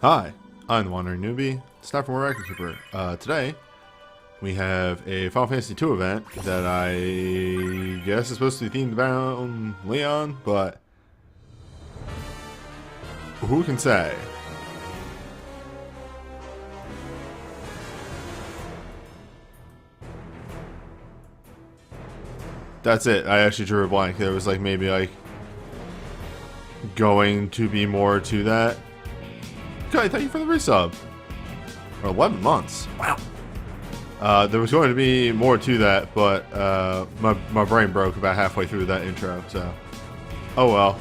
Hi, I'm the Wandering Newbie. It's time for more Record Keeper. Today, we have a Final Fantasy II event that I guess is supposed to be themed around Leon, but who can say? That's it. I actually drew a blank. There was like maybe like going to be more to that. Okay, thank you for the resub. For 11 months. Wow. There was going to be more to that, but my brain broke about halfway through that intro, so. Oh well.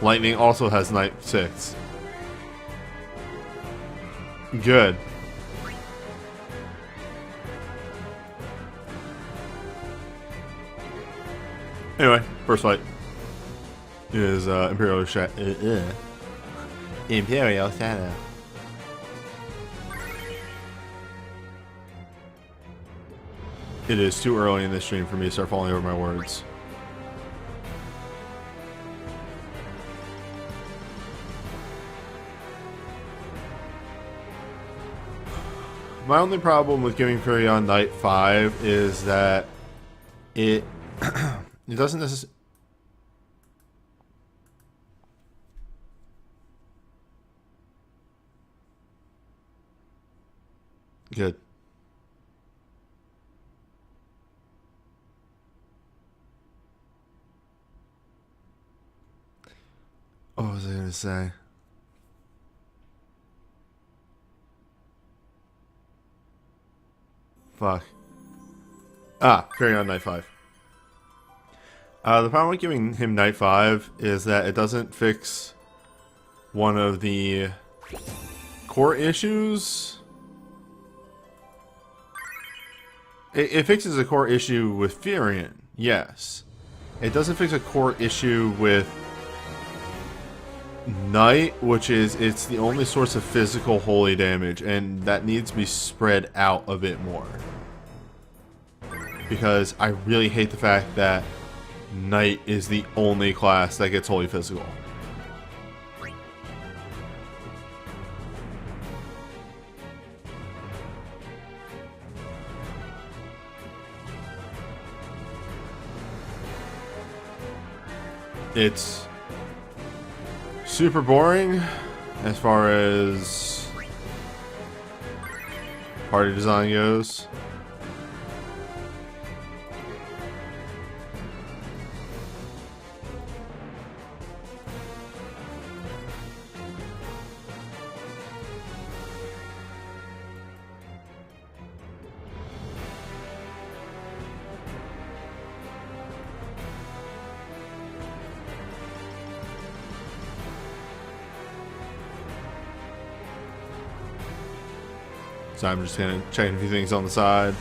Lightning also has Night 6. Good. Anyway, first fight is Imperial Shadow. Imperial Shadow. It is too early in this stream for me to start falling over my words. My only problem with giving Fury on Night 5 is that it doesn't necessarily. Good. What was I gonna say? Fuck. Carrying on Night 5. The problem with giving him Night 5 is that it doesn't fix one of the core issues. It fixes a core issue with Furion, yes. It doesn't fix a core issue with Night, which is it's the only source of physical holy damage, and that needs to be spread out a bit more. Because I really hate the fact that Night is the only class that gets holy physical. It's super boring as far as party design goes. So I'm just gonna check a few things on the side.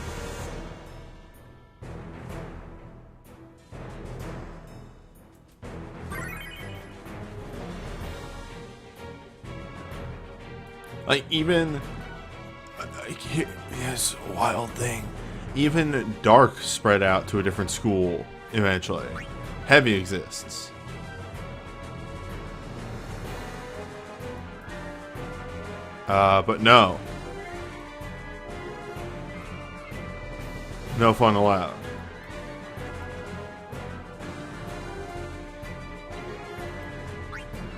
Like even here's a wild thing. Even Dark spread out to a different school eventually. Heavy exists. But no. No fun allowed.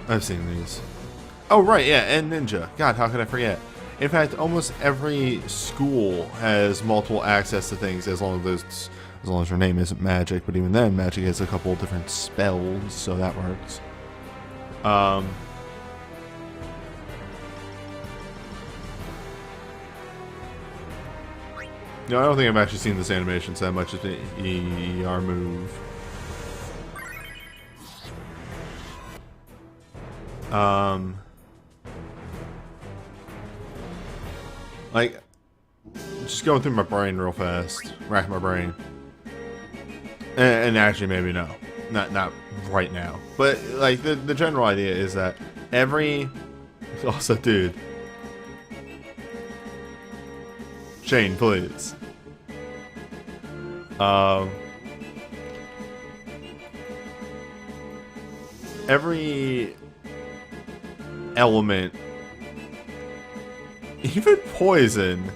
I've seen these. Oh, right, yeah, and Ninja. God, how could I forget? In fact, almost every school has multiple access to things as long as your name isn't magic, but even then, magic has a couple different spells, so that works. No, I don't think I've actually seen this animation so much as the ER move. Like, just going through my brain real fast, rack my brain, and actually maybe no, not right now, but like the general idea is that every also dude. Shane, please. Every element. Even poison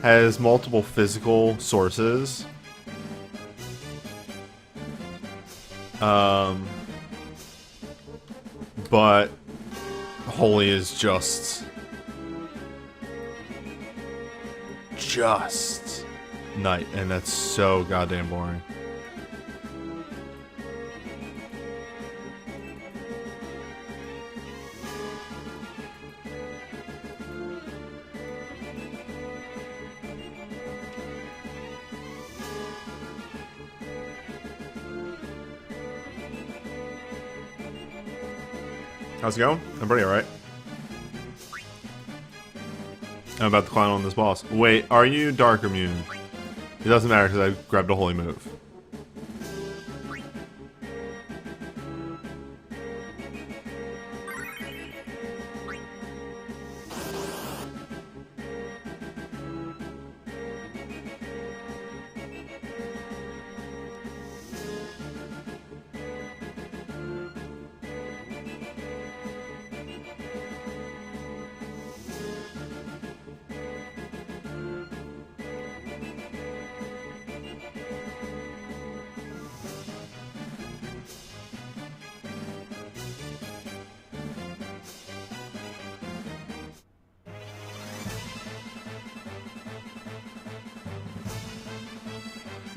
has multiple physical sources. But holy is just night, and that's so goddamn boring. How's it going? I'm pretty alright. I'm about to climb on this boss. Wait, are you dark immune? It doesn't matter because I grabbed a holy move.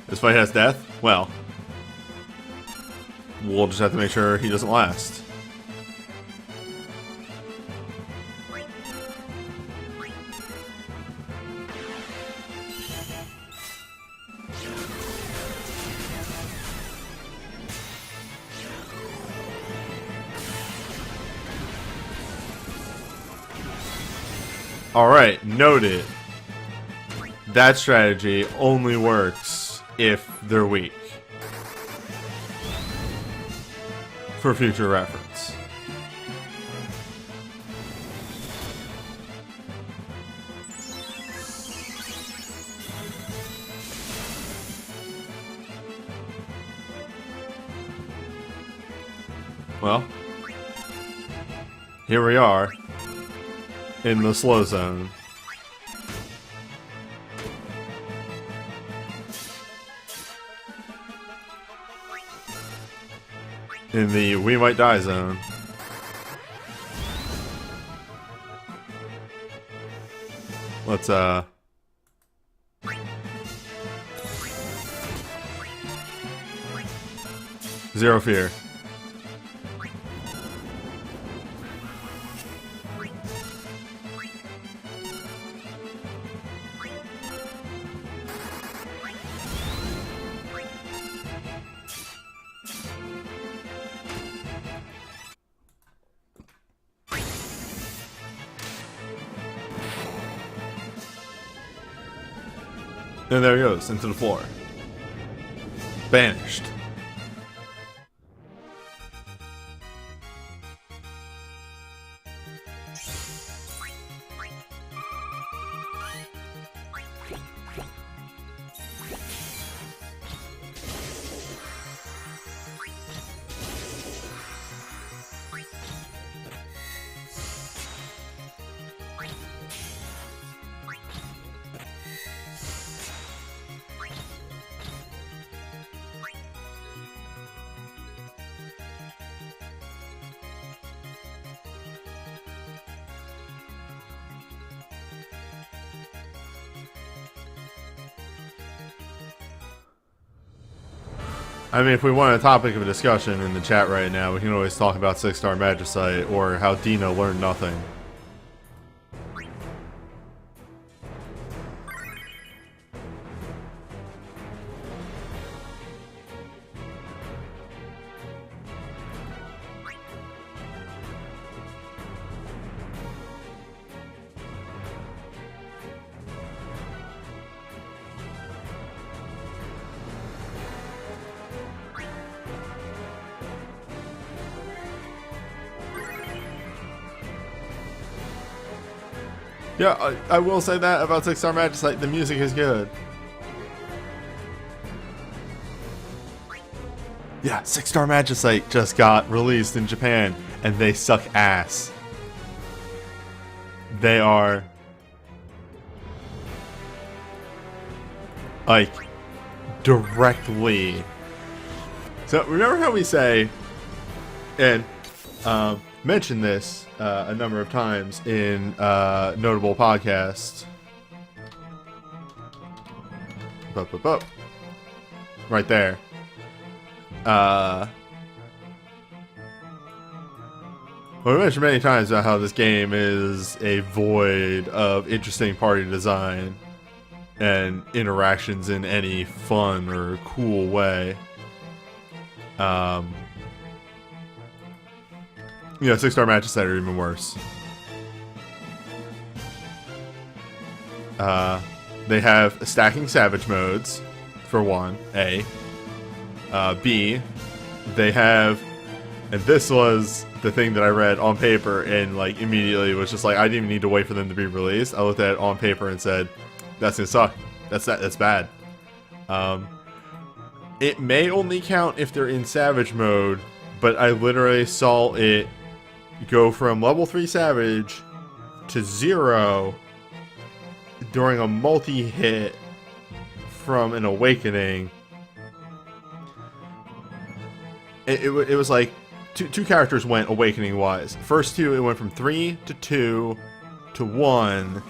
This fight has death? Well, we'll just have to make sure he doesn't last. Alright, noted. That strategy only works if they're weak. For future reference. Well, here we are in the slow zone. In the we might die zone. Let's zero fear. And there he goes, into the floor. Banished. I mean, if we want a topic of a discussion in the chat right now, we can always talk about 6-star Magicite or how Dino learned nothing. Yeah, I will say that about 6-star Magicite, the music is good. Yeah, 6-star Magicite just got released in Japan, and they suck ass. they are like directly. So remember how we say, and mentioned this a number of times in notable podcasts. Right there. Well, we mentioned many times about how this game is a void of interesting party design and interactions in any fun or cool way. You know, 6-star matches that are even worse. They have stacking savage modes, for one, A. B, they have, and this was the thing that I read on paper and like immediately was just like, I didn't even need to wait for them to be released. I looked at it on paper and said, that's gonna suck. That's bad. It may only count if they're in savage mode, but I literally saw it go from level 3 savage to 0 during a multi-hit from an awakening. It was like two characters went awakening wise. First two, it went from 3 to 2 to 1,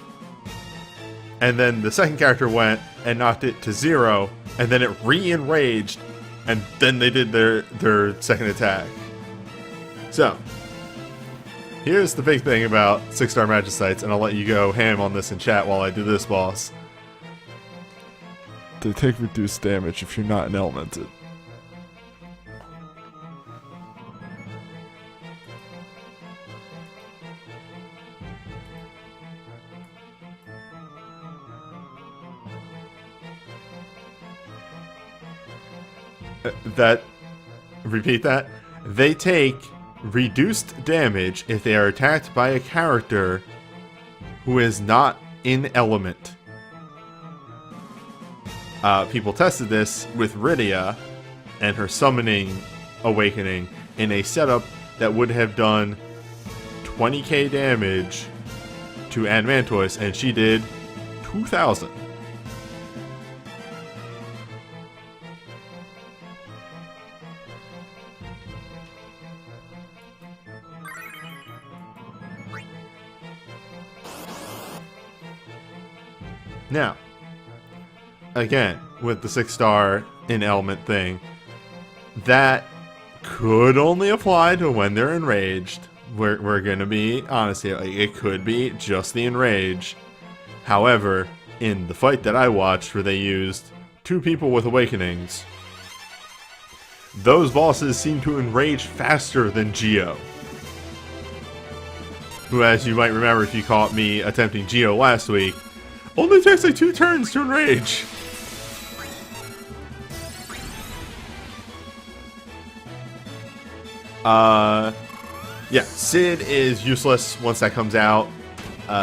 and then the second character went and knocked it to 0, and then it re-enraged, and then they did their second attack. So here's the big thing about 6-star Magicites, and I'll let you go ham on this in chat while I do this, boss. They take reduced damage if you're not an elemented. Repeat that. They take reduced damage if they are attacked by a character who is not in element. People tested this with Rydia and her summoning awakening in a setup that would have done 20k damage to Admantoise, and she did 2,000. Now, again, with the 6-star in element thing, that could only apply to when they're enraged. We're gonna be honest here, like, it could be just the enrage. However, in the fight that I watched where they used 2 people with awakenings, those bosses seem to enrage faster than Geo. Who, as you might remember if you caught me attempting Geo last week, only takes like 2 turns to enrage. Yeah, Sid is useless once that comes out.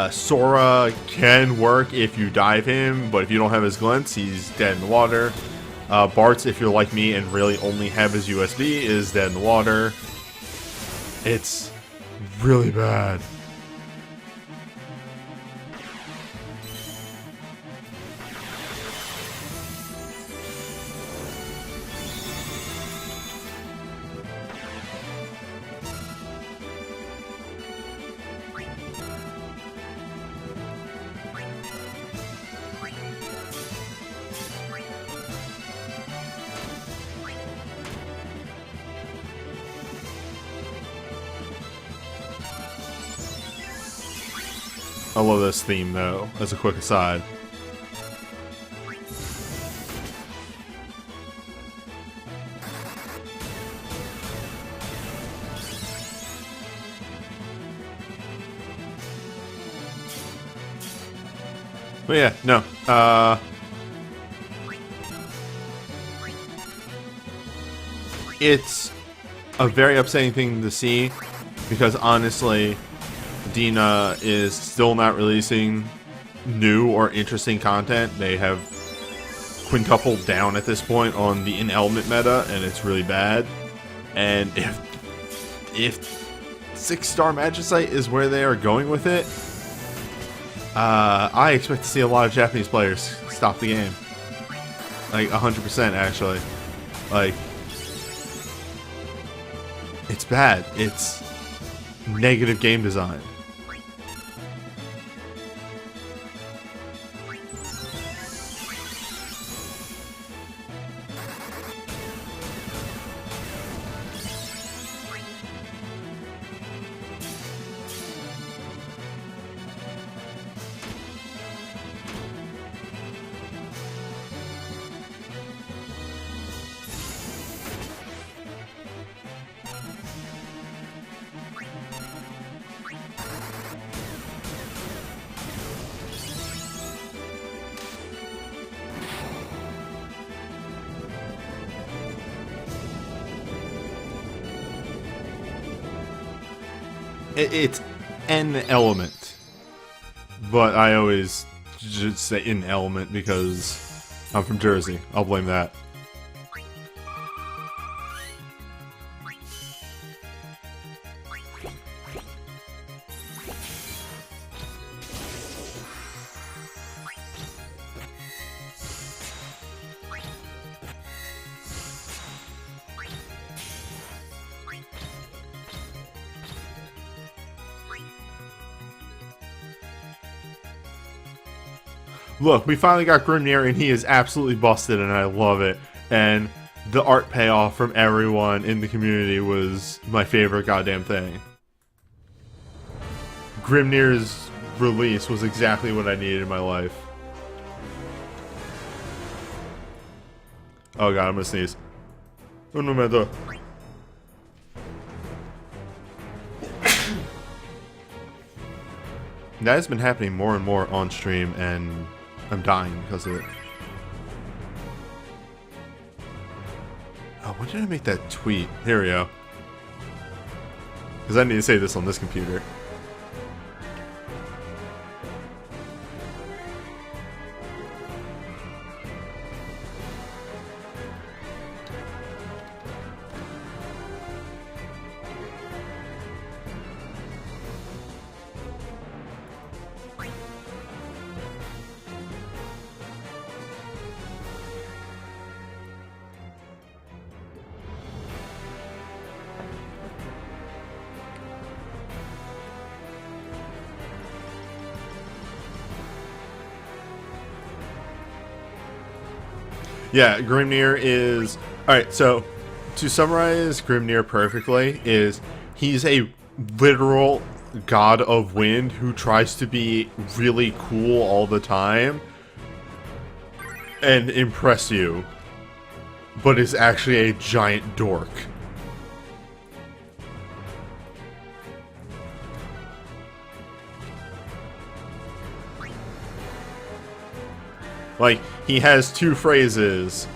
Sora can work if you dive him, but if you don't have his glints, he's dead in the water. Bart's, if you're like me and really only have his USB, is dead in the water. It's really bad. I love this theme, though, as a quick aside. But yeah, no. It's a very upsetting thing to see, because honestly, Dina is still not releasing new or interesting content. They have quintupled down at this point on the in-element meta, and it's really bad. And if 6-star Magicite is where they are going with it, I expect to see a lot of Japanese players stop the game. Like 100% actually. Like, it's bad. It's negative game design. It's an element, but I always just say an element because I'm from Jersey. I'll blame that. Look, we finally got Grimnir, and he is absolutely busted, and I love it. And the art payoff from everyone in the community was my favorite goddamn thing. Grimnir's release was exactly what I needed in my life. Oh god, I'm gonna sneeze. Un momento. That has been happening more and more on stream, and I'm dying because of it. Oh, when did I make that tweet? Here we go. Because I need to say this on this computer. Yeah, Grimnir is... Alright, so to summarize Grimnir perfectly is he's a literal god of wind who tries to be really cool all the time and impress you, but is actually a giant dork. Like, he has two phrases.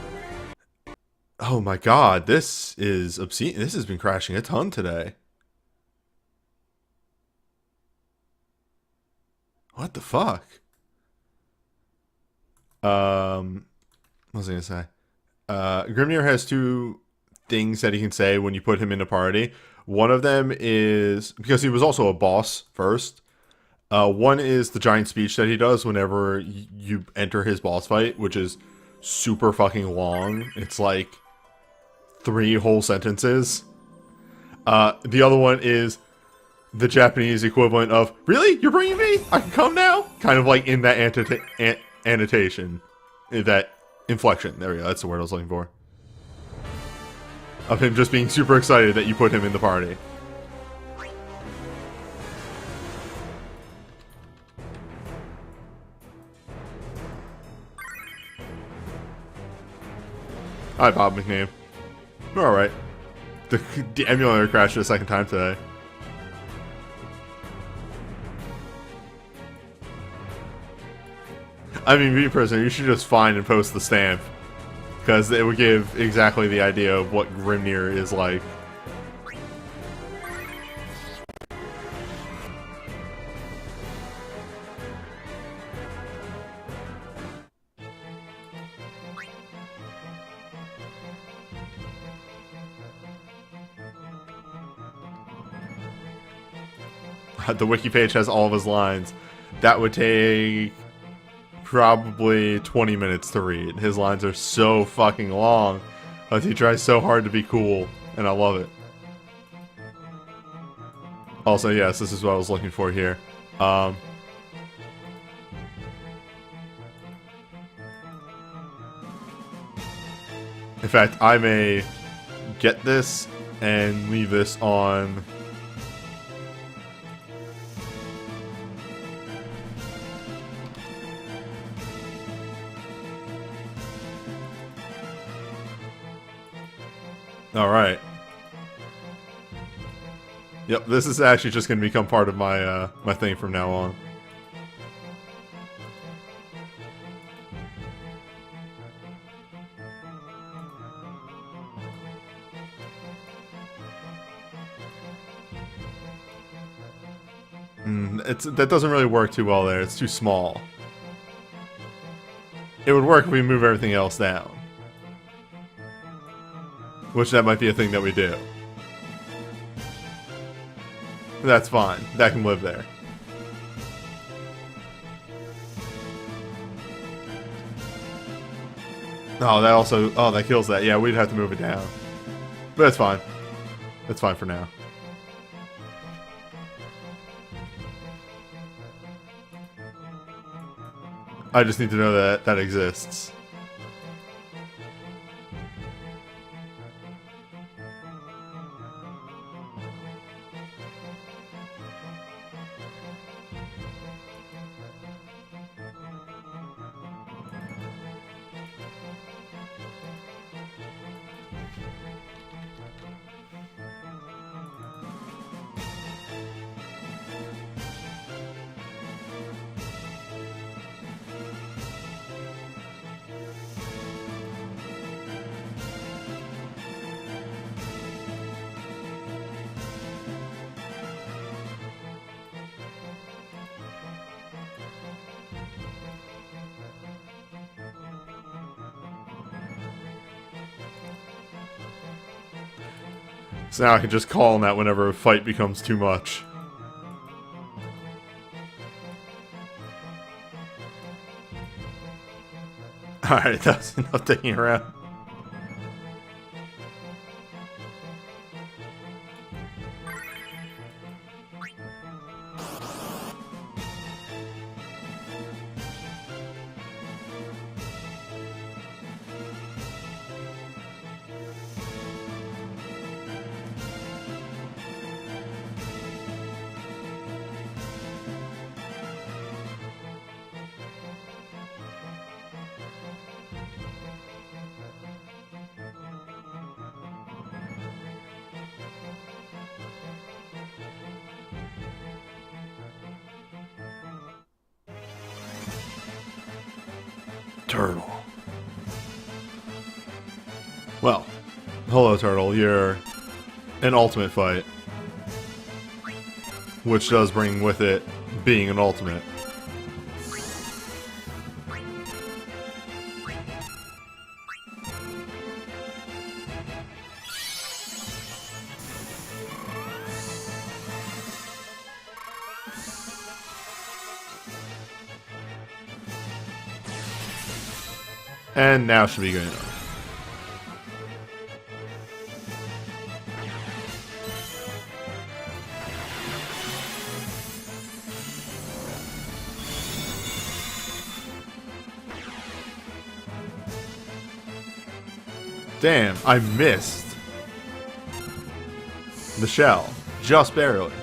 Oh my god, this is obscene. This has been crashing a ton today. What the fuck? What was I gonna say? Grimnir has two things that he can say when you put him in a party. One of them is, because he was also a boss first, one is the giant speech that he does whenever you enter his boss fight, which is super fucking long. It's like 3 whole sentences. The other one is the Japanese equivalent of, "Really? You're bringing me? I can come now?" Kind of like in that annotation. That inflection. There we go. That's the word I was looking for. Of him just being super excited that you put him in the party. Hi, Bob McName. We're alright. The emulator crashed a second time today. I mean, me personally, you should just find and post the stamp. Because it would give exactly the idea of what Grimnir is like. The wiki page has all of his lines. that would take probably 20 minutes to read. His lines are so fucking long, but he tries so hard to be cool, and I love it. Also, yes, this is what I was looking for here. In fact, I may get this and leave this on... Alright. Yep, this is actually just going to become part of my my thing from now on. That doesn't really work too well there. It's too small. It would work if we move everything else down. Which that might be a thing that we do. That's fine. That can live there. Oh, that also... Oh, that kills that. Yeah, we'd have to move it down. But that's fine. That's fine for now. I just need to know that that exists. So now I can just call on that whenever a fight becomes too much. Alright, that's enough taking around. Turtle. Well, hello Turtle, you're an ultimate fight. Which does bring with it being an ultimate. And now should be good enough. Damn, I missed the shell. Just barely.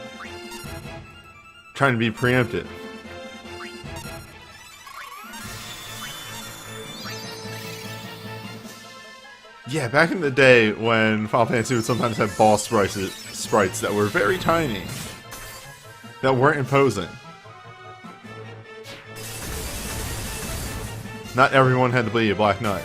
Trying to be preemptive. Yeah, back in the day when Final Fantasy would sometimes have boss sprites that were very tiny. That weren't imposing. Not everyone had to be a Black Knight.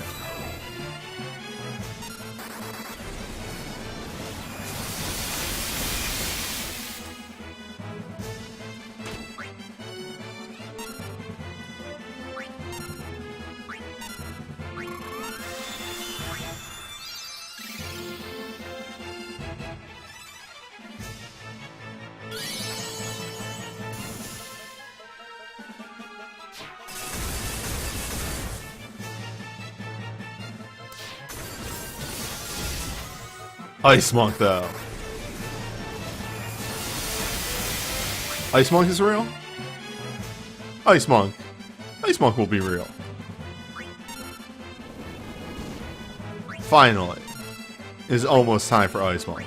Ice Monk, though. Ice Monk is real? Ice Monk. Ice Monk will be real. Finally. It's almost time for Ice Monk.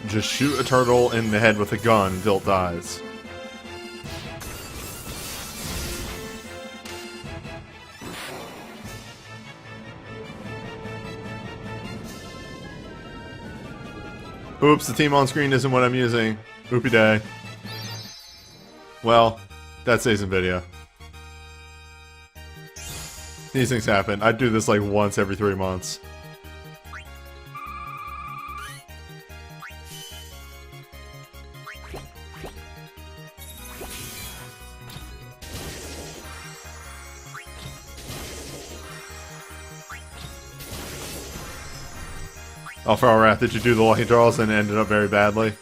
Just shoot a turtle in the head with a gun until it dies. Oops, the team on screen isn't what I'm using. Oopie day. Well, that stays in video. These things happen. I do this like once every 3 months. Oh, Feral Wrath, did you do the Lucky Draws and it ended up very badly?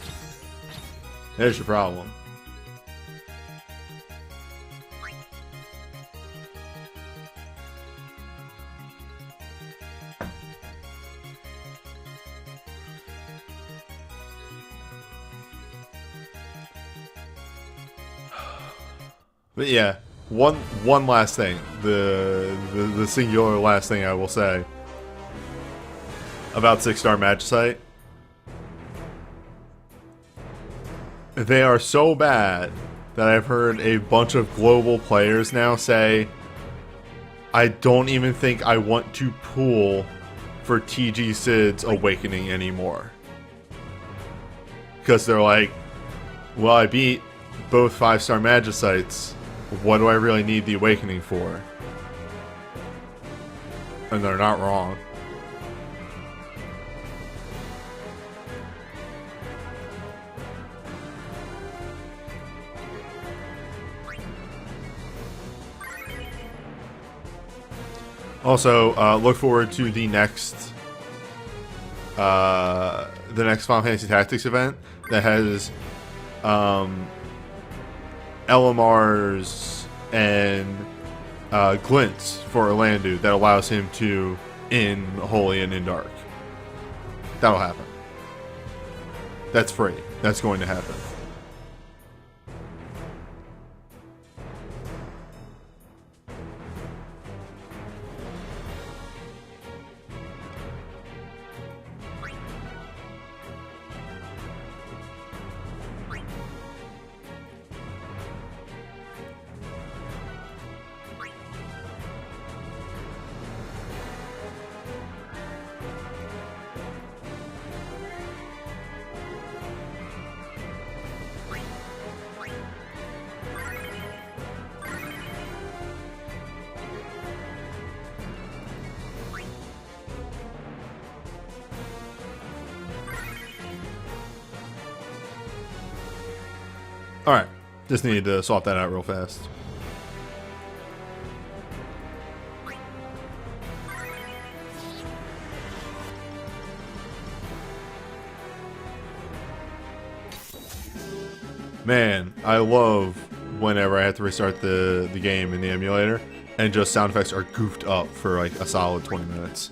There's your problem. But yeah, one last thing. The singular last thing I will say about 6-star Magicite. They are so bad that I've heard a bunch of global players now say, I don't even think I want to pool for TG Sid's Awakening anymore. Because they're like, well, I beat both 5-star Magicites. What do I really need the Awakening for? And they're not wrong. Also, look forward to the next Final Fantasy Tactics event that has LMRs and glints for Orlando that allows him to in Holy and in Dark. That'll happen. That's free. That's going to happen. Alright, just needed to swap that out real fast. Man, I love whenever I have to restart the game in the emulator and just sound effects are goofed up for like a solid 20 minutes.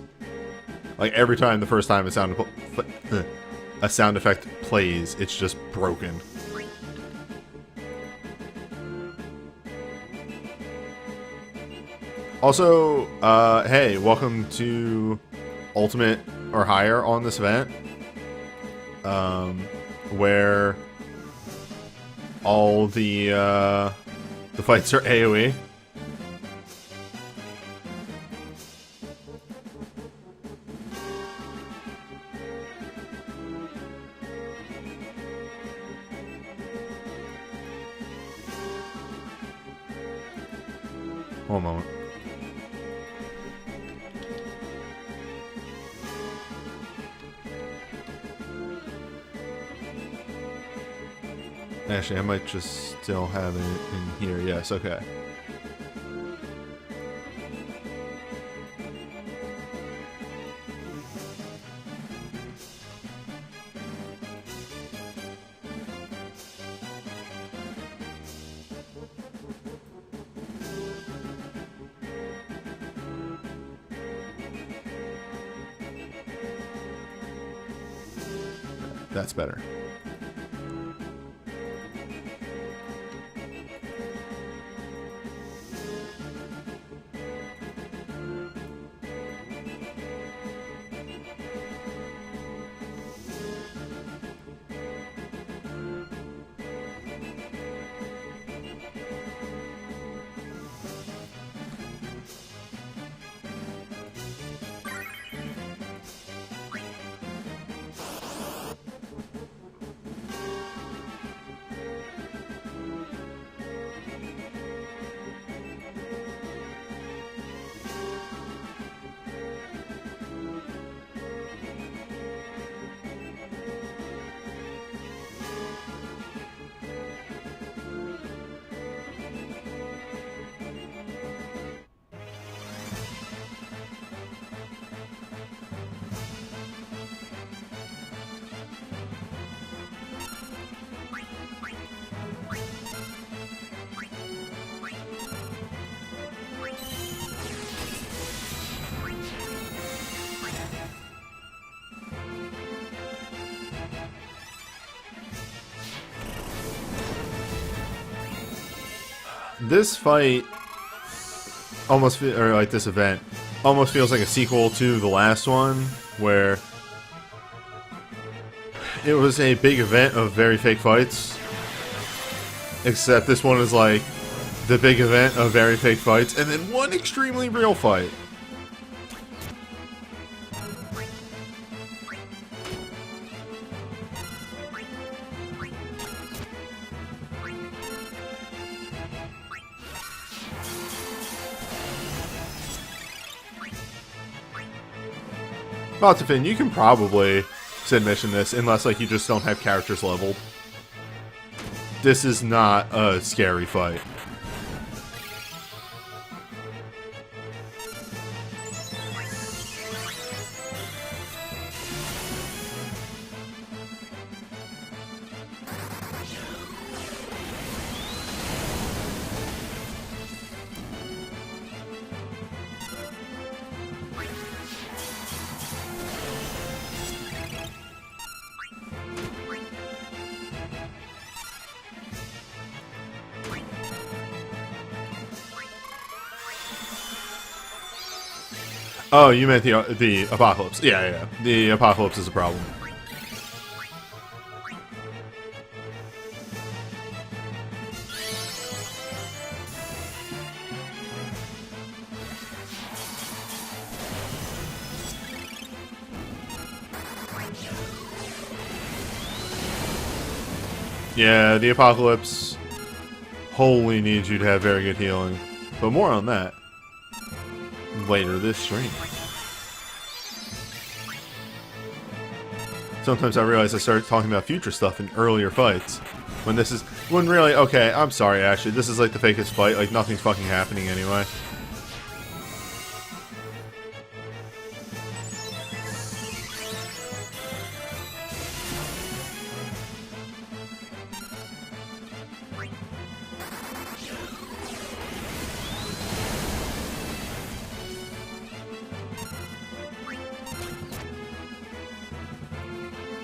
Like every time, the first time a sound effect plays, it's just broken. Also, hey, welcome to Ultimate or higher on this event, where all the fights are AoE. One moment. Actually, I might just still have it in here. Yes, okay. That's better. This fight almost, or like this event, almost feels like a sequel to the last one, where it was a big event of very fake fights. Except this one is like the big event of very fake fights, and then one extremely real fight. Well, to Finn, you can probably submission this, unless like you just don't have characters leveled. This is not a scary fight. Oh, you meant the apocalypse. Yeah. The apocalypse is a problem. Yeah, the apocalypse wholly needs you to have very good healing. But more on that later this stream. Sometimes I realize I started talking about future stuff in earlier fights. When really, okay, I'm sorry, actually, this is like the fakest fight, like nothing's fucking happening anyway.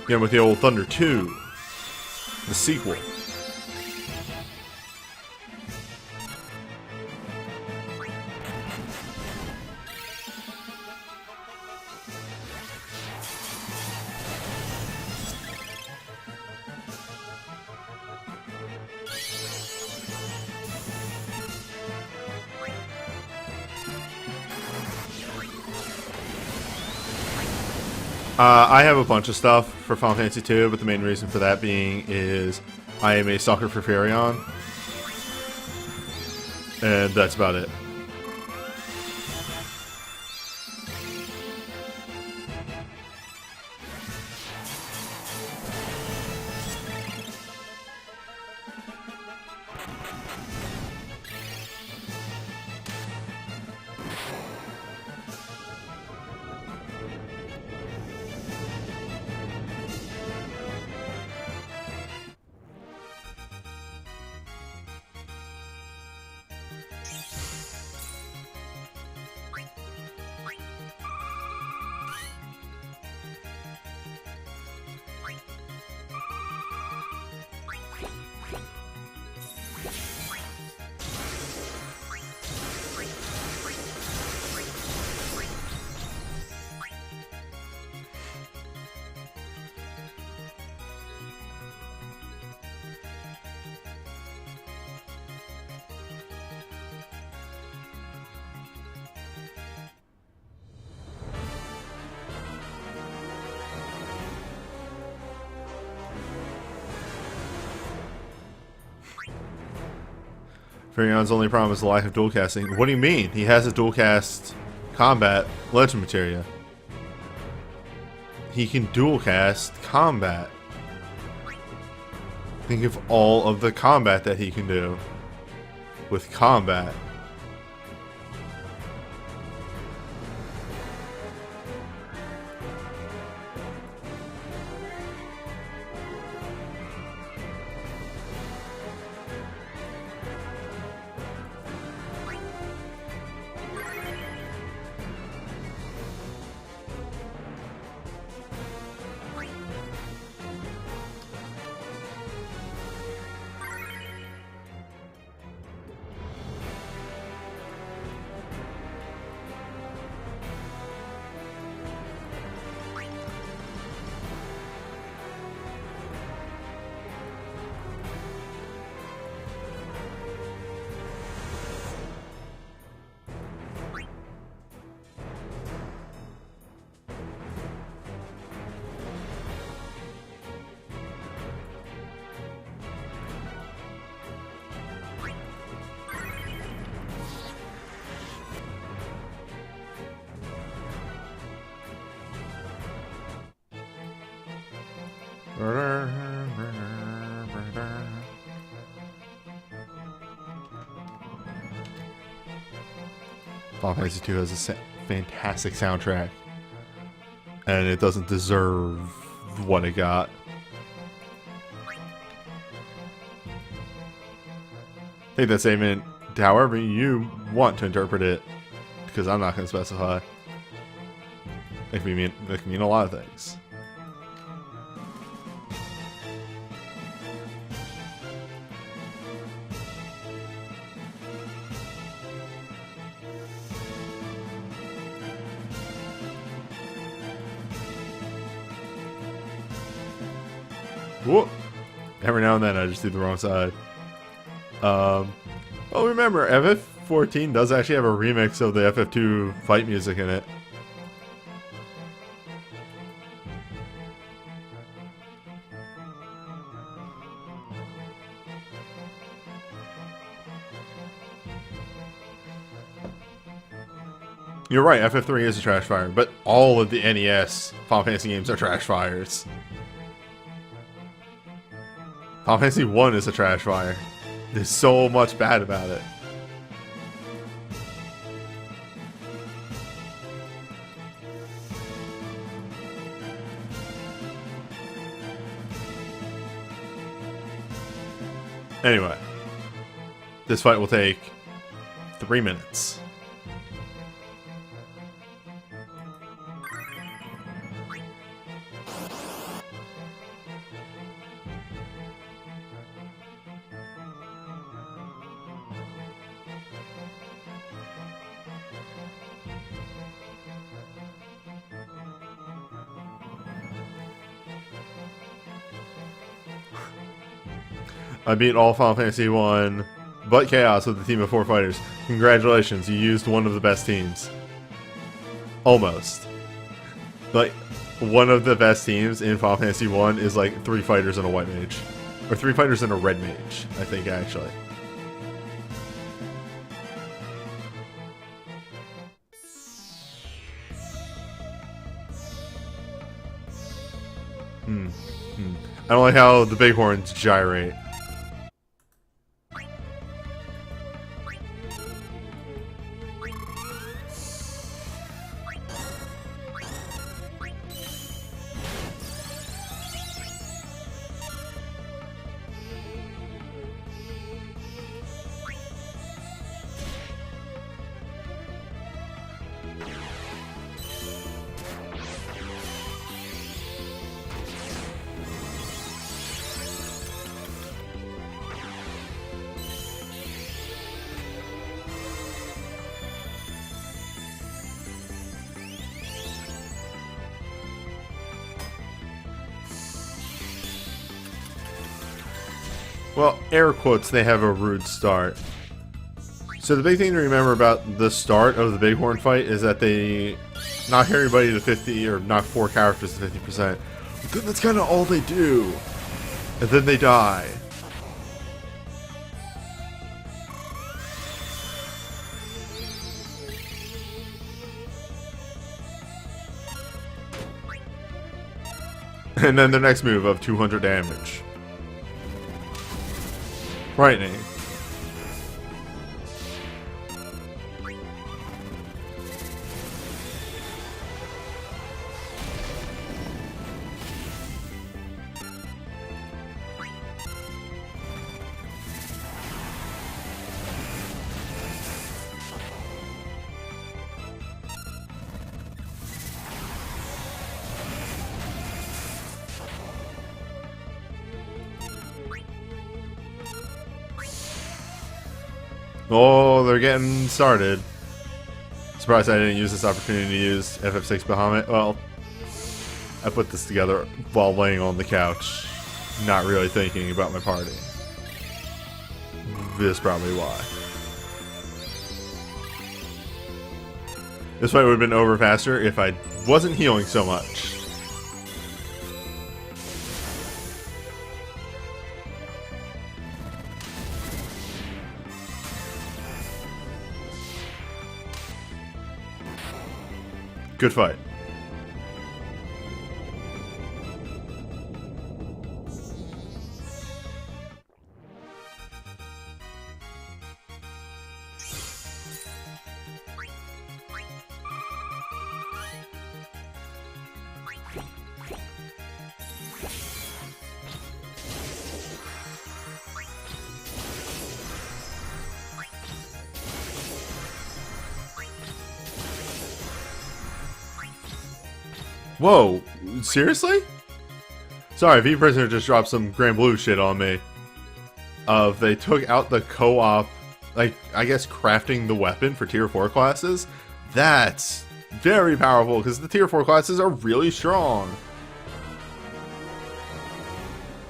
Again, with the old Thunder 2, the sequel. I have a bunch of stuff for Final Fantasy II, but the main reason for that being is I am a sucker for Furion. And that's about it. Furion's only problem is the lack of dual casting. What do you mean? He has a dual cast combat legend materia. He can dual cast combat. Think of all of the combat that he can do with combat. Final Fantasy II has a fantastic soundtrack, and it doesn't deserve what it got. Take that statement however you want to interpret it, because I'm not going to specify. It can mean a lot of things. Whoop. Every now and then I just do the wrong side. Oh, remember, FF14 does actually have a remix of the FF2 fight music in it. You're right, FF3 is a trash fire, but all of the NES Final Fantasy games are trash fires. Final Fantasy 1 is a trash fire. There's so much bad about it. Anyway, this fight will take 3 minutes. I beat all Final Fantasy 1, but Chaos with a team of 4 fighters. Congratulations, you used one of the best teams. Almost. Like, one of the best teams in Final Fantasy 1 is like 3 fighters and a white mage. Or 3 fighters and a red mage, I think, actually. I don't like how the bighorns gyrate. Well, air quotes, they have a rude start. So the big thing to remember about the start of the Bighorn fight is that they knock everybody to 50, or knock 4 characters to 50%. But then that's kind of all they do. And then they die. And then the next move of 200 damage. Frightening. Oh, they're getting started. Surprised I didn't use this opportunity to use FF6 Bahamut. Well, I put this together while laying on the couch, not really thinking about my party. This is probably why. This fight would have been over faster if I wasn't healing so much. Good fight. Whoa, seriously? Sorry, V Prisoner just dropped some Grand Blue shit on me. They took out the co-op, like, I guess crafting the weapon for tier 4 classes. That's very powerful, because the tier 4 classes are really strong.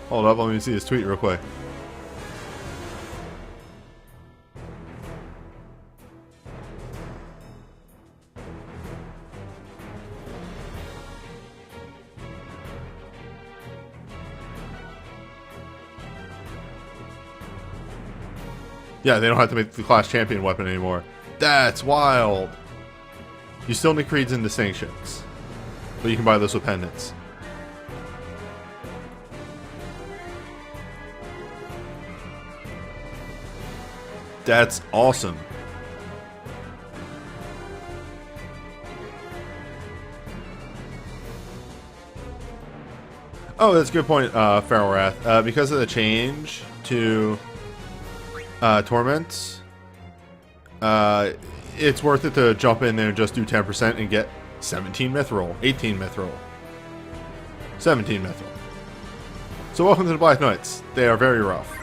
Hold up, let me see his tweet real quick. Yeah, they don't have to make the class champion weapon anymore. That's wild. You still need creeds and distinctions, but you can buy those with pendants. That's awesome. Oh, that's a good point, Feral Wrath. Because of the change to Torment, it's worth it to jump in there and just do 10% and get 17 Mithril, 18 Mithril, 17 Mithril. So welcome to the Black Knights. They are very rough.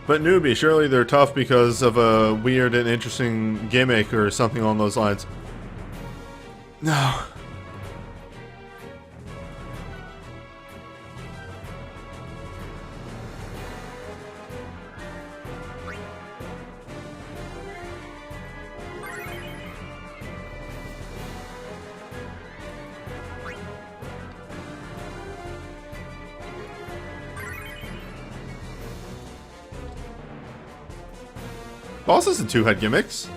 But newbie, surely they're tough because of a weird and interesting gimmick or something along those lines. No. Bosses and two-head gimmicks.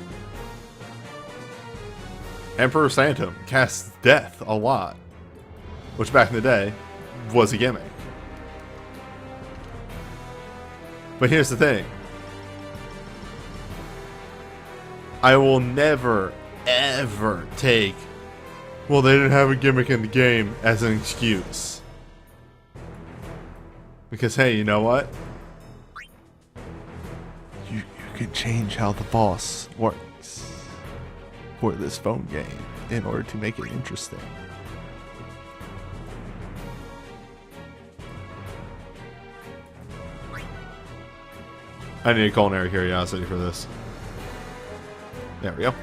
Emperor Phantom casts death a lot, which back in the day was a gimmick. But here's the thing. I will never, ever take, well, they didn't have a gimmick in the game as an excuse. Because, hey, you know what? You can change how the boss works for this phone game in order to make it interesting. I need a culinary curiosity for this. There we go.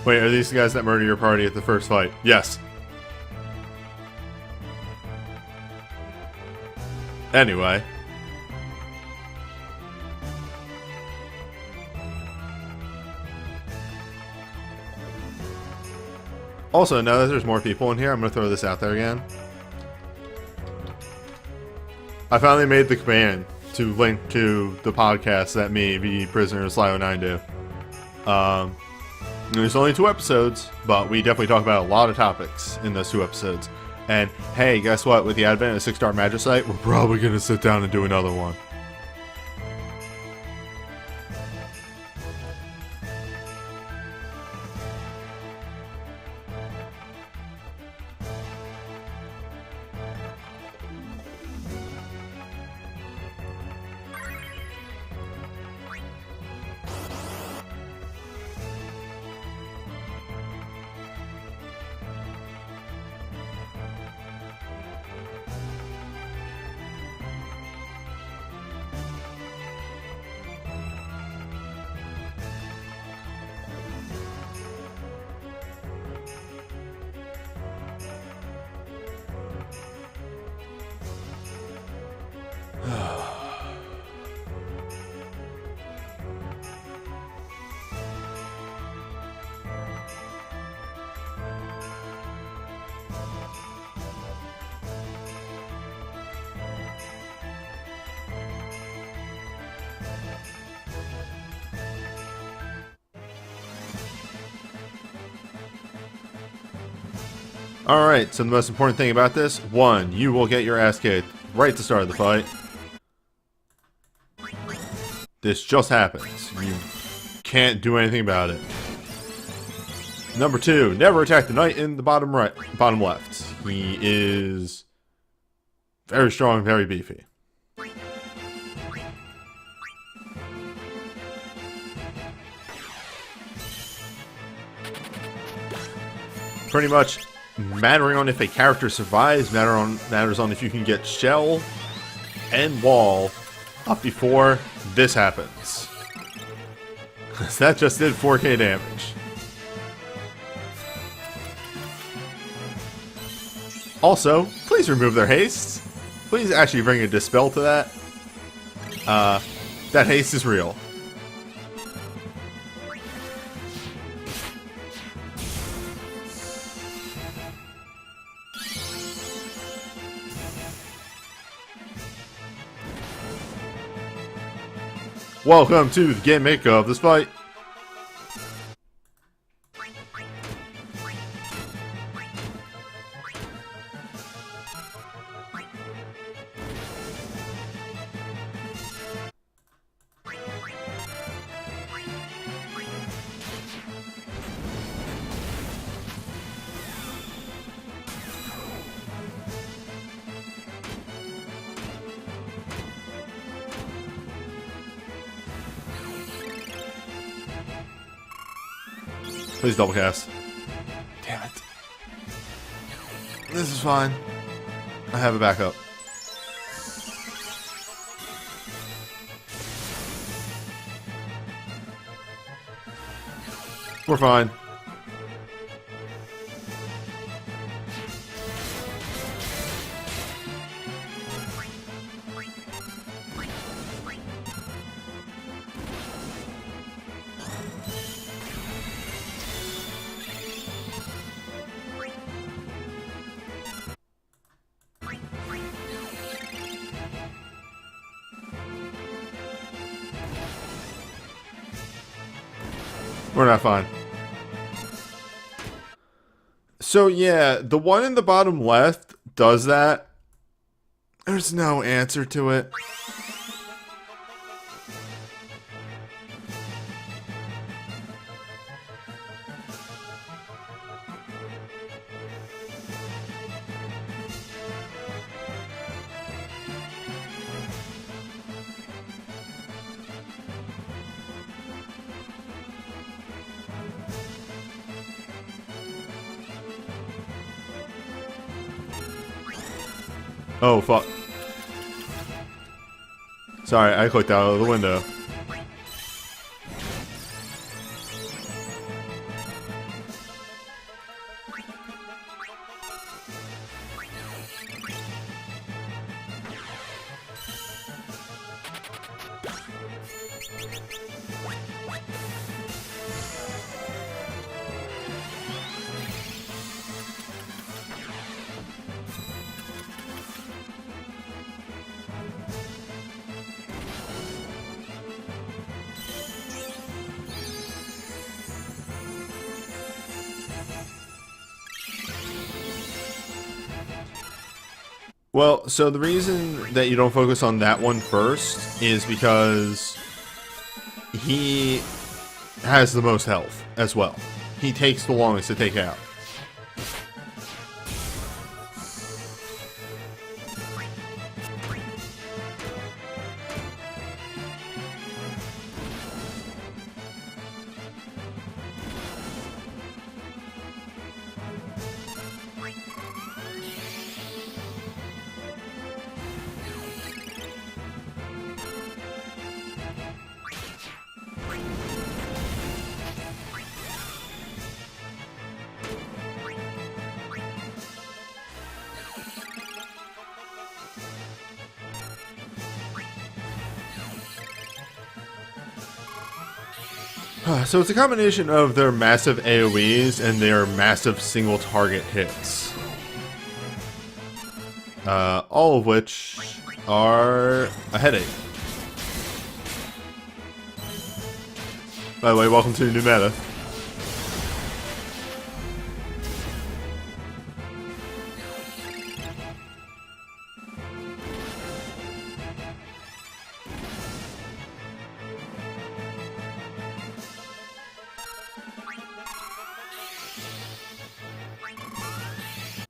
Wait, are these the guys that murder your party at the first fight? Yes. Anyway. Also, now that there's more people in here, I'm going to throw this out there again. I finally made the command to link to the podcast that me, the Prisoner, Sly09 do. There's only 2 episodes, but we definitely talk about a lot of topics in those 2 episodes. And hey, guess what? With the advent of 6-star Magicite, we're probably going to sit down and do another one. Alright, so the most important thing about this, 1, you will get your ass kicked right at the start of the fight. This just happens. You can't do anything about it. Number 2, never attack the knight in the bottom left. He is very strong, very beefy. Pretty much mattering on if a character survives, matters on if you can get shell and wall up before this happens. That just did 4k damage. Also, please remove their haste. Please actually bring a dispel to that. That haste is real. Welcome to the gimmick of this fight. Please double cast. Damn it. This is fine. I have a backup. We're fine. We're not fine. So yeah, the one in the bottom left does that. There's no answer to it. Oh, fuck. Sorry, I clicked out of the window. Well, so the reason that you don't focus on that one first is because he has the most health as well. He takes the longest to take out. So it's a combination of their massive AoEs and their massive single target hits. All of which are a headache. By the way, welcome to the new meta.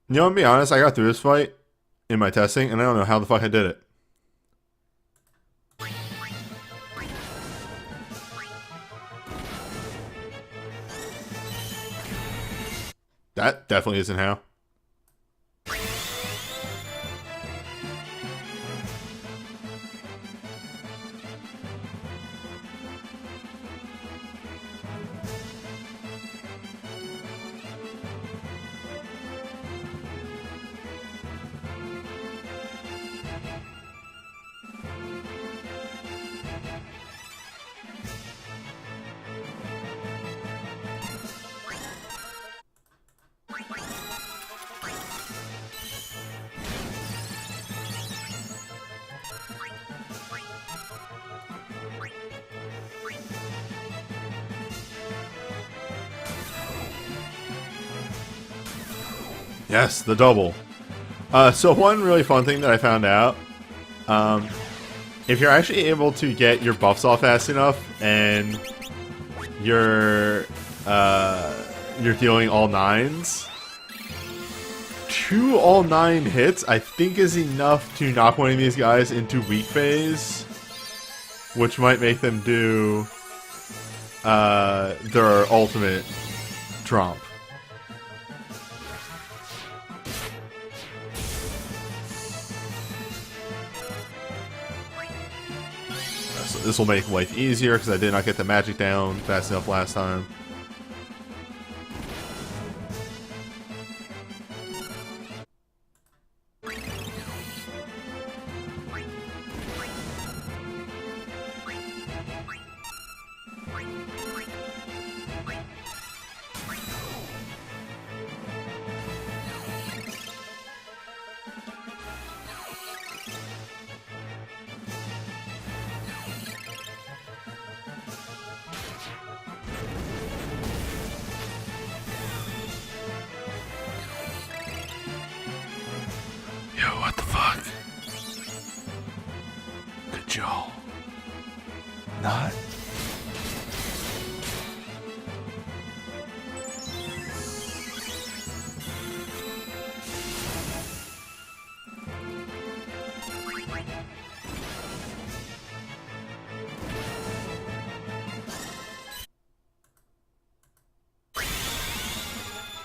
You know, to be honest, I got through this fight in my testing, and I don't know how the fuck I did it. That definitely isn't how. Yes, the double. So one really fun thing that I found out, if you're actually able to get your buffs off fast enough and you're dealing all 9s, 2 all 9 hits I think is enough to knock one of these guys into weak phase, which might make them do their ultimate trump. This will make life easier because I did not get the magic down fast enough last time. Yo, what the fuck? Could y'all not?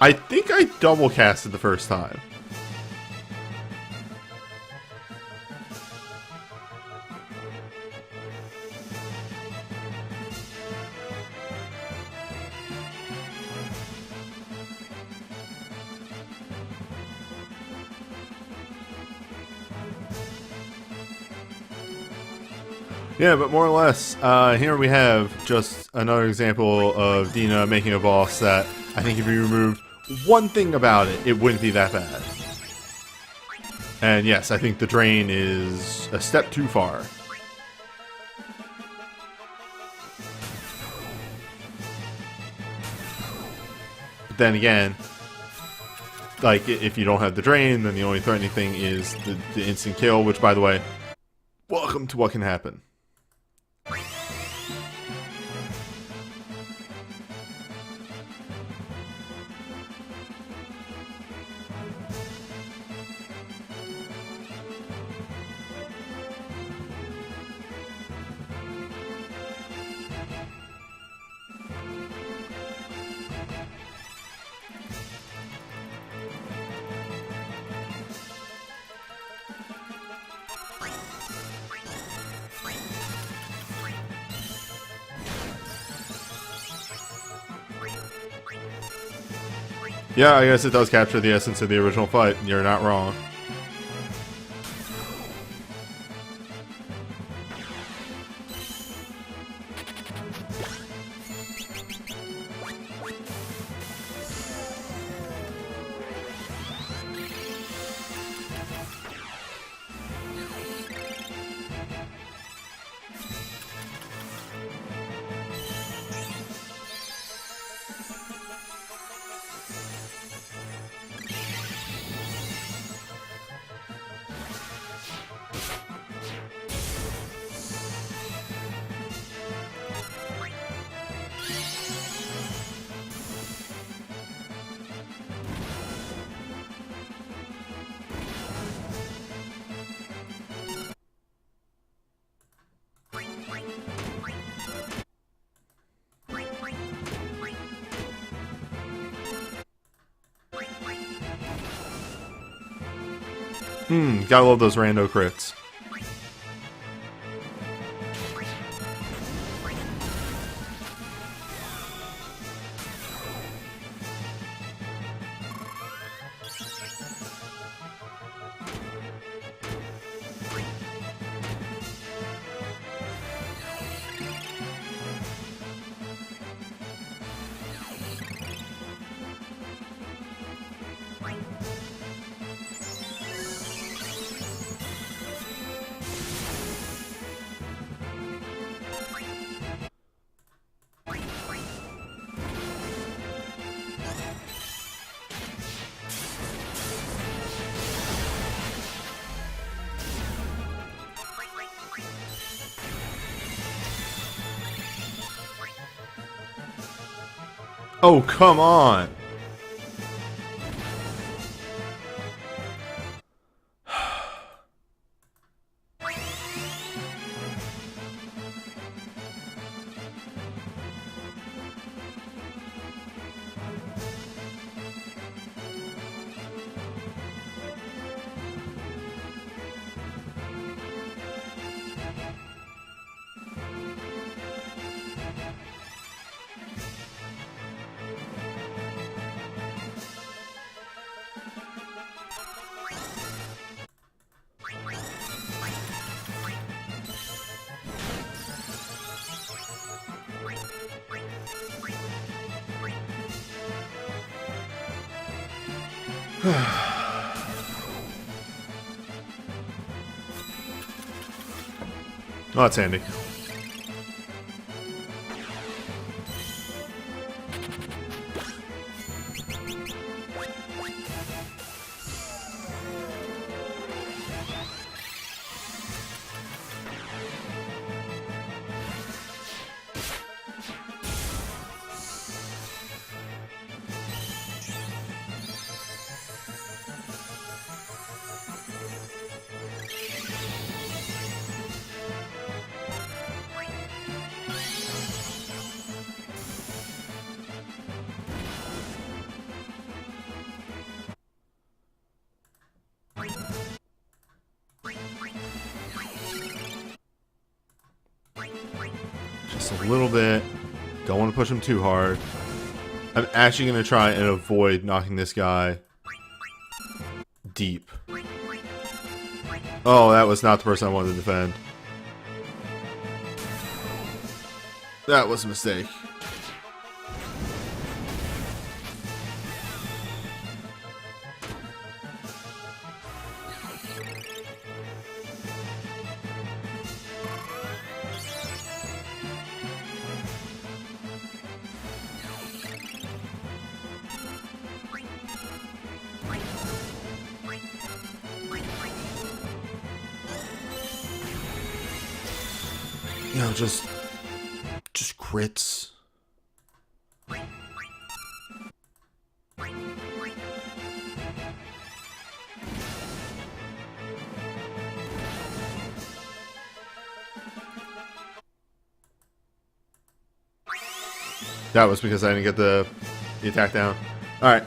I think I double casted the first time. Yeah, but more or less, here we have just another example of Dina making a boss that I think if you removed one thing about it, it wouldn't be that bad. And yes, I think the drain is a step too far. But then again, like, if you don't have the drain, then the only threatening thing is the instant kill, which, by the way, welcome to what can happen. Yeah, I guess it does capture the essence of the original fight. You're not wrong. Gotta love those rando crits. Oh, come on! Oh, that's handy. Just a little bit. Don't want to push him too hard. I'm actually going to try and avoid knocking this guy deep. Oh, that was not the person I wanted to defend. That was a mistake. You know, just crits. That was because I didn't get the attack down. Alright.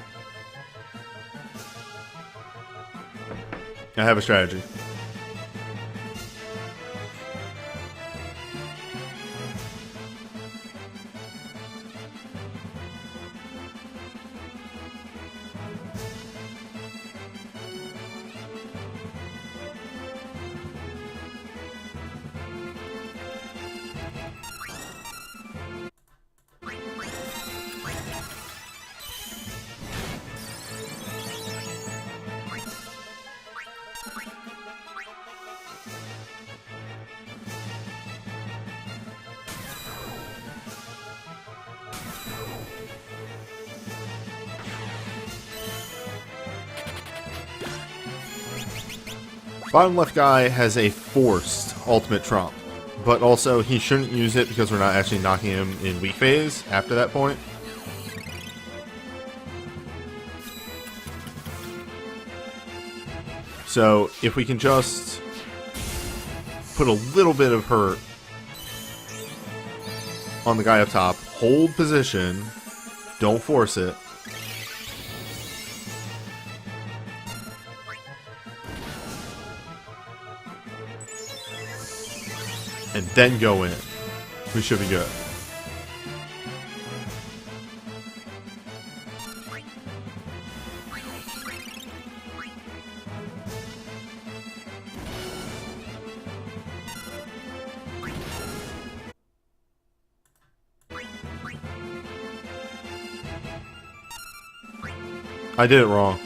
I have a strategy. Bottom left guy has a forced ultimate trump, but also he shouldn't use it because we're not actually knocking him in weak phase after that point. So if we can just put a little bit of hurt on the guy up top, hold position, don't force it. And then go in. We should be good. I did it wrong.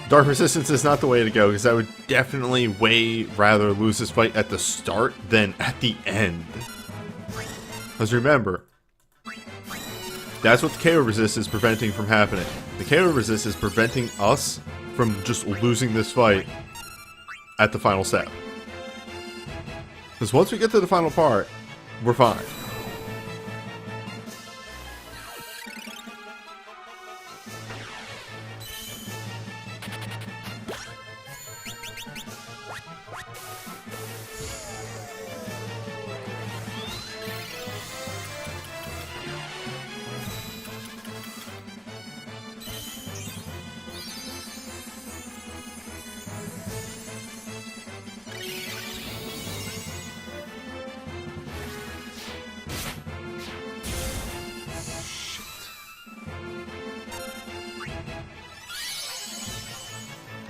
Dark Resistance is not the way to go, because I would definitely way rather lose this fight at the start than at the end. Because remember, that's what the KO resist is preventing from happening. The KO resist is preventing us from just losing this fight at the final step. Because once we get to the final part, we're fine.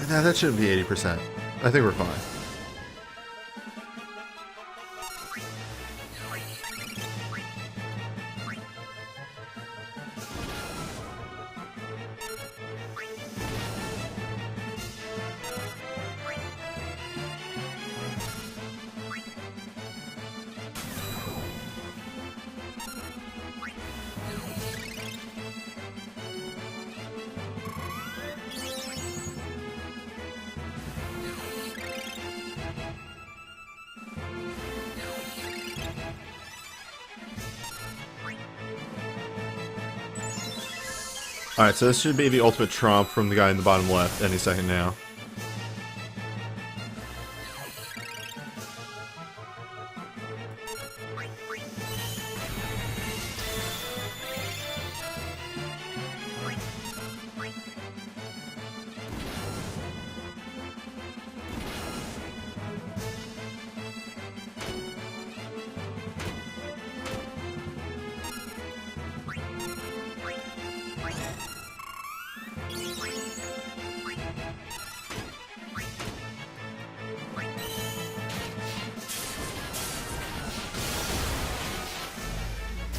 Nah, that shouldn't be 80%. I think we're fine. Alright, so this should be the ultimate trump from the guy in the bottom left any second now.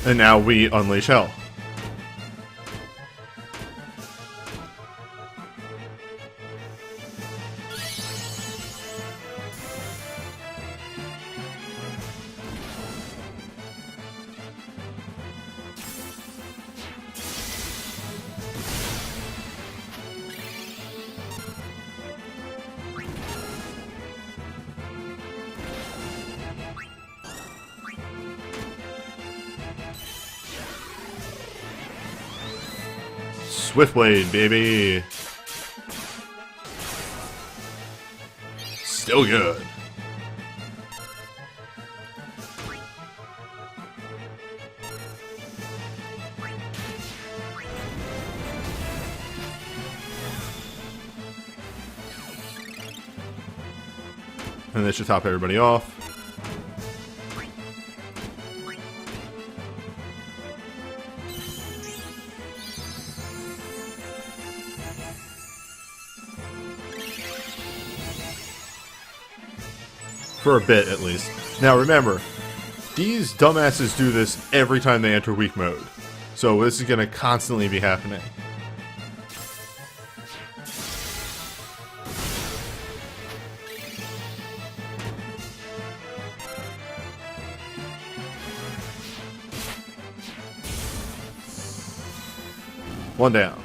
And now we unleash hell. Swiftblade, baby. Still good. And this should top everybody off. For a bit, at least. Now remember, these dumbasses do this every time they enter weak mode. So this is going to constantly be happening. One down.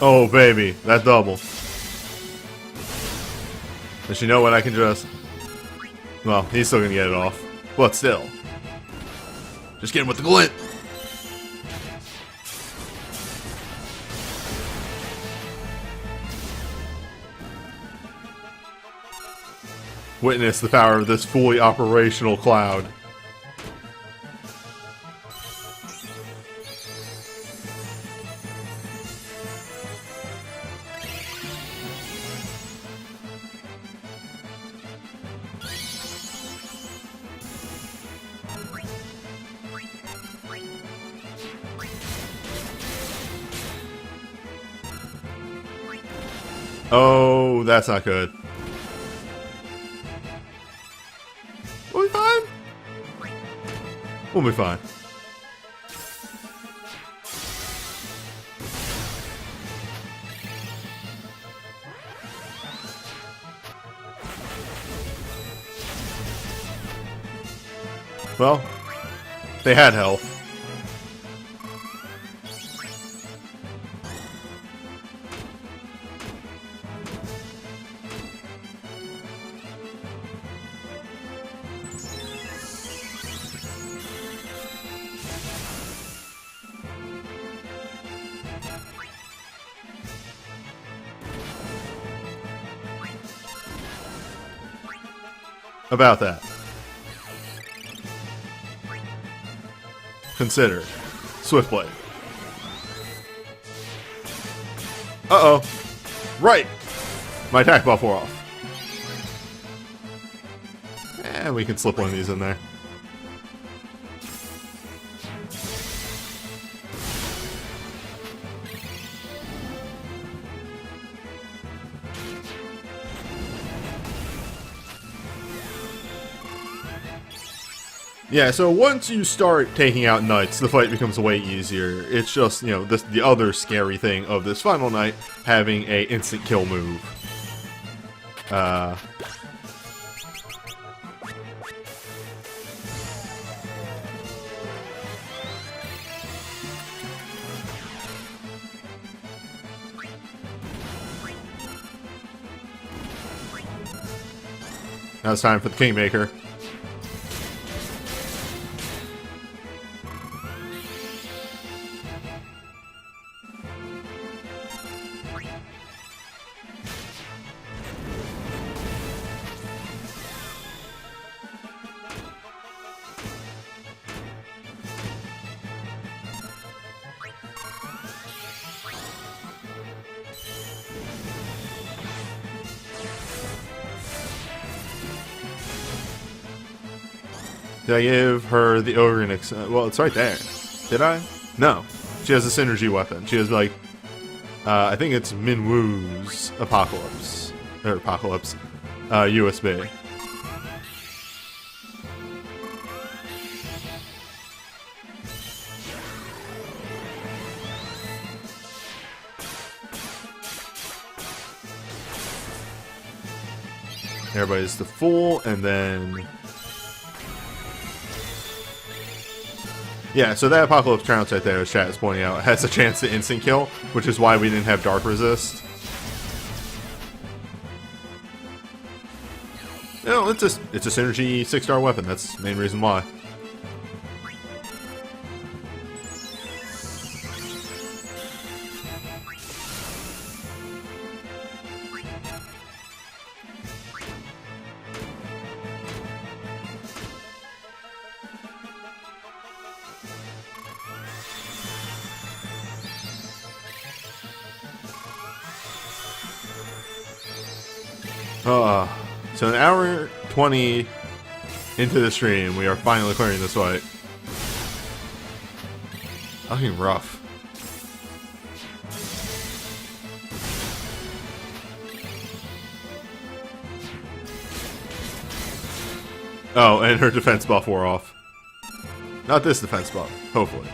Oh, baby, that double. Does she know what I can just... Well, he's still gonna get it off. But still. Just get him with the glint. Witness the power of this fully operational cloud. Oh, that's not good. We'll be fine. We'll be fine. Well, they had health. About that. Consider. Swiftblade. Uh-oh. Right! My attack buff wore off. And we can slip one of these in there. Yeah, so once you start taking out knights, the fight becomes way easier. It's just, you know, the other scary thing of this final knight having a instant kill move. Now it's time for the Kingmaker. Did I give her the Ogre well, it's right there. Did I? No. She has a synergy weapon. She has, like, I think it's Minwoo's Apocalypse. Or Apocalypse. USB. Everybody's the Fool, and then... Yeah, so that Apocalypse Trounce right there, as chat is pointing out, has a chance to instant kill, which is why we didn't have Dark Resist. You know, it's a synergy 6-star weapon, that's the main reason why. So an hour 20 into the stream, we are finally clearing this fight. Fucking rough. Oh, and her defense buff wore off. Not this defense buff, hopefully.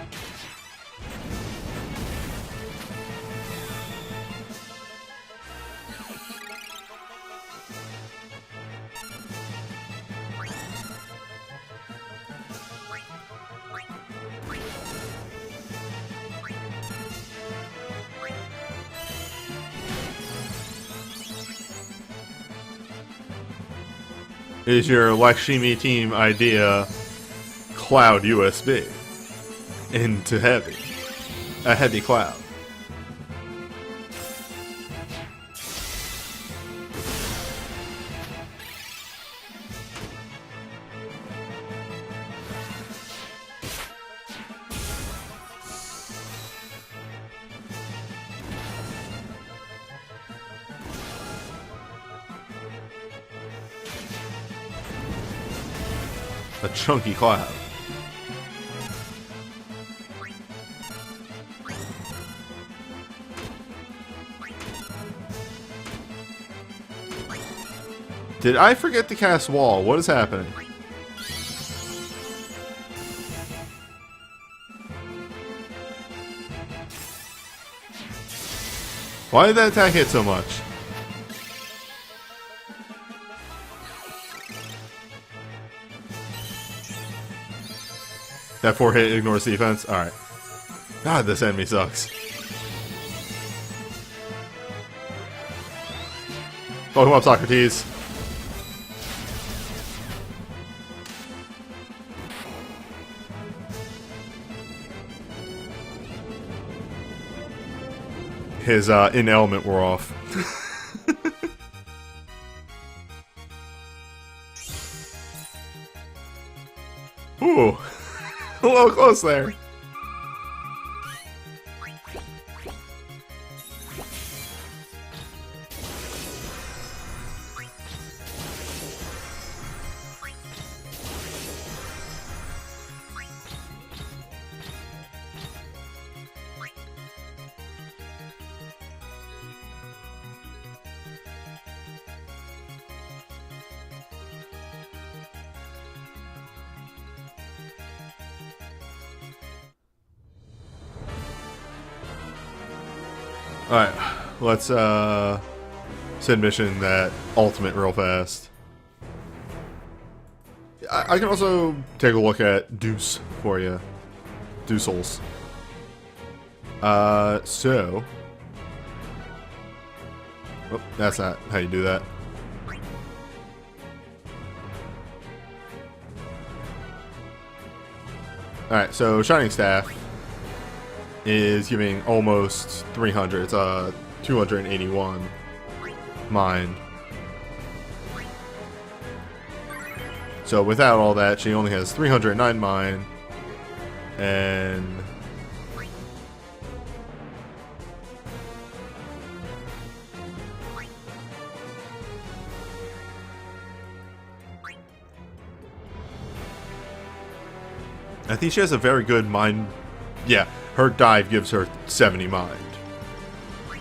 Is your Lakshmi team idea cloud USB into heavy? A heavy cloud. A chunky cloud. Did I forget to cast wall? What is happening? Why did that attack hit so much? That 4-hit ignores defense? Alright. God, this enemy sucks. Welcome up, Socrates. His in-element wore off. Ooh. A little close there. Alright, let's send mission that ultimate real fast. I can also take a look at Deuce for you. Deucels. So. Oh, that's not how you do that. Alright, so Shining Staff is giving almost 300. It's 281 mind. So without all that, she only has 309 mind. And I think she has a very good mind. Yeah, her dive gives her 70 mind.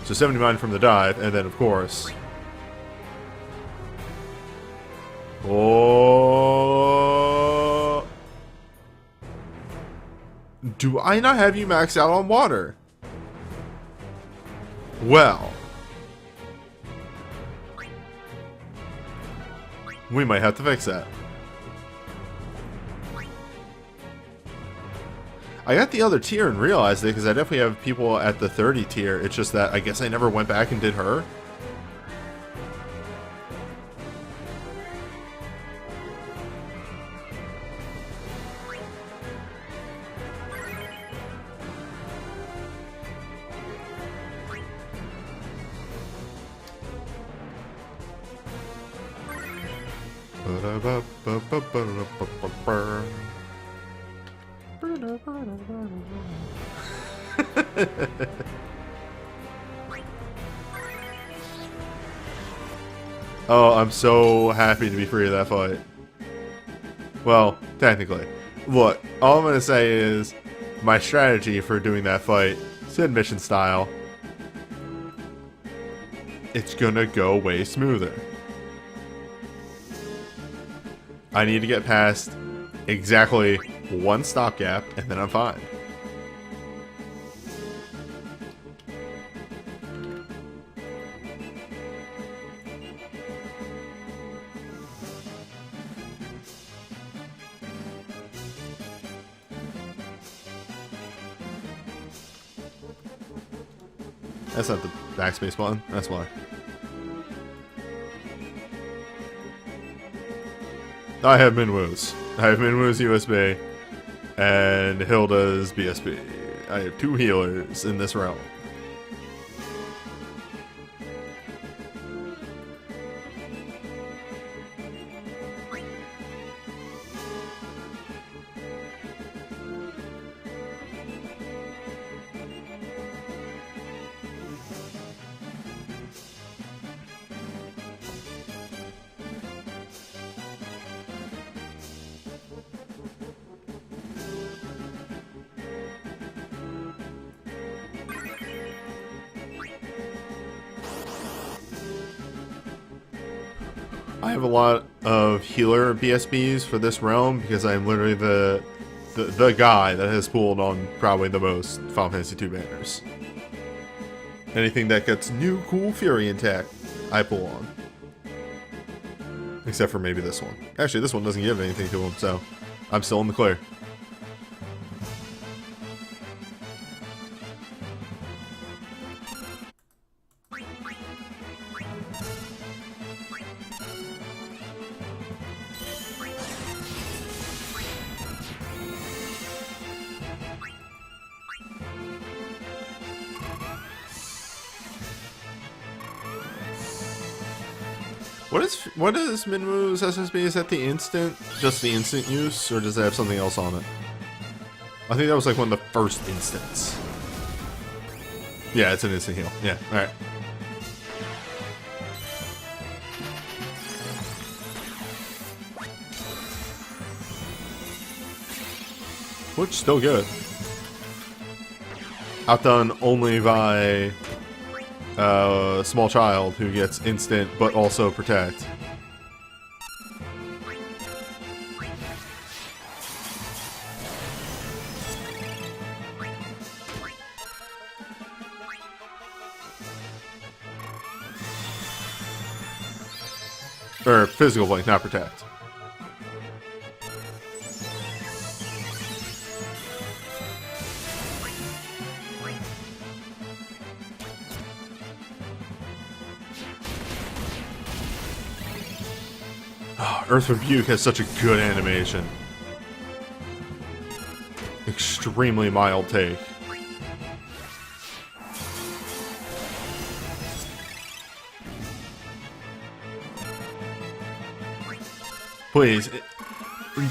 So 70 mind from the dive, and then of course. Oh. Do I not have you maxed out on water? Well. We might have to fix that. I got the other tier and realized it because I definitely have people at the 30 tier. It's just that I guess I never went back and did her. Oh, I'm so happy to be free of that fight. Well, technically. Look, all I'm going to say is my strategy for doing that fight, Sid mission style, it's going to go way smoother. I need to get past exactly one stopgap, and then I'm fine. That's not the backspace button. That's why. I have Minwoo's. I have Minwoo's USB and Hilda's BSB. I have two healers in this realm. I have a lot of healer BSBs for this realm because I'm literally the guy that has pulled on probably the most Final Fantasy II banners. Anything that gets new cool Fury in tech, I pull on. Except for maybe this one. Actually, this one doesn't give anything to him, so I'm still in the clear. What is Minwoo's SSB? Is that the instant? Just the instant use? Or does it have something else on it? I think that was like one of the first instants. Yeah, it's an instant heal. Yeah, alright. Which, still good. Outdone only by a small child who gets instant but also protect. Or physical blink, not protect. Oh, Earth Rebuke has such a good animation. Extremely mild take. Please,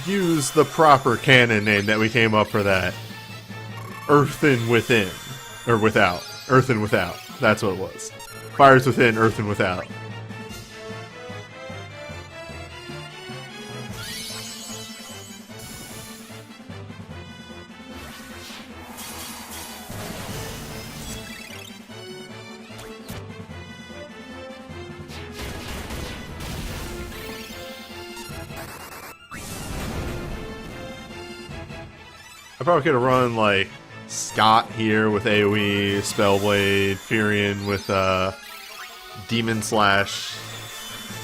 use the proper canon name that we came up for that. Earthen Within. Or Without. Earthen Without. That's what it was. Fires Within, Earthen Without. I probably could have run like Scott here with AoE, Spellblade, Furion with Demon Slash.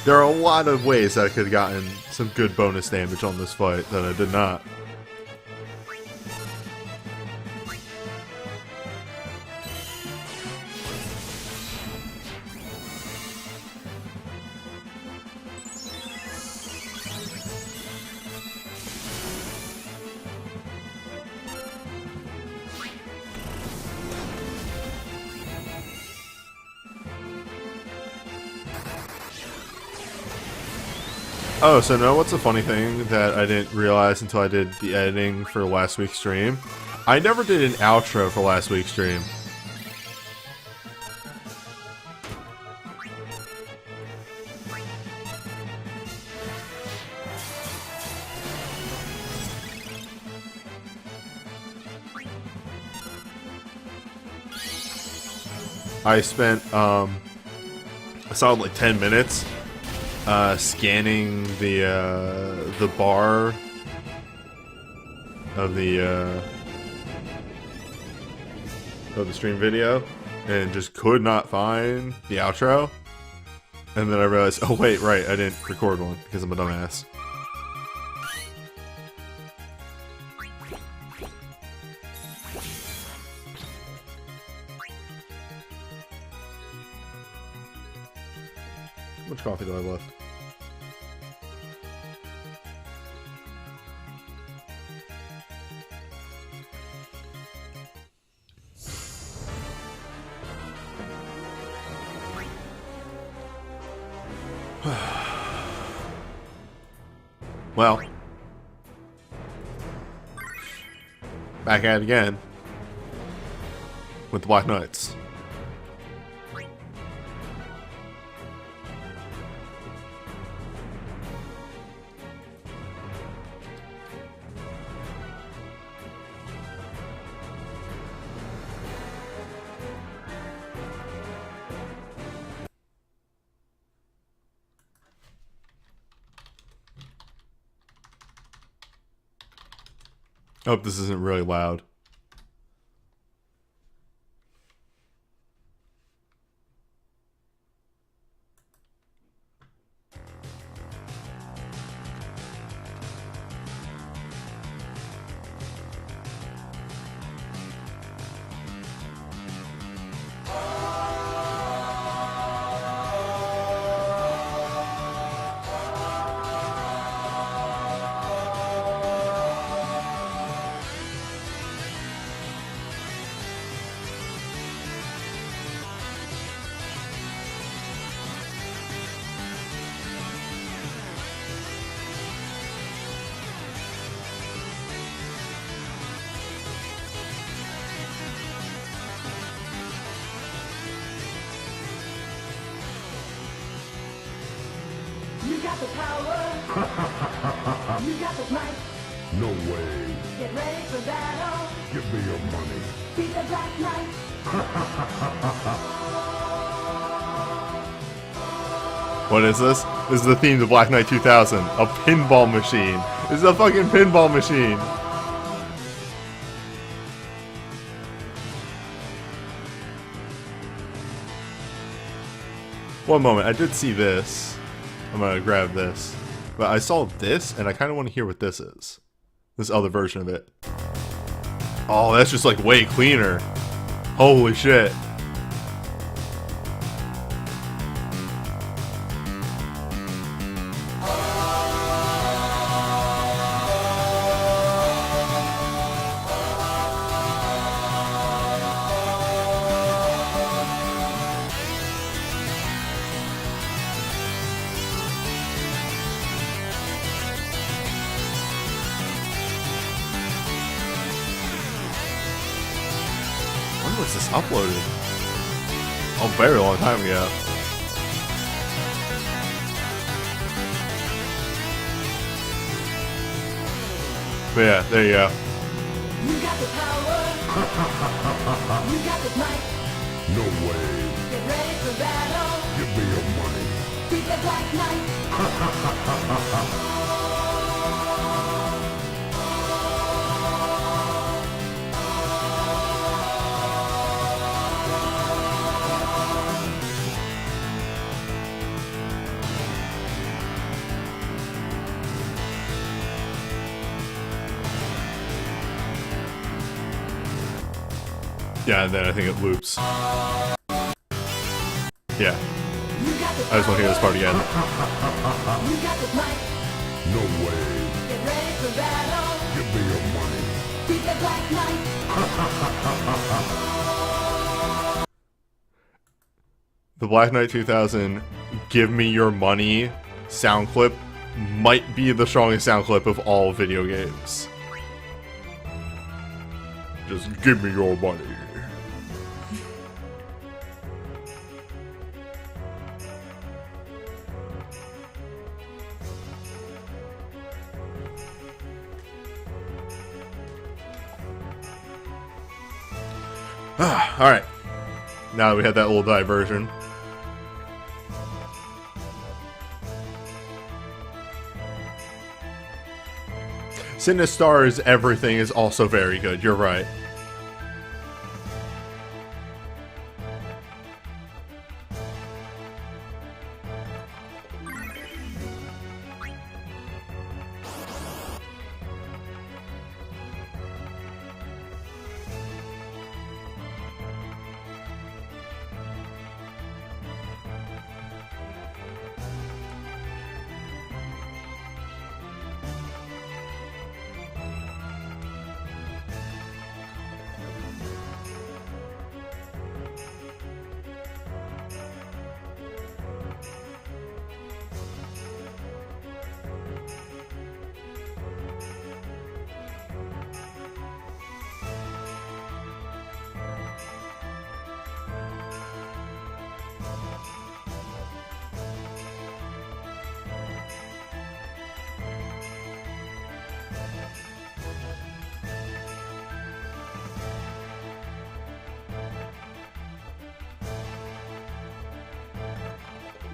There are a lot of ways that I could have gotten some good bonus damage on this fight that I did not. Oh, so no, what's the funny thing that I didn't realize until I did the editing for last week's stream? I never did an outro for last week's stream. I spent, I saw like 10 minutes scanning the bar of the stream video and just could not find the outro, and then I realized, oh wait, right, I didn't record one because I'm a dumbass. How much coffee do I have left? Well, back at it again with the Black Knights. I hope this isn't really loud. The power. You got the might. No way. Get ready for battle. Give me your money. Be the Black Knight. What is this? This is the theme to Black Knight 2000. A pinball machine. This is a fucking pinball machine. One moment, I did see this. I'm gonna grab this. But I saw this, and I kind of want to hear what this is. This other version of it. Oh, that's just like way cleaner. Holy shit. When was this uploaded? A very long time ago. But yeah, there you go. You got the power. You got the might. No way. Get ready for battle. Give me your money. Beat the Black Knight. Yeah, and then I think it loops. Yeah. You got the I just want to hear this part again. You got the might. No way. Get ready for battle. Give me your money. Beat the Black Knight. The Black Knight 2000 Give Me Your Money sound clip might be the strongest sound clip of all video games. Just give me your money. Alright. Now that we had that little diversion. Sinistar's everything is also very good, you're right.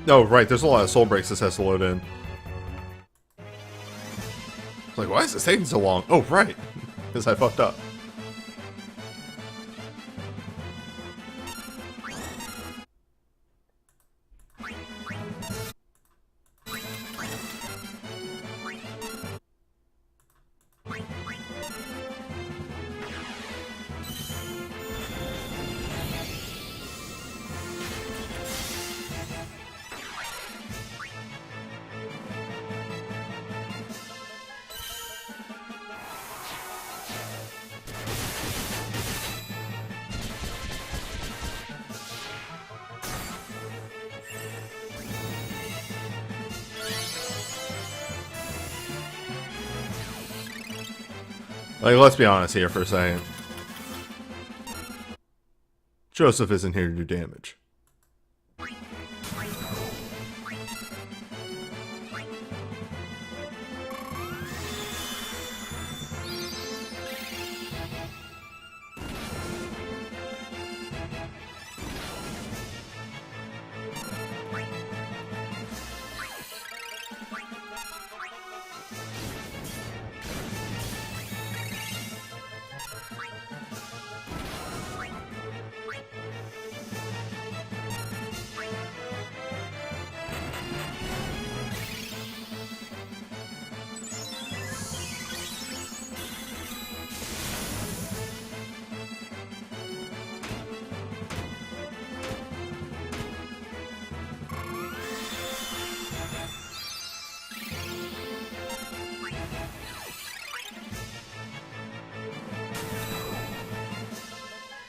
Oh, right, there's a lot of soul breaks this has to load in. It's like, why is this taking so long? Oh, right, because I fucked up. Like, let's be honest here for a second. Joseph isn't here to do damage.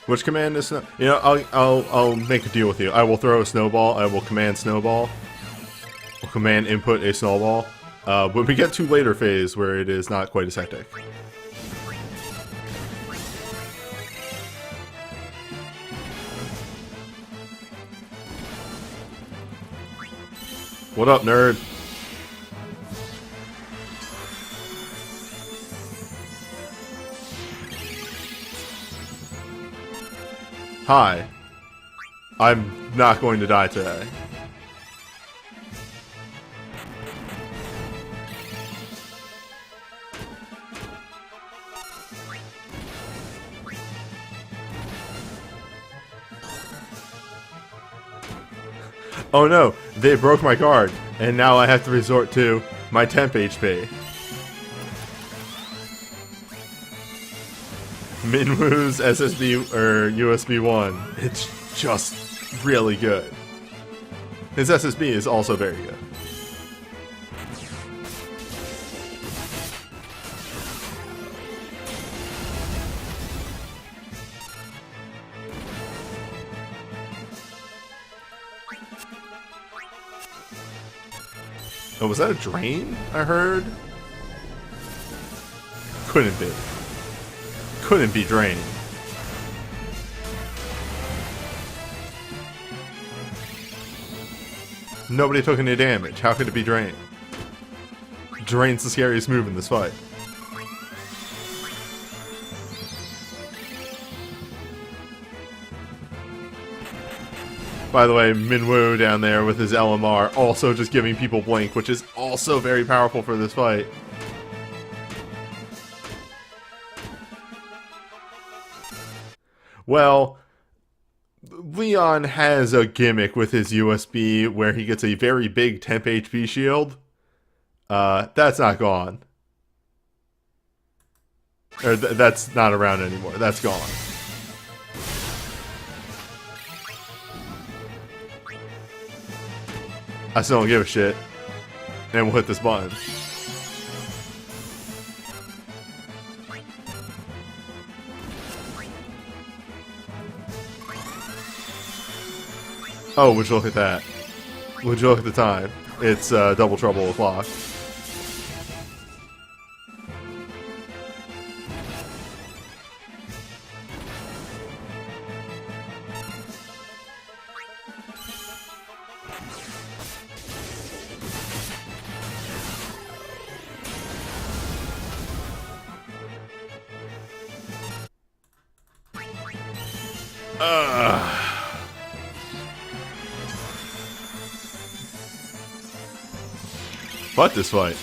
Which command is you know, I'll make a deal with you. I will throw a snowball. I will command snowball. I'll command input a snowball. When we get to later phase where it is not quite as hectic. What up, nerd? Hi. I'm not going to die today. Oh no, they broke my guard, and now I have to resort to my temp HP. Minwoo's SSB or USB 1. It's just really good. His SSB is also very good. Oh, was that a drain I heard? Couldn't be. Couldn't be drain. Nobody took any damage. How could it be drain? Drain's the scariest move in this fight. By the way, Minwoo down there with his LMR also just giving people blink, which is also very powerful for this fight. Well, Leon has a gimmick with his USB where he gets a very big temp HP shield. That's not gone. Or that's not around anymore. That's gone. I still don't give a shit. And we'll hit this button. Oh, would you look at that? Would you look at the time? It's double trouble with Locke. Fuck this fight.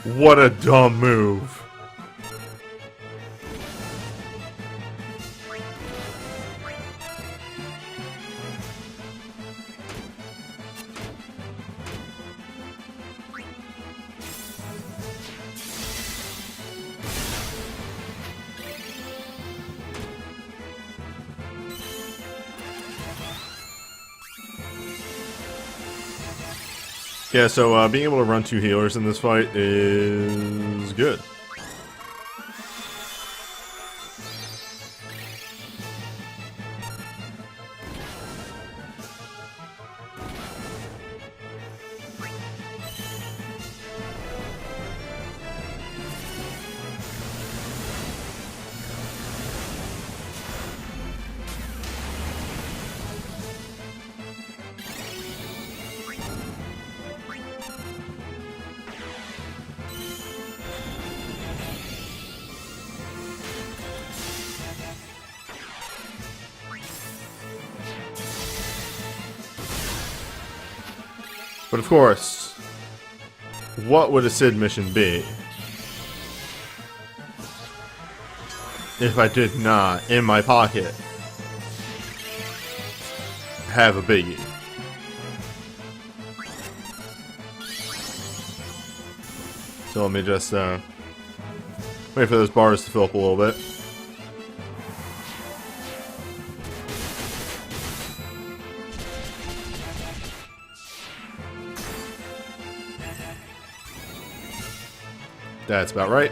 What a dumb move. Yeah, so being able to run two healers in this fight is good. But of course, what would a Sid mission be if I did not, in my pocket, have a biggie? So let me just wait for those bars to fill up a little bit. That's about right.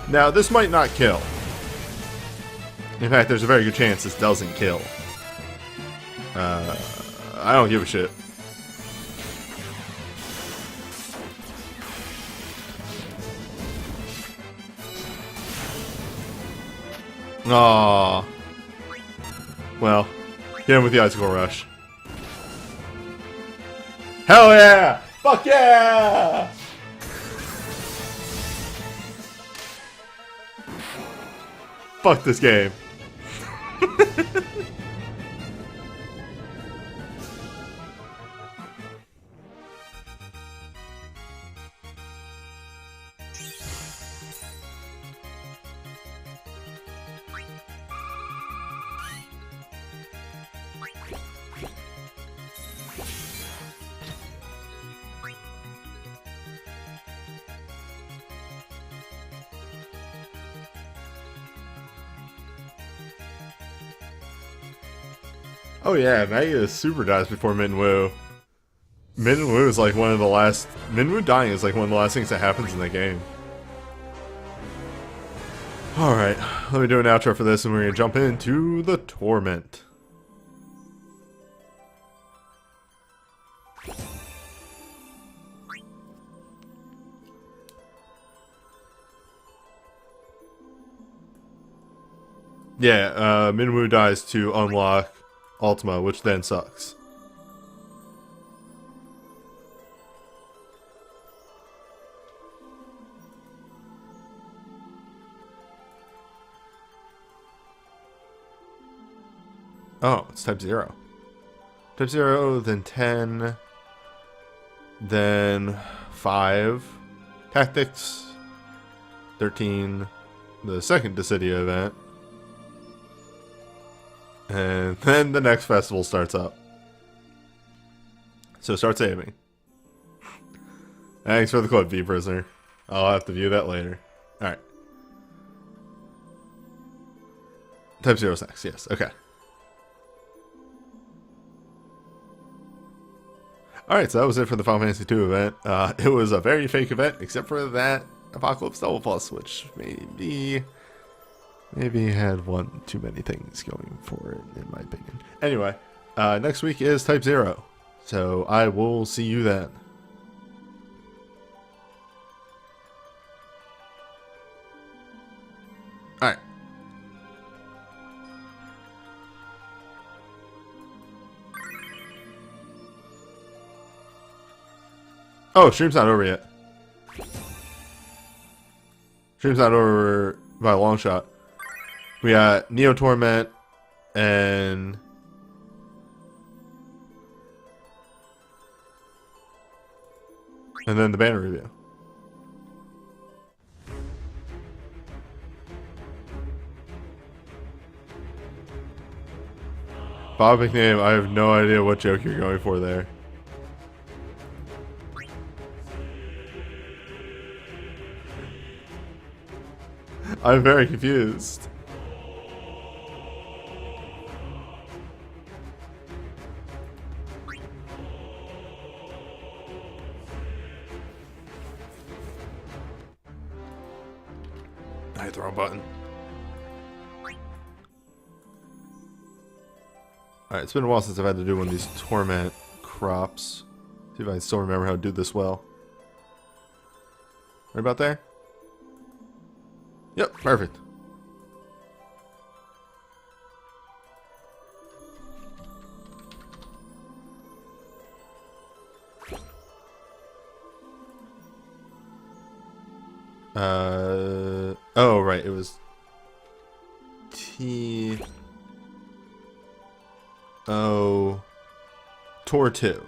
Now, this might not kill. In fact, there's a very good chance this doesn't kill. I don't give a shit. Aww. Well, get him with the Icicle Rush. Hell yeah! Fuck yeah! Fuck this game. Oh yeah, Mega super dies before Minwoo. Minwoo is like one of the last... Minwoo dying is like one of the last things that happens in the game. Alright, let me do an outro for this and we're going to jump into the Torment. Yeah, Minwoo dies to unlock Ultima, which then sucks. Oh, it's type 0. Type 0, then 10, then 5. Tactics, 13, the second Dissidia event. And then the next festival starts up. So start saving. Thanks for the quote, V-Prisoner. I'll have to view that later. Alright. Type 0 is next, yes. Okay. Alright, so that was it for the Final Fantasy II event. It was a very fake event, except for that Apocalypse Double Plus, which maybe had one too many things going for it, in my opinion. Anyway, next week is Type 0. So I will see you then. Alright. Oh, stream's not over yet. Stream's not over by a long shot. We got Neo-Torment and then the banner review. Bob McName, I have no idea what joke you're going for there. I'm very confused. I hit the wrong button. Alright, it's been a while since I've had to do one of these Torment crops. See if I can still remember how to do this well. Right about there? Yep, perfect. Oh, right. It was T O Tor 2.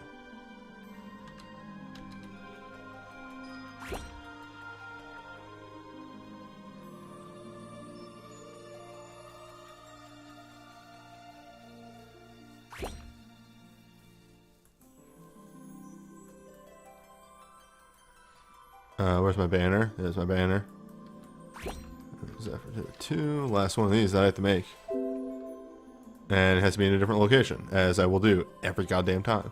Where's my banner? There's my banner. There's that for 2. Last one of these that I have to make. And it has to be in a different location, as I will do every goddamn time.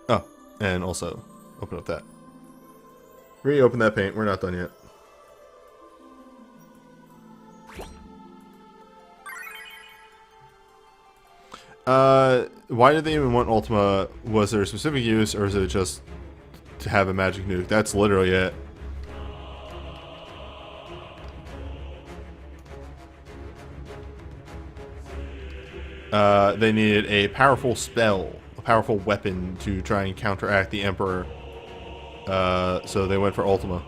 Oh, and also open up that. Reopen that paint. We're not done yet. Why did they even want Ultima? Was there a specific use, or is it just to have a magic nuke? That's literally it. They needed a powerful spell, a powerful weapon to try and counteract the Emperor. So they went for Ultima.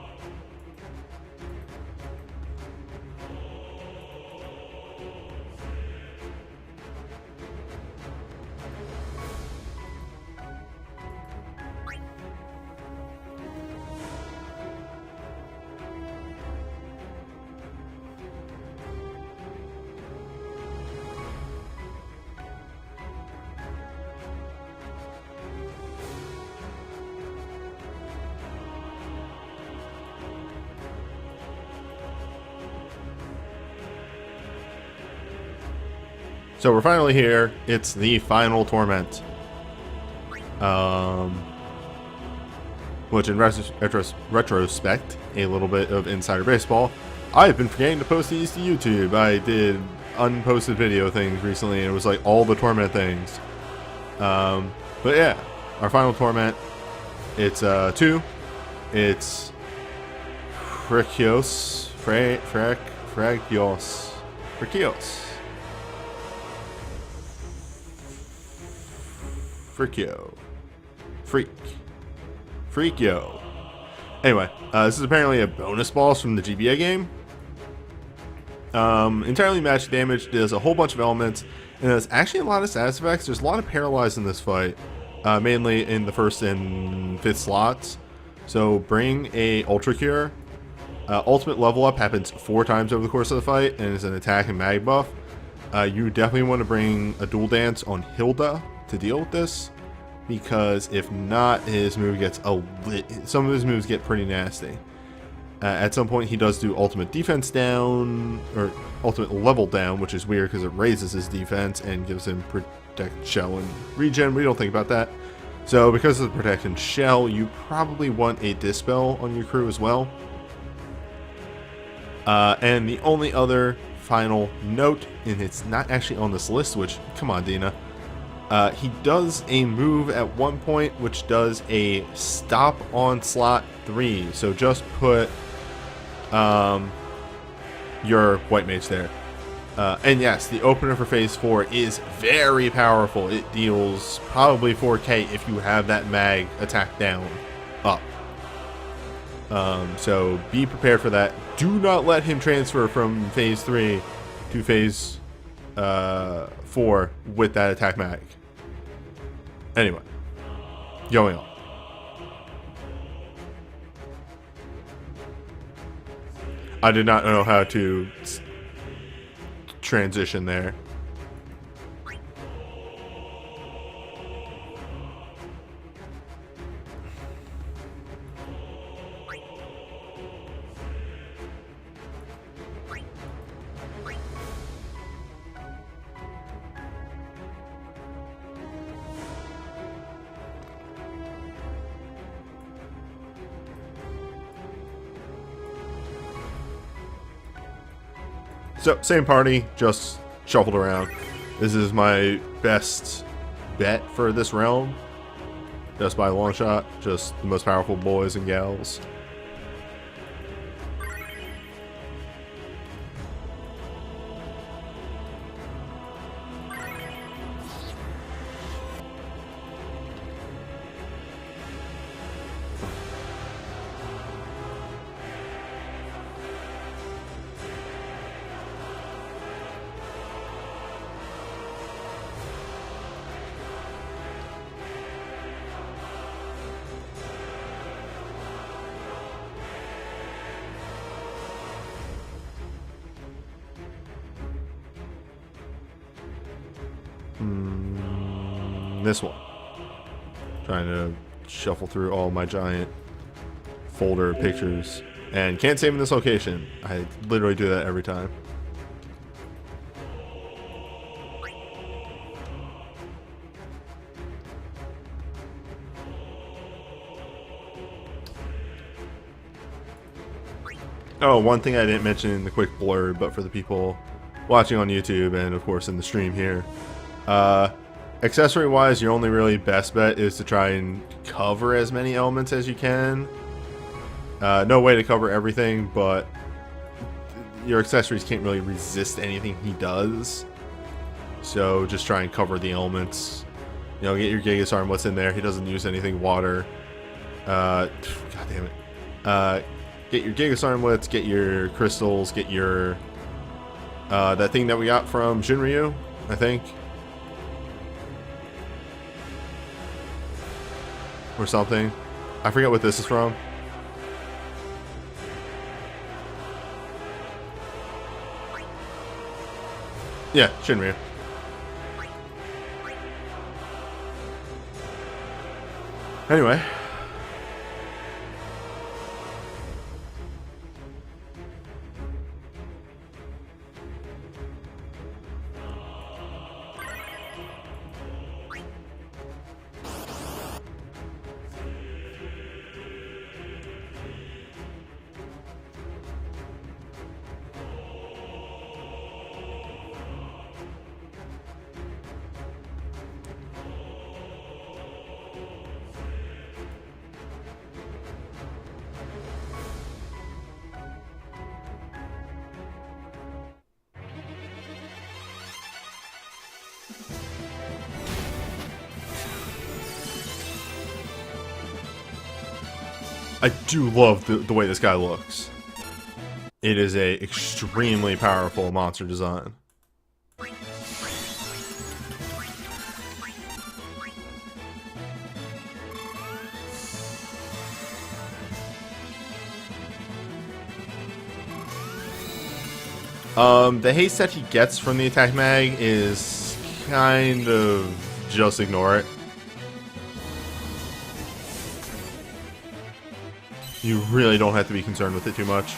So we're finally here. It's the final torment. Which in retrospect, a little bit of insider baseball, I've been forgetting to post these to YouTube. I did unposted video things recently, and it was like all the torment things. But yeah, our final torment. It's 2. It's Frakios. Freakio. Anyway, this is apparently a bonus boss from the GBA game. Entirely magic damage, does a whole bunch of elements, and there's actually a lot of status effects. There's a lot of paralyzed in this fight, mainly in the 1st and 5th slots. So bring a Ultra Cure. Ultimate level up happens 4 times over the course of the fight, and is an attack and mag buff. You definitely want to bring a Dual Dance on Hilda to deal with this, because if not, his move gets some of his moves get pretty nasty. At some point, he does do ultimate defense down, or ultimate level down, which is weird because it raises his defense and gives him protect, shell, and regen. We don't think about that. So because of the protect and shell, you probably want a dispel on your crew as well. And the only other final note, and it's not actually on this list, which, come on, Dina. He does a move at one point, which does a stop on slot 3. So just put your white mage there. And yes, the opener for phase 4 is very powerful. It deals probably 4k if you have that mag attack down up. So be prepared for that. Do not let him transfer from phase 3 to phase 4 with that attack mag. Anyway, going on. I did not know how to transition there. So, same party, just shuffled around. This is my best bet for this realm. Just by a long shot. Just the most powerful boys and gals. This one. Trying to shuffle through all my giant folder of pictures. And can't save in this location. I literally do that every time. Oh, one thing I didn't mention in the quick blurb, but for the people watching on YouTube and of course in the stream here, accessory wise, your only really best bet is to try and cover as many elements as you can. No way to cover everything, but your accessories can't really resist anything he does. So just try and cover the elements. You know, get your Gigas Armlets in there. He doesn't use anything water. God damn it. Get your Gigas Armlets, get your crystals, get your that thing that we got from Shinryu, I think. Or something. I forget what this is from. Yeah, Shinryu. Anyway. I do love the way this guy looks. It is a extremely powerful monster design. The haste that he gets from the attack mag is kind of just ignore it. You really don't have to be concerned with it too much.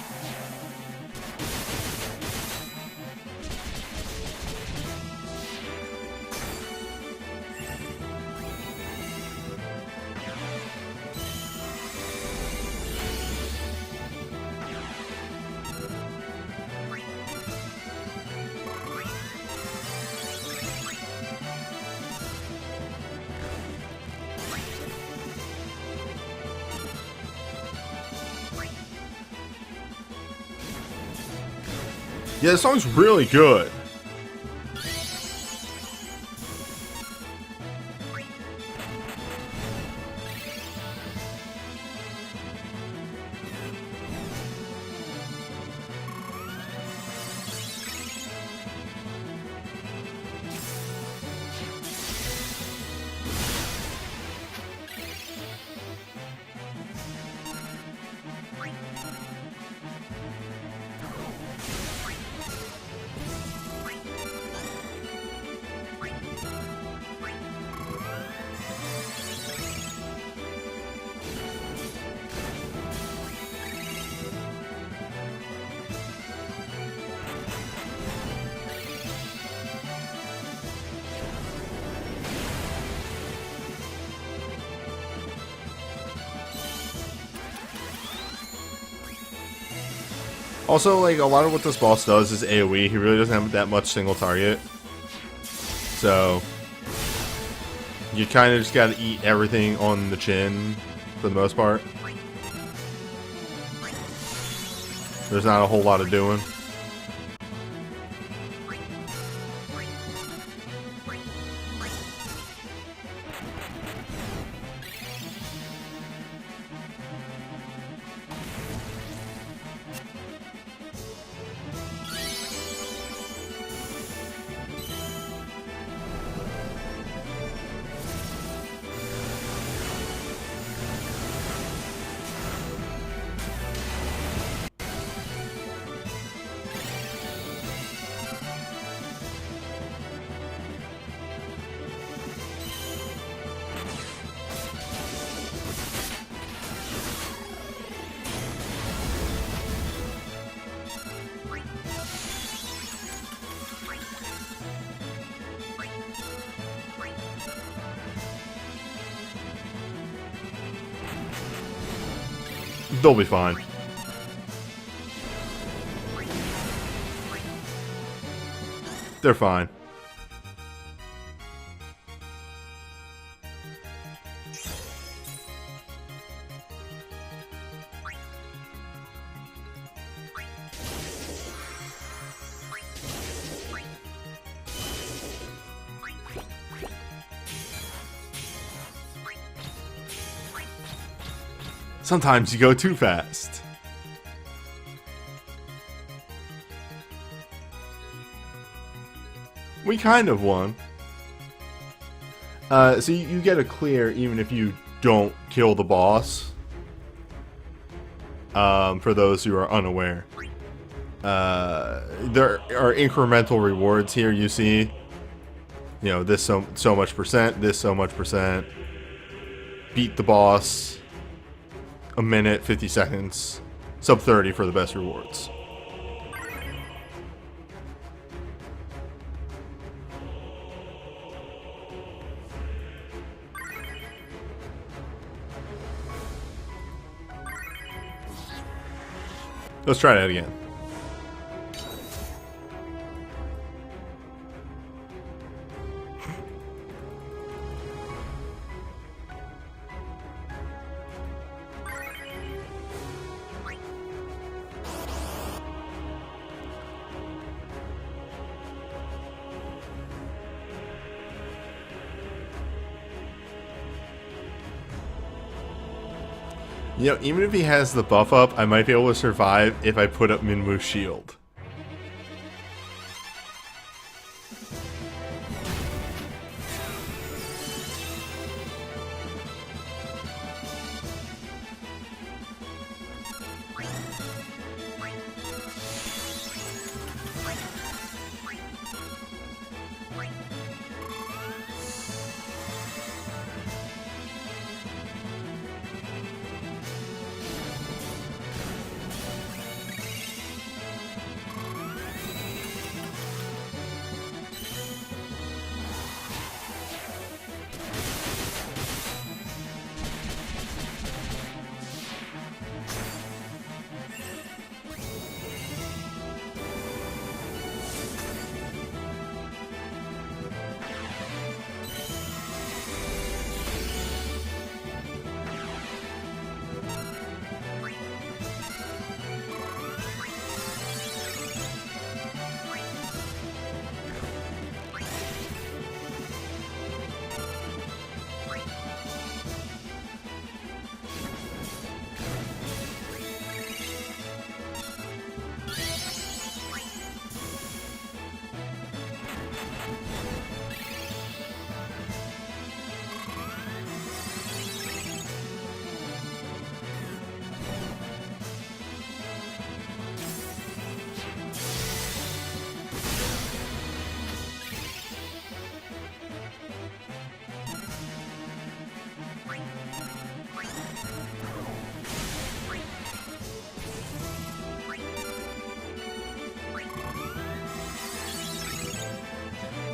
Yeah, this song's really good. Also, like, a lot of what this boss does is AoE. He really doesn't have that much single target. So, you kind of just gotta eat everything on the chin, for the most part. There's not a whole lot of doing. They'll be fine. They're fine. Sometimes you go too fast. We kind of won. So you get a clear even if you don't kill the boss. For those who are unaware. There are incremental rewards here, you see. You know, this so much percent, this so much percent. Beat the boss. A minute, 50 seconds. Sub 30 for the best rewards. Let's try that again. You know, even if he has the buff up, I might be able to survive if I put up Minwu's shield.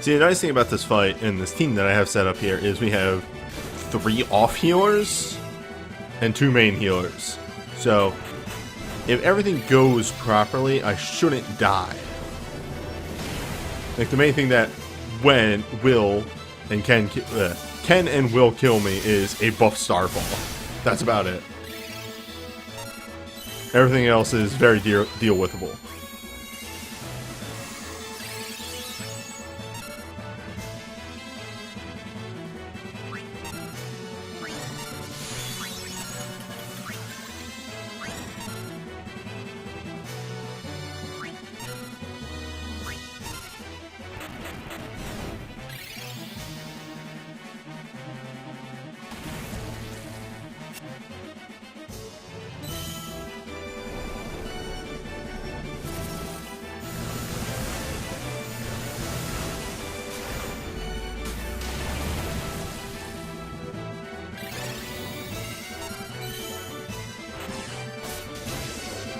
See, the nice thing about this fight and this team that I have set up here is we have 3 off healers and 2 main healers. So, if everything goes properly, I shouldn't die. Like, the main thing that will and can and will kill me is a buff starfall. That's about it. Everything else is very deal-withable.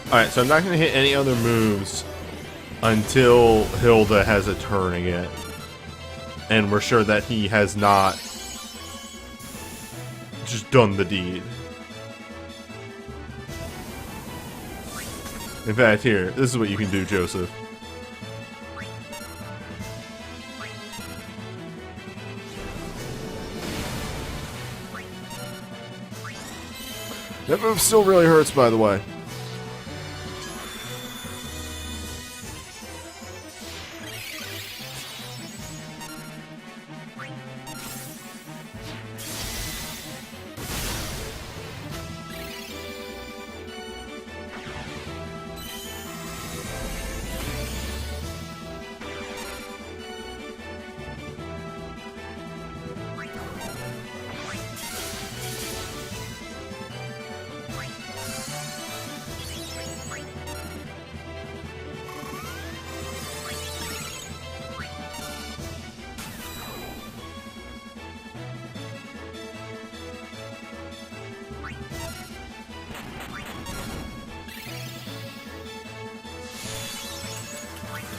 Alright, so I'm not going to hit any other moves until Hilda has a turn again. And we're sure that he has not just done the deed. In fact, here, this is what you can do, Joseph. That move still really hurts, by the way.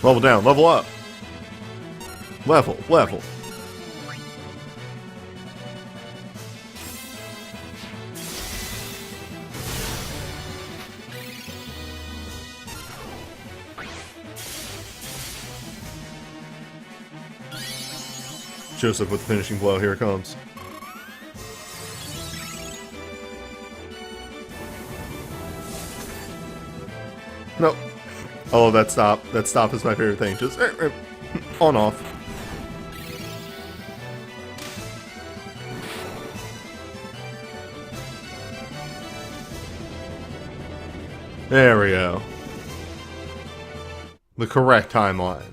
Level down, level up. Level, level. Joseph with the finishing blow, here it comes. Nope. Oh, that stop. That stop is my favorite thing. Just on off. There we go. The correct timeline.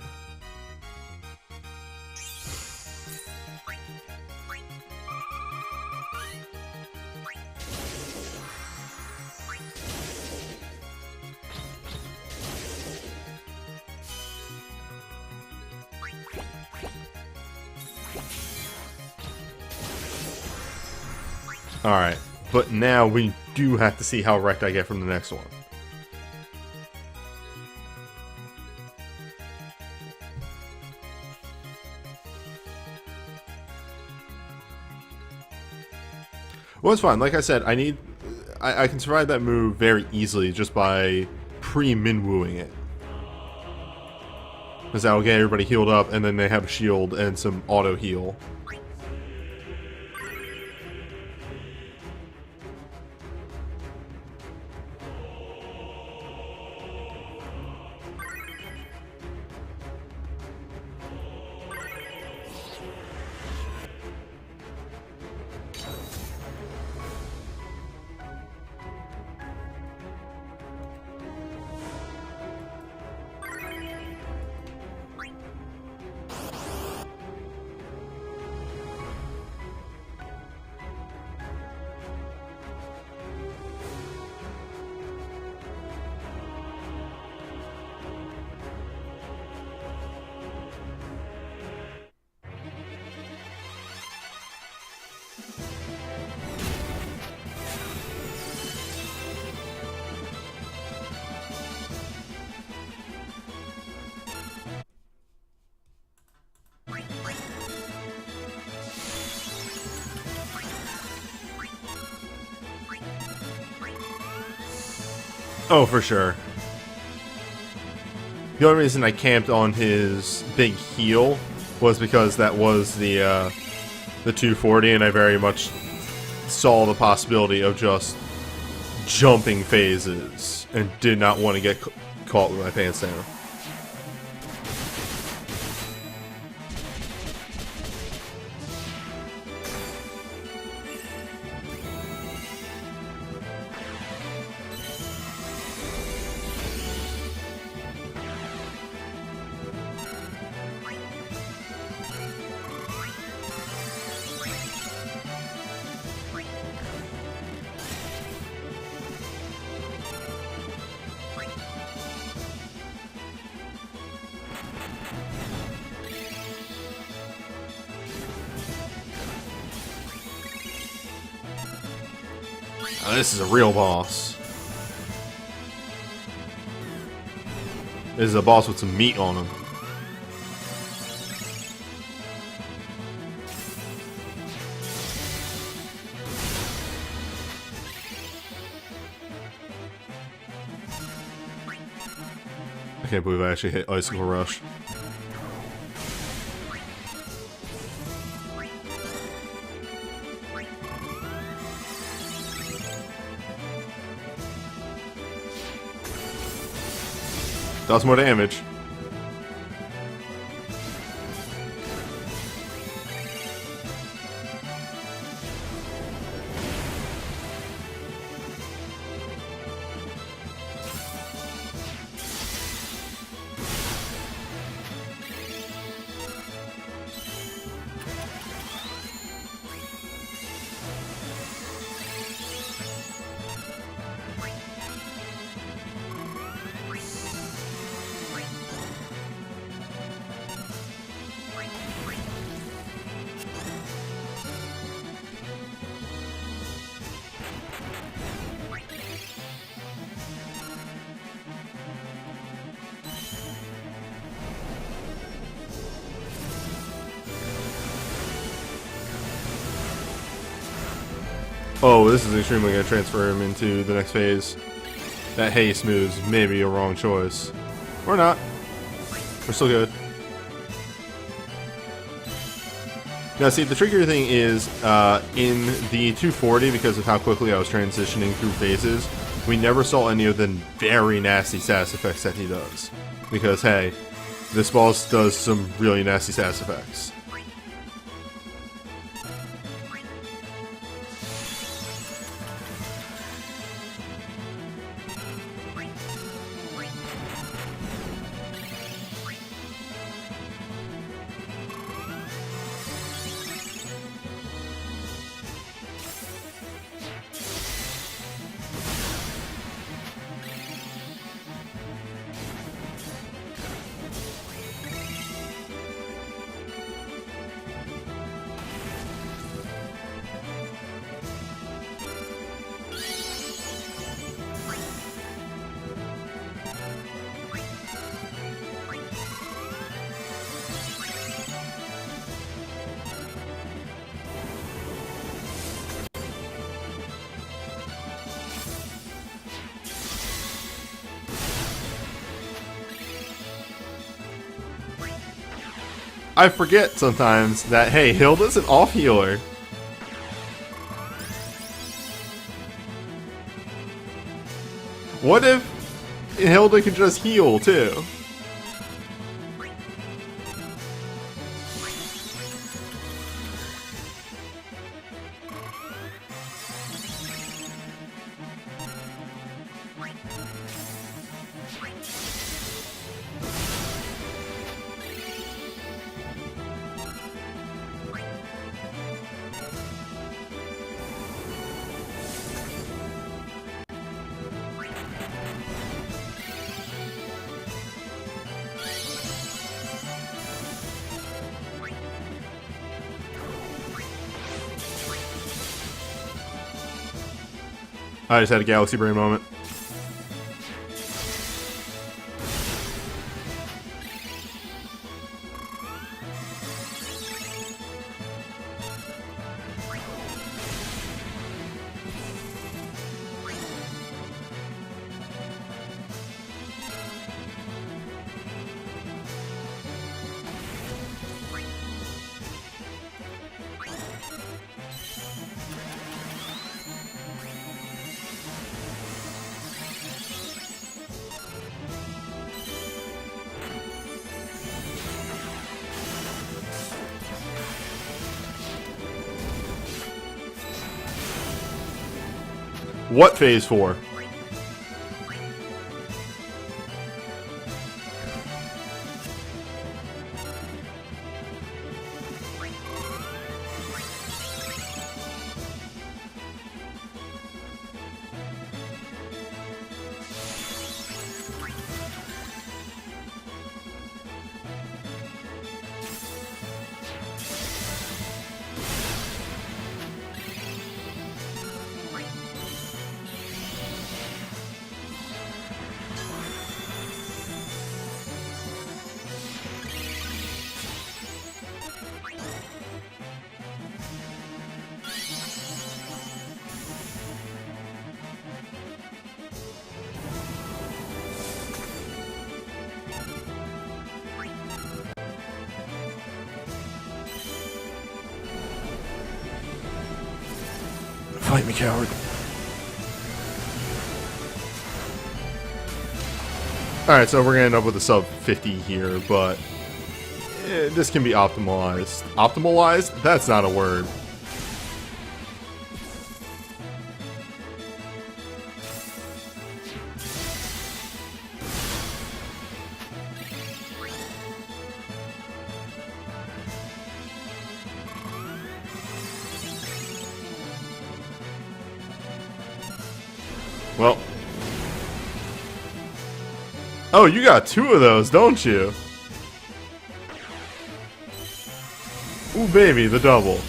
Alright, but now we do have to see how wrecked I get from the next one. Well, it's fine. Like I said, I can survive that move very easily just by pre-min-wooing it. Because that'll get everybody healed up, and then they have a shield and some auto-heal. Oh, for sure. The only reason I camped on his big heal was because that was the 240, and I very much saw the possibility of just jumping phases and did not want to get caught with my pants down. Oh, this is a real boss. This is a boss with some meat on him. I can't believe I actually hit Icicle Rush. Does more damage. Oh, this is extremely going to transfer him into the next phase. That haste move's maybe a wrong choice. Or not. We're still good. Now see, the trickier thing is, in the 240, because of how quickly I was transitioning through phases, we never saw any of the very nasty sass effects that he does. Because, hey, this boss does some really nasty sass effects. I forget sometimes that, hey, Hilda's an off healer. What if Hilda could just heal too? I just had a Galaxy Brain moment. What phase 4? Fight me, coward. Alright, so we're gonna end up with a sub 50 here, but this can be optimized. Optimalized? That's not a word. Well. Oh, you got 2 of those, don't you? Ooh, baby, the double.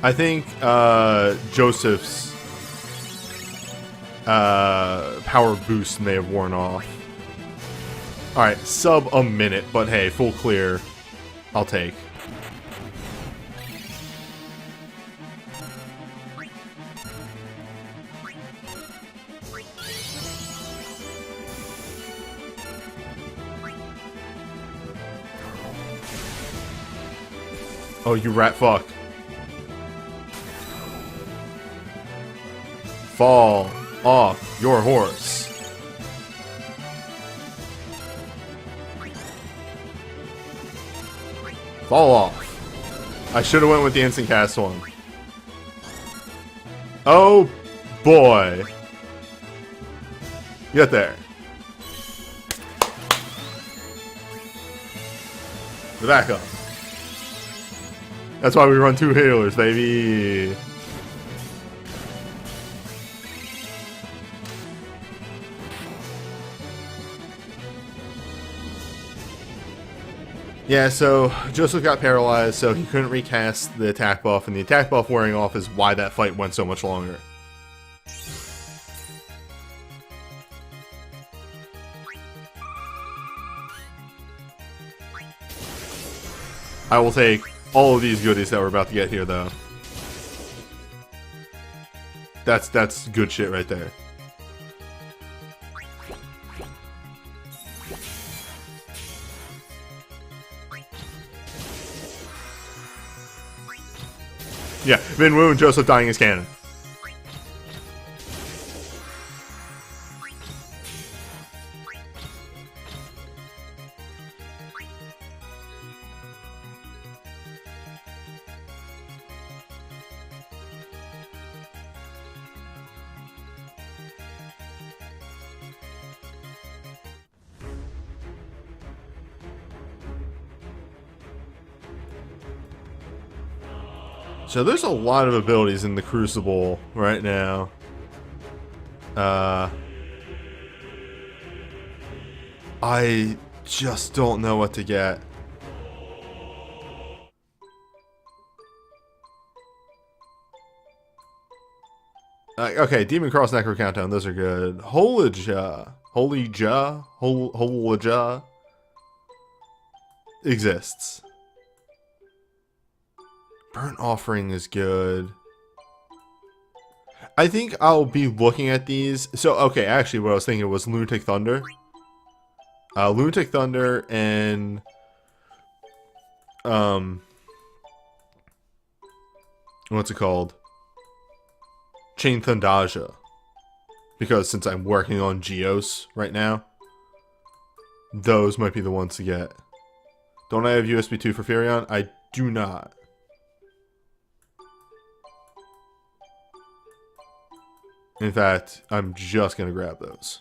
I think Joseph's power boost may have worn off. Alright, sub a minute, but hey, full clear, I'll take. Oh, you rat fuck. Fall off your horse. Fall off. I should have went with the instant cast one. Oh boy. Get there. The backup. That's why we run 2 healers, baby. Yeah, so Joseph got paralyzed, so he couldn't recast the attack buff, and the attack buff wearing off is why that fight went so much longer. I will take all of these goodies that we're about to get here, though. That's good shit right there. Yeah, Vin Wu and Joseph dying is canon. So there's a lot of abilities in the Crucible right now. I just don't know what to get. Okay, Demon Cross Necro Countdown, those are good. Holija exists. Burnt Offering is good. I think I'll be looking at these. So, okay, actually what I was thinking was Lunatic Thunder. Lunatic Thunder and... what's it called? Chain Thundaja. Because since I'm working on Geos right now, those might be the ones to get. Don't I have USB 2 for Furion? I do not. In fact, I'm just going to grab those.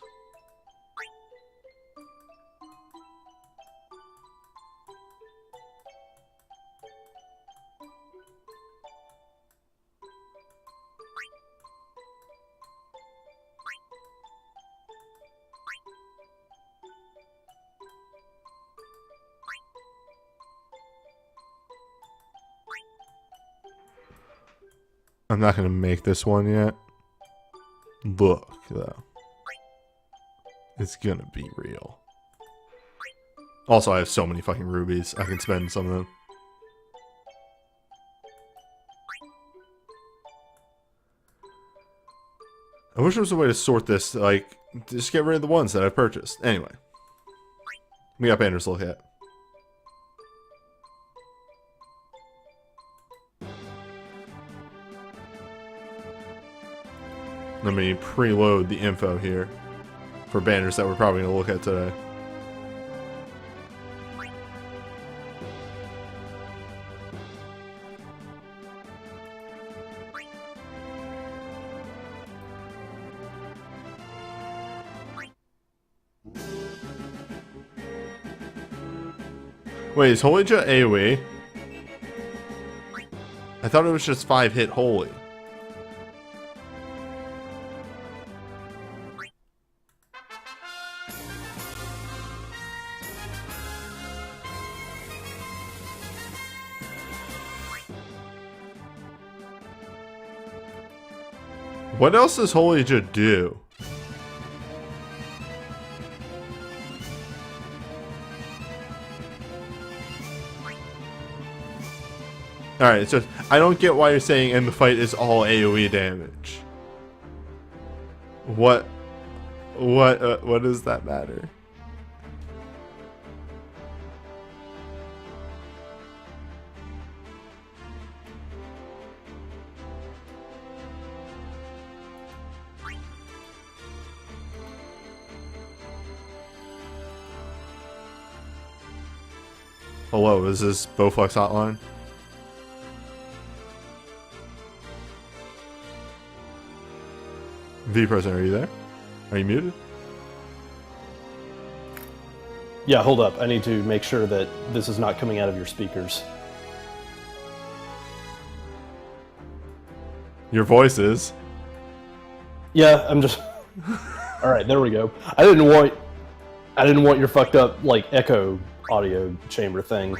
I'm not going to make this one yet. Look, though. It's going to be real. Also, I have so many fucking rubies. I can spend some of them. I wish there was a way to sort this, like, just get rid of the ones that I've purchased. Anyway. We got banners to look at. Let me preload the info here for banners that we're probably going to look at today. Wait, is Holy Jet AoE? I thought it was just 5-hit Holy. What else does Holy Jet do? Alright, it's just, I don't get why you're saying end the fight is all AoE damage. What does that matter? Hello, is this Bowflex Hotline? V-President, are you there? Are you muted? Yeah, hold up. I need to make sure that this is not coming out of your speakers. Your voice is. Yeah, I'm just... Alright, there we go. I didn't want your fucked up, like, echo audio chamber thing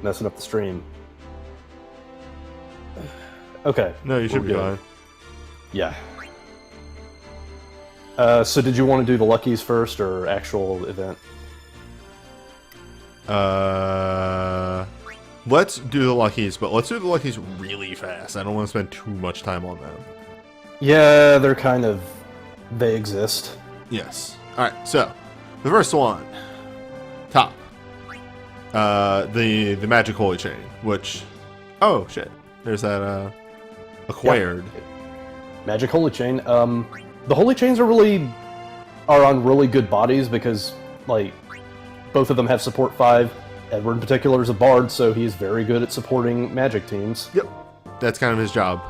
messing up the stream. Okay. No, you should be fine. Yeah. So did you want to do the Luckies first, or actual event? Let's do the Luckies, but let's do the Luckies really fast. I don't want to spend too much time on them. Yeah, they're kind of... They exist. Yes. Alright, so, the first one. Top. The Magic Holy Chain, which... Oh, shit. There's that, acquired. Yeah. Magic Holy Chain. The Holy Chains are on really good bodies because, like, both of them have support 5. Edward in particular is a bard, so he's very good at supporting magic teams. Yep. That's kind of his job.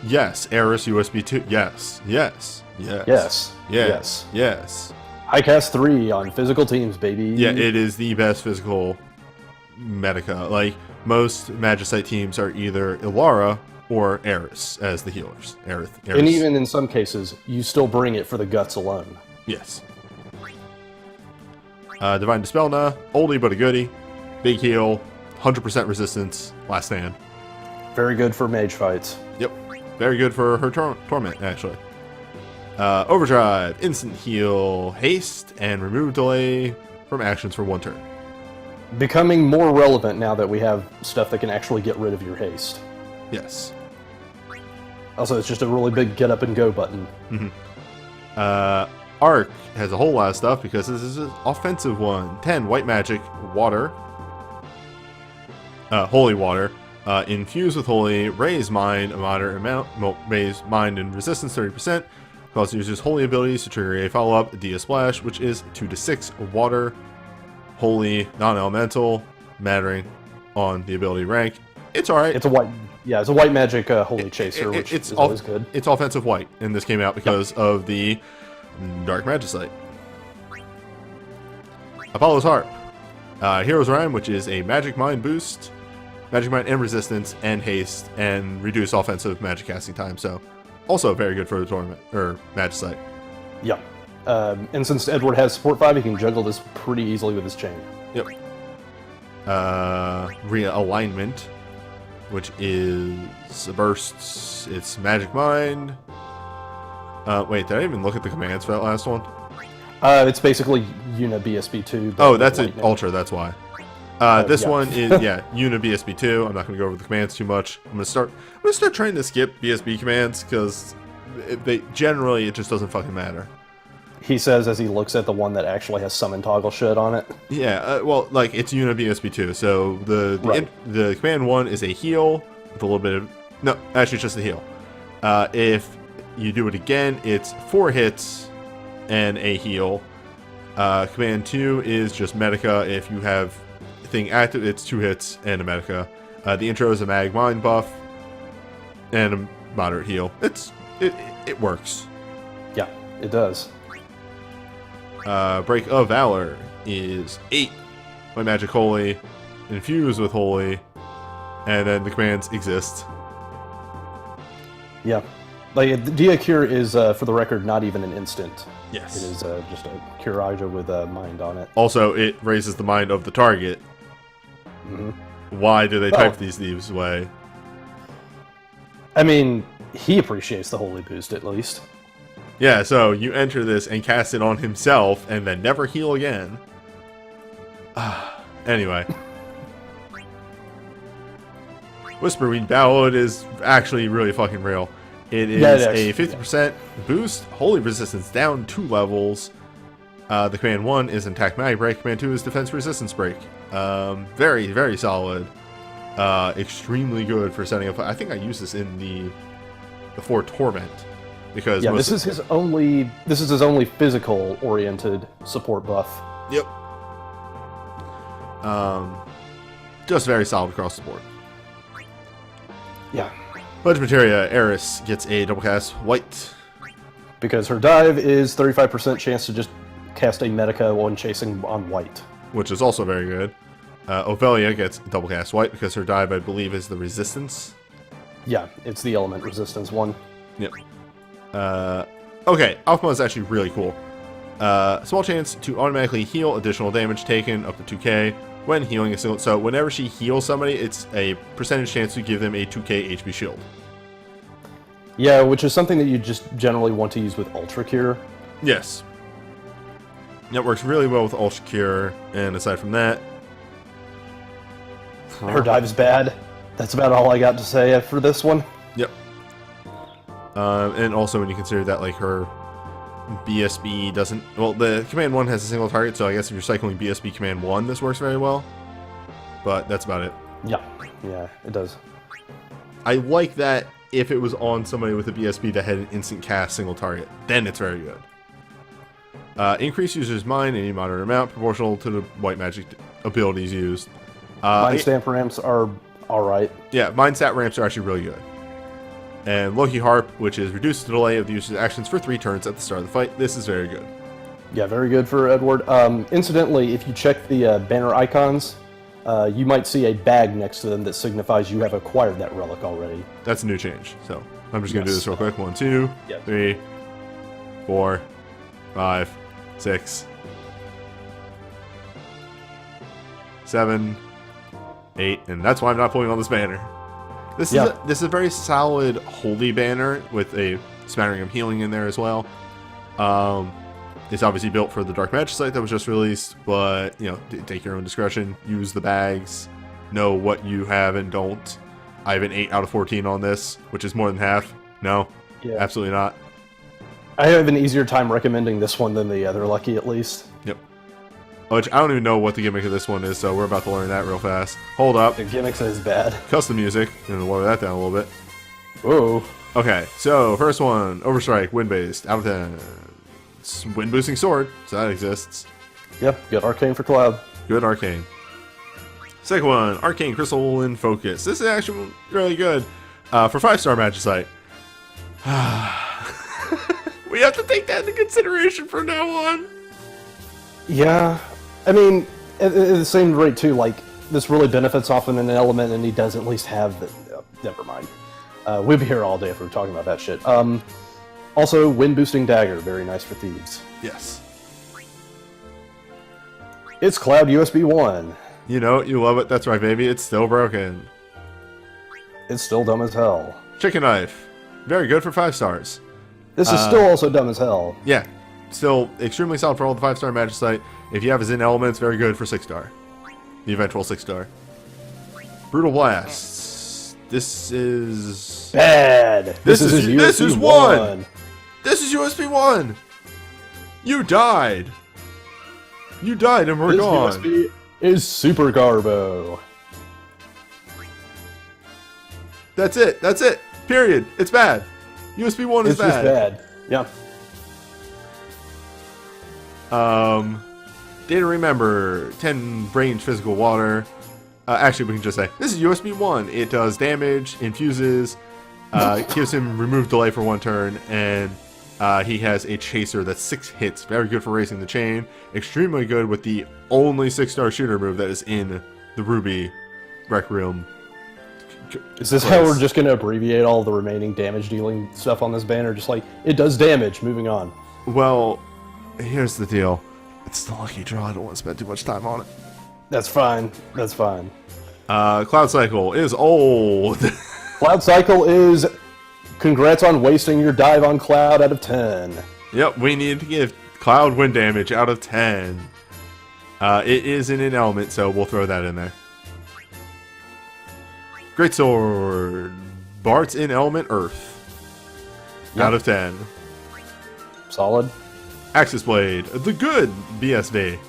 Yes. Eris USB 2. Yes. Yes. Yes. Yes. Yes. Yes. High cast 3 on physical teams, baby. Yeah, it is the best physical medica. Like, most Magicite teams are either Ilara or Eris as the healers. Eris. And even in some cases, you still bring it for the guts alone. Yes. Divine Dispelna, oldie but a goodie. Big heal, 100% resistance, last stand. Very good for mage fights. Yep. Very good for her torment, actually. Overdrive, instant heal, haste, and remove delay from actions for 1 turn. Becoming more relevant now that we have stuff that can actually get rid of your haste. Yes. Also, it's just a really big get up and go button. Mm-hmm. Arc has a whole lot of stuff because this is an offensive one. 10 white magic, water. Holy water. Infuse with holy, raise mind a moderate amount. Raise mind and resistance 30%. Cause users holy abilities to trigger a follow-up Dia Splash, which is 2-6 water. Holy, non-elemental, mattering on the ability rank. It's alright. It's a white magic holy chaser, which is always good. It's offensive white, and this came out because of the Dark Magicite. Apollo's Harp. Hero's Rhyme, which is a magic mind boost, magic mind and resistance, and haste, and reduce offensive magic casting time. So, also very good for the tournament or Magicite. Yeah. And since Edward has support 5, he can juggle this pretty easily with his chain. Yep. Realignment. which is a burst. It's Magic Mind. Wait, did I even look at the commands for that last one? It's basically Una BSB2. but Oh, with that's an lightning. Ultra, that's why. This yeah. one is, yeah, Una BSB2. I'm not going to go over the commands too much. I'm going to start trying to skip BSB commands, because they generally, it just doesn't fucking matter. He says as he looks at the one that actually has summon toggle shit on it. Yeah, well, like, it's Una BSB2, so Right. the command 1 is a heal with a little bit of... No, actually, it's just a heal. If you do it again, it's 4 hits and a heal. Command 2 is just Medica. If you have a thing active, it's 2 hits and a Medica. The intro is a Mag Mind buff and a moderate heal. It works. Yeah, it does. Break of Valor is 8 by Magic Holy, infused with Holy, and then the commands exist. Yeah. Like, Dia Cure is, for the record, not even an instant. Yes. It is just a Curaja with a mind on it. Also, it raises the mind of the target. Why do they type these way? I mean, he appreciates the holy boost, at least. Yeah, so you enter this and cast it on himself, and then never heal again. Anyway. Whisperweed Ballad is actually really fucking real. It is Yeah, it a actually- 50% boost, holy resistance down 2 levels. The command 1 is attack mag break, command 2 is defense resistance break. Very, very solid. Extremely good for setting up. I think I used this in the 4 Torment. Because Yeah, this is his only physical oriented support buff. Yep. Just very solid across the board. Yeah. Budget Materia, Eris gets a double cast white. Because her dive is 35% chance to just cast a Medica when chasing on white. Which is also very good. Ophelia gets double cast white because her dive, I believe, is the resistance. Yeah, it's the element resistance one. Yep. Okay, Alchema is actually really cool. Small chance to automatically heal additional damage taken up to 2k when healing a single... So whenever she heals somebody, it's a percentage chance to give them a 2k HP shield. Yeah, which is something that you just generally want to use with Ultra Cure. Yes. That works really well with Ultra Cure, and aside from that... Her dive's bad. That's about all I got to say for this one. Yep. And also when you consider that, like, her BSB doesn't... Well, the Command 1 has a single target, so I guess if you're cycling BSB Command 1, this works very well. But that's about it. Yeah, it does. I like that if it was on somebody with a BSB that had an instant cast single target. Then it's very good. Increase user's mind any moderate amount proportional to the white magic abilities used. Mind Stamp ramps are alright. Yeah, Mind Stat ramps are actually really good. And Loki Harp, which is reduce the delay of the user's actions for 3 turns at the start of the fight. This is very good. Yeah, very good for Edward. Incidentally, if you check the banner icons, you might see a bag next to them that signifies you have acquired that relic already. That's a new change. So I'm just going to do Yes. this real quick. 1, 2, Yep. 3, 4, 5, 6, 7, 8, and that's why I'm not pulling on this banner. This is a very solid holy banner with a smattering of healing in there as well. It's obviously built for the Dark Magic site that was just released, but you know, take your own discretion. Use the bags. Know what you have and don't. I have an 8 out of 14 on this, which is more than half. No, Yeah. absolutely not. I have an easier time recommending this one than the other Lucky, at least. Yep. Which I don't even know what the gimmick of this one is, so we're about to learn that real fast. Hold up. The gimmicks is bad. Custom music. I'm gonna lower that down a little bit. Whoa. Okay, so first one, Overstrike, wind-based, out of 10. It's wind-boosting sword, so that exists. Yep, good Arcane for Cloud. Good arcane. Second one, Arcane Crystal in Focus. This is actually really good. For 5-star Magicite. We have to take that into consideration from now on. Yeah, I mean, at the same rate too, like, this really benefits off of an element, and he does at least have the... never mind. We'd be here all day if we were talking about that shit. Also, wind-boosting dagger, very nice for thieves. Yes. It's Cloud USB 1. You know, you love it. That's right, baby. It's still broken. It's still dumb as hell. Chicken Knife. Very good for 5 stars. This is still also dumb as hell. Yeah. Still extremely solid for all the 5-star Magicite. If you have his in elements, very good for 6 star. The eventual 6 star. Brutal Blast. This is Bad. This is USB 1. This is USB 1. You died. You died and we're This gone. USB is Super Garbo. That's it. That's it. Period. It's bad. USB 1 is It's just bad. Yeah. Data remember 10 range physical water. Actually, we can just say this is USB 1. It does damage, infuses, gives him remove delay for 1 turn, and he has a chaser that's 6 hits. Very good for racing the chain. Extremely good with the only 6-star shooter move that is in the Ruby Rec Realm. Is this how we're just going to abbreviate all the remaining damage dealing stuff on this banner? Just like, it does damage, moving on. Well, here's the deal. It's the lucky draw. I don't want to spend too much time on it. That's fine. That's fine. Cloud Cycle is old. Cloud Cycle is... Congrats on wasting your dive on Cloud out of 10. Yep, we need to give Cloud wind damage out of 10. It is in an element, so we'll throw that in there. Greatsword. Bart's in element Earth. Yep. Out of 10. Solid. Axis Blade. The good BSV.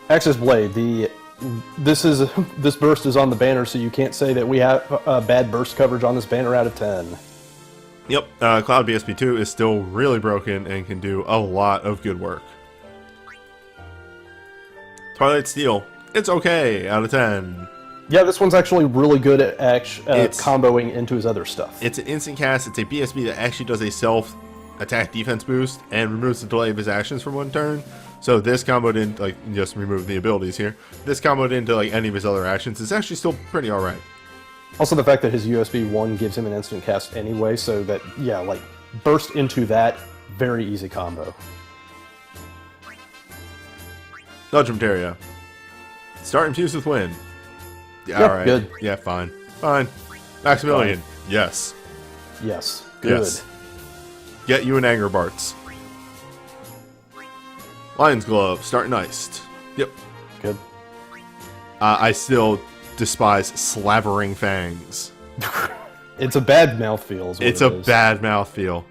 Axis Blade, this burst is on the banner, so you can't say that we have bad burst coverage on this banner out of 10. Yep, Cloud BSP2 is still really broken and can do a lot of good work. Twilight Steel. It's okay, out of 10. Yeah, this one's actually really good at comboing into his other stuff. It's an instant cast. It's a BSB that actually does a self-attack defense boost and removes the delay of his actions for 1 turn. So this comboed in, like, just remove the abilities here. This comboed into, like, any of his other actions is actually still pretty alright. Also the fact that his USB 1 gives him an instant cast anyway, so that, yeah, like, burst into that, very easy combo. Dodge Materia. Start infused with wind. Yeah, Yeah, alright. good. Yeah, fine. Fine. Maximilian. Yes. Yes, good. Yes. Get you an Anger Barts. Lion's Glove. Start iced. Yep. Good. I still despise Slavering Fangs. It's a bad mouthfeel. It's a bad mouthfeel.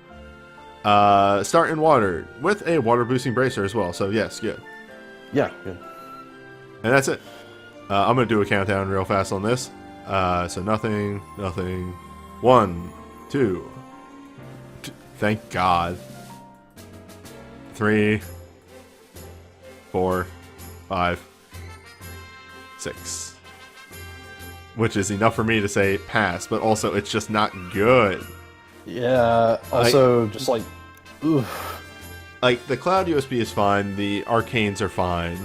Start in water with a water boosting bracer as well. So yes, good. Yeah, good. And that's it. I'm gonna do a countdown real fast on this. So nothing. 1, 2. Thank God. 3, 4, 5, 6. Which is enough for me to say pass, but also it's just not good. Yeah, also, just like, oof. Like, the Cloud USB is fine, the Arcanes are fine.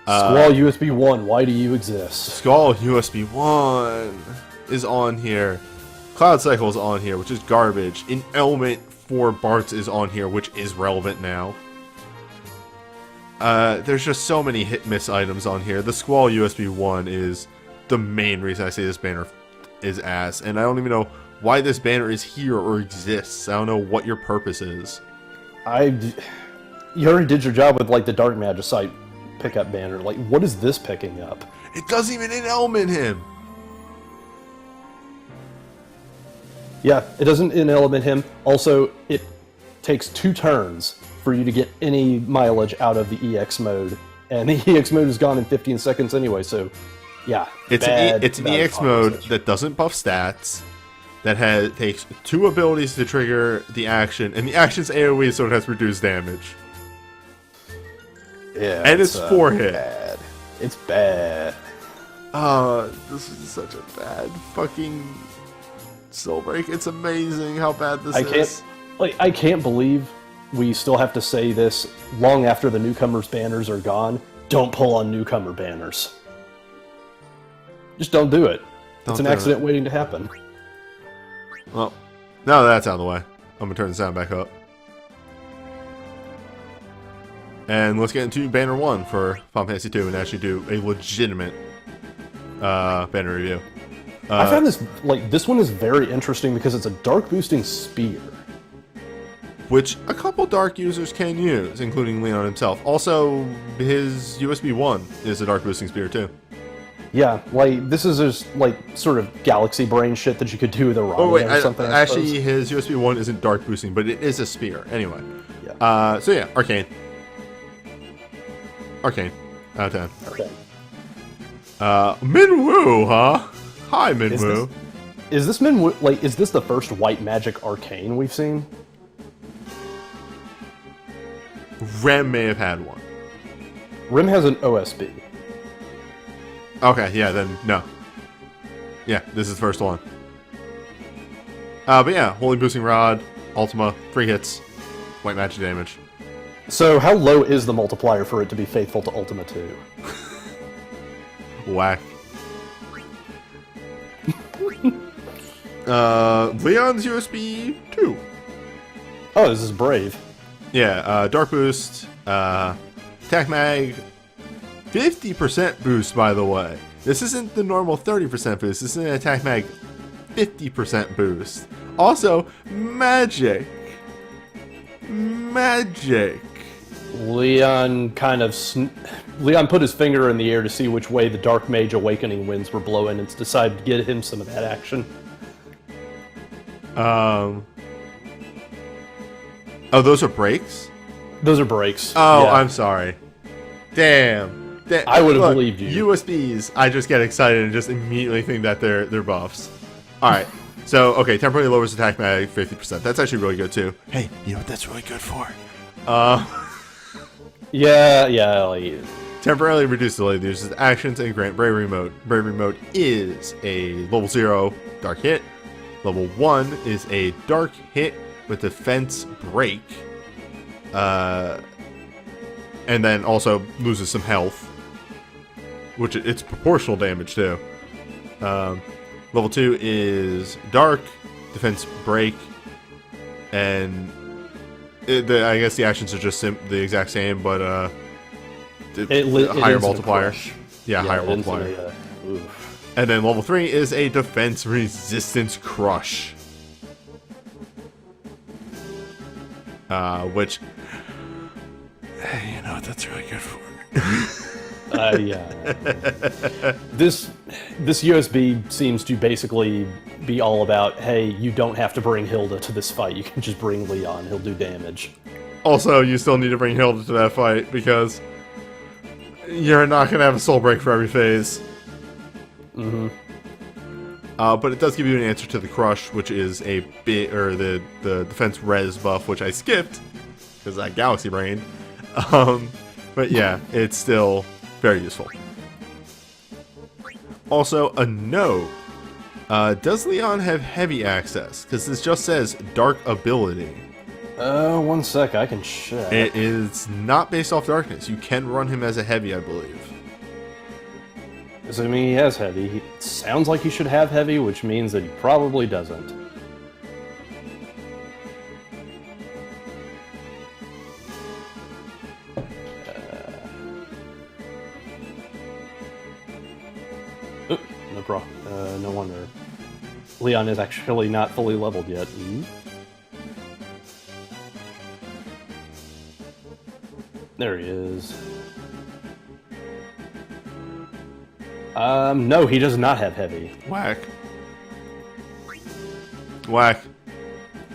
Squall USB 1, why do you exist? Skull USB 1 is on here. Cloud Cycle is on here, which is garbage. In Element 4 Bart's is on here, which is relevant now. There's just so many hit-miss items on here. The Squall USB 1 is the main reason I say this banner is ass, and I don't even know why this banner is here or exists. I don't know what your purpose is. You already did your job with, like, the Dark Magicite pickup banner. Like, what is this picking up? It doesn't even in-element him! Yeah, it doesn't in-element him. Also, it takes 2 turns for you to get any mileage out of the EX mode. And the EX mode is gone in 15 seconds anyway, so, yeah. It's an EX mode that doesn't buff stats, that takes 2 abilities to trigger the action, and the action's AoE, so it has reduced damage. Yeah, And it's 4 hit. bad. It's bad. This is such a bad fucking Soul Break. It's amazing how bad this is. I can't believe we still have to say this long after the newcomers banners are gone. Don't pull on newcomer banners. Just don't do it. It's an accident waiting to happen. Well, now that that's out of the way, I'm gonna turn the sound back up. And let's get into Banner 1 for Final Fantasy 2 and actually do a legitimate banner review. I found this one is very interesting because it's a dark boosting spear. Which a couple dark users can use, including Leon himself. Also, his USB 1 is a dark boosting spear too. Yeah, like, this is just, like, sort of galaxy brain shit that you could do with a rocket or something, I suppose. actually, his USB 1 isn't dark boosting, but it is a spear. Anyway. Yeah. So yeah, Arcane. Arcane. Out of 10. Okay. Minwoo, huh? Hi, Minwoo. Is this Minwoo, like, is this the first white magic arcane we've seen? Rem may have had one. Rim has an OSB. Okay, yeah, then no. Yeah, this is the first one. But yeah, Holy Boosting Rod, Ultima, 3 hits, white magic damage. So how low is the multiplier for it to be faithful to Ultima 2? Whack. Leon's USB 2. Oh, this is brave. Yeah, Dark Boost, Attack Mag, 50% boost, by the way. This isn't the normal 30% boost. This is an Attack Mag 50% boost. Also, Magic. Magic. Leon Leon put his finger in the air to see which way the Dark Mage Awakening winds were blowing and decided to get him some of that action. Oh, those are breaks? Those are breaks. Oh, yeah. I'm sorry. Damn. I would have Look, believed you. USBs, I just get excited and just immediately think that they're buffs. Alright, so, okay, temporarily lowers attack mag 50%. That's actually really good, too. Hey, you know what that's really good for? Yeah, like, Temporarily reduce delay uses actions and grant bravery mode. Bravery mode is a level 0 dark hit. Level 1 is a dark hit with defense break. And then also loses some health. Which it's proportional damage too. Level 2 is dark, defense break, and I guess the actions are just the exact same, but higher multiplier. Yeah, higher multiplier. And then level 3 is a defense resistance crush. Which, you know what that's really good for. Yeah. This USB seems to basically be all about, hey, you don't have to bring Hilda to this fight. You can just bring Leon. He'll do damage. Also, you still need to bring Hilda to that fight because you're not going to have a soul break for every phase. Mm-hmm. But it does give you an answer to the crush, which is a bit, or the defense res buff, which I skipped because I galaxy brain. But yeah, it's still very useful. Also, a note. Does Leon have heavy access? Because this just says dark ability. 1 sec, I can check. It is not based off darkness. You can run him as a heavy, I believe. Assuming he has heavy. He sounds like he should have heavy, which means that he probably doesn't. No problem. No wonder. Leon is actually not fully leveled yet. There he is. No, he does not have heavy. Whack. Whack.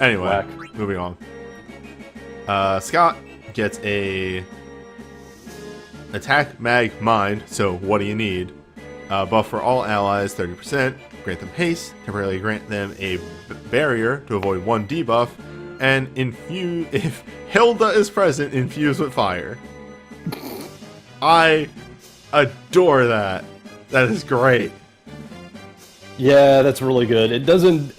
Anyway, Whack. moving on. Scott gets a attack mag mind, so what do you need? Buff for all allies 30%, grant them haste, temporarily grant them a barrier to avoid 1 debuff, and infuse, if Hilda is present, infuse with fire. I adore that. That is great. Yeah, that's really good. It doesn't...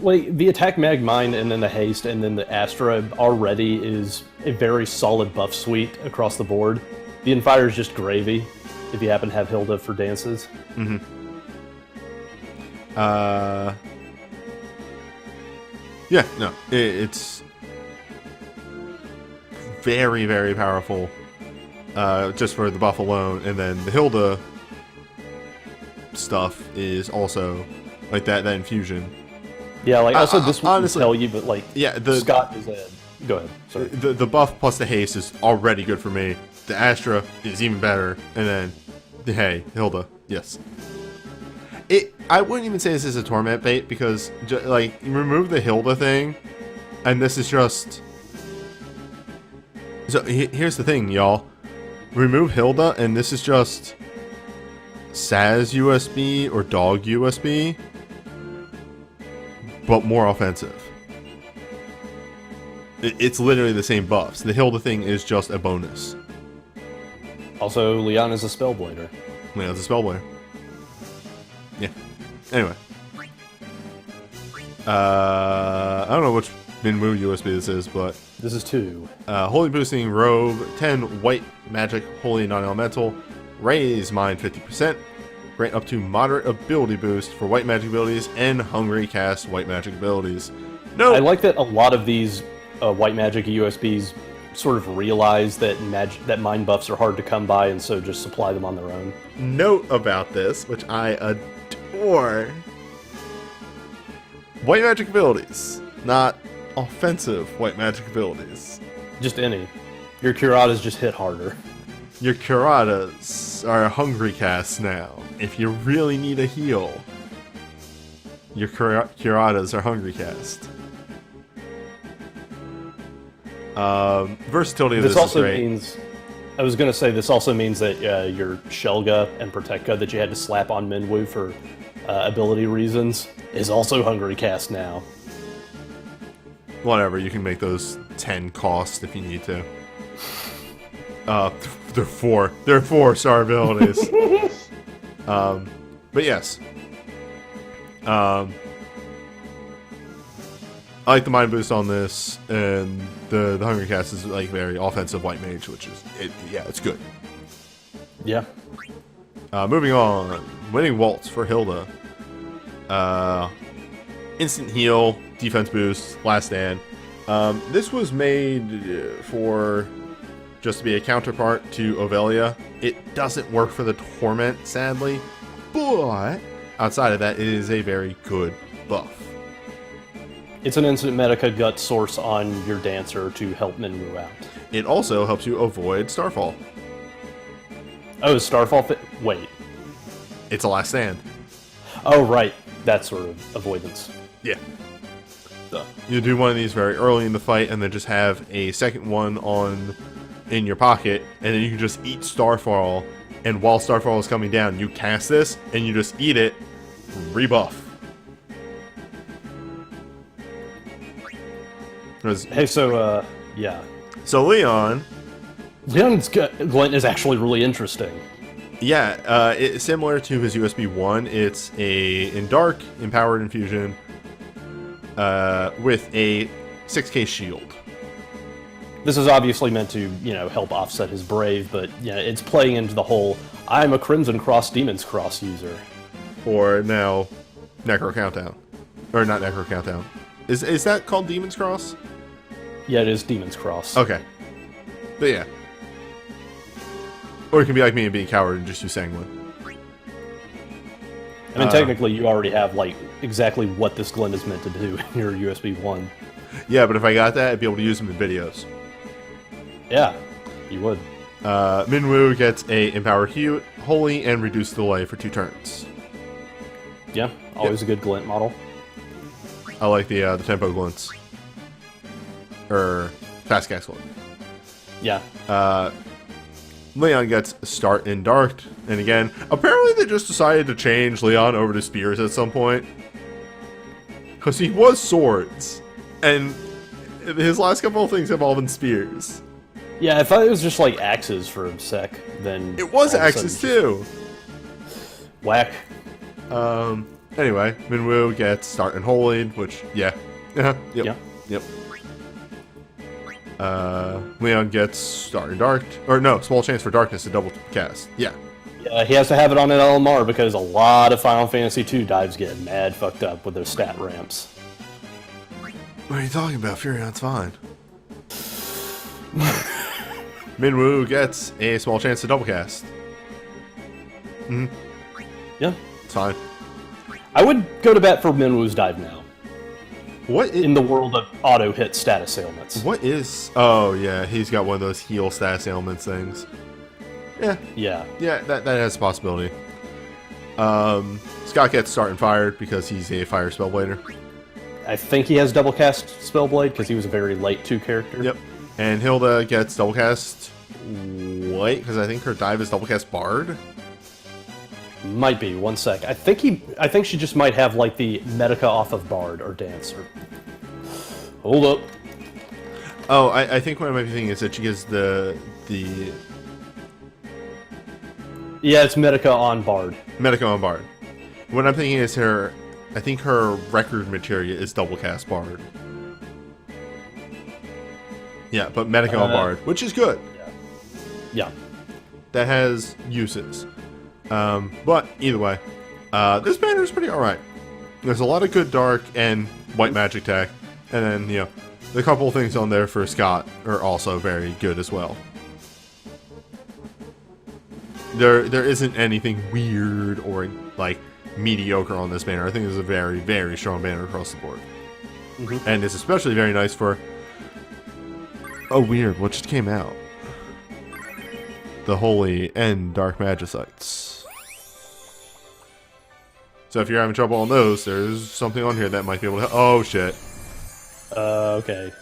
Like, the attack mag mine and then the haste and then the Astra already is a very solid buff suite across the board. The Infire is just gravy if you happen to have Hilda for dances. Mm-hmm. Yeah, no, it's very, very powerful just for the buff alone, and then the Hilda stuff is also like that infusion. Yeah, like also this one honestly, tell you, but like yeah, Scott is Ed. Go ahead. Sorry. The buff plus the haste is already good for me. The Astra is even better, and then hey, Hilda, yes. I wouldn't even say this is a torment bait because like you remove the Hilda thing, and this is just. So here's the thing, y'all. Remove Hilda, and this is just Saz USB or Dog USB, but more offensive. It's literally the same buffs. The Hilda thing is just a bonus. Also, Leon is a Spellblader. Leon's a Spellblader. Yeah. Anyway. I don't know which Minwu USB this is, but... This is 2. Holy Boosting Robe, 10 White Magic, Holy Non-Elemental, raise mine 50%, grant up to moderate ability boost for White Magic abilities, and Hungry cast White Magic abilities. No! I like that a lot of these White Magic USBs sort of realize that that mind buffs are hard to come by, and so just supply them on their own. Note about this, which I adore. White Magic abilities, not offensive White Magic abilities. Just any. Your Curadas just hit harder. Your Curadas are Hungry casts now. If you really need a heal, your Curadas are Hungry cast. Versatility of this also is great. means, I was going to say, this also means that your Shelga and Protectka that you had to slap on Minwu for ability reasons is also Hungry cast now. Whatever, you can make those 10 cost if you need to. They're 4-star abilities. But yes. I like the mind boost on this, and the Hungry Cast is like very offensive White Mage, which is it's good. Yeah. Moving on, Winning Waltz for Hilda. Instant heal, defense boost, last stand. This was made for just to be a counterpart to Ovelia. It doesn't work for the Torment, sadly, but outside of that, it is a very good buff. It's an instant Medica gut source on your Dancer to help Minwu out. It also helps you avoid Starfall. Oh, Starfall wait. It's a last stand. Oh, right. That sort of avoidance. Yeah. Duh. You do one of these very early in the fight, and then just have a second one in your pocket, and then you can just eat Starfall, and while Starfall is coming down, you cast this, and you just eat it, rebuff. Hey, so, yeah. So Leon's Glint is actually really interesting. yeah, it's similar to his USB 1. It's in Dark, Empowered Infusion, with a 6k shield. This is obviously meant to, help offset his Brave, but, it's playing into the whole, I'm a Crimson Cross Demon's Cross user. Or now, Necro Countdown. Or not Necro Countdown. Is that called Demon's Cross? Yeah, it is Demon's Cross. Okay. But yeah. Or it can be like me and being Coward and just use Sanguine. I mean, technically, you already have, exactly what this Glint is meant to do in your USB 1. Yeah, but if I got that, I'd be able to use them in videos. Yeah, you would. Minwu gets a Empowered Holy and Reduced Delay for 2 turns. Yeah, always a good Glint model. I like the Tempo Glints. Or Fast Cast Glint. Yeah. Leon gets Start in Dark, and again, apparently they just decided to change Leon over to Spears at some point. Because he was Swords, and his last couple of things have all been Spears. Yeah, if it was just Axes for a sec, then... It was all of a Axes sudden too! Whack. Anyway, Minwu gets Start in Holy, which, yeah. Yep. Yeah. Yep. Leon gets Start in Dark, or no, Small Chance for Darkness to double cast. Yeah. Yeah, he has to have it on an LMR because a lot of Final Fantasy II dives get mad fucked up with those stat ramps. What are you talking about? Furion's fine. Minwu gets a Small Chance to double cast. Yeah. It's fine. I would go to bat for Minwoo's dive now. What In the world of auto hit status ailments. What is... Oh, yeah, he's got one of those heal status ailments things. Yeah. Yeah. Yeah, that has a possibility. Scott gets starting fired because he's a fire spellblader. I think he has double cast Spellblade because he was a very late 2 character. Yep. And Hilda gets double cast White because I think her dive is double cast Bard. Might be. One sec. I think she just might have like the Medica off of Bard or Dancer. Hold up. Oh, I think what I might be thinking is that she gets the Yeah, it's Medica on Bard. Medica on Bard. What I'm thinking is I think her record materia is double cast Bard. Yeah, but Medica on Bard, which is good. Yeah. That has uses. But either way, this banner is pretty alright. There's a lot of good dark and white magic tech, and then, you know, the couple things on there for Scott are also very good as well. There isn't anything weird or, like, mediocre on this banner. I think it's a very, very strong banner across the board. Mm-hmm. And it's especially very nice for... Oh, weird. What just came out? The Holy and Dark Magicites. So if you're having trouble on those, there's something on here that might be able to... Oh, shit. Okay.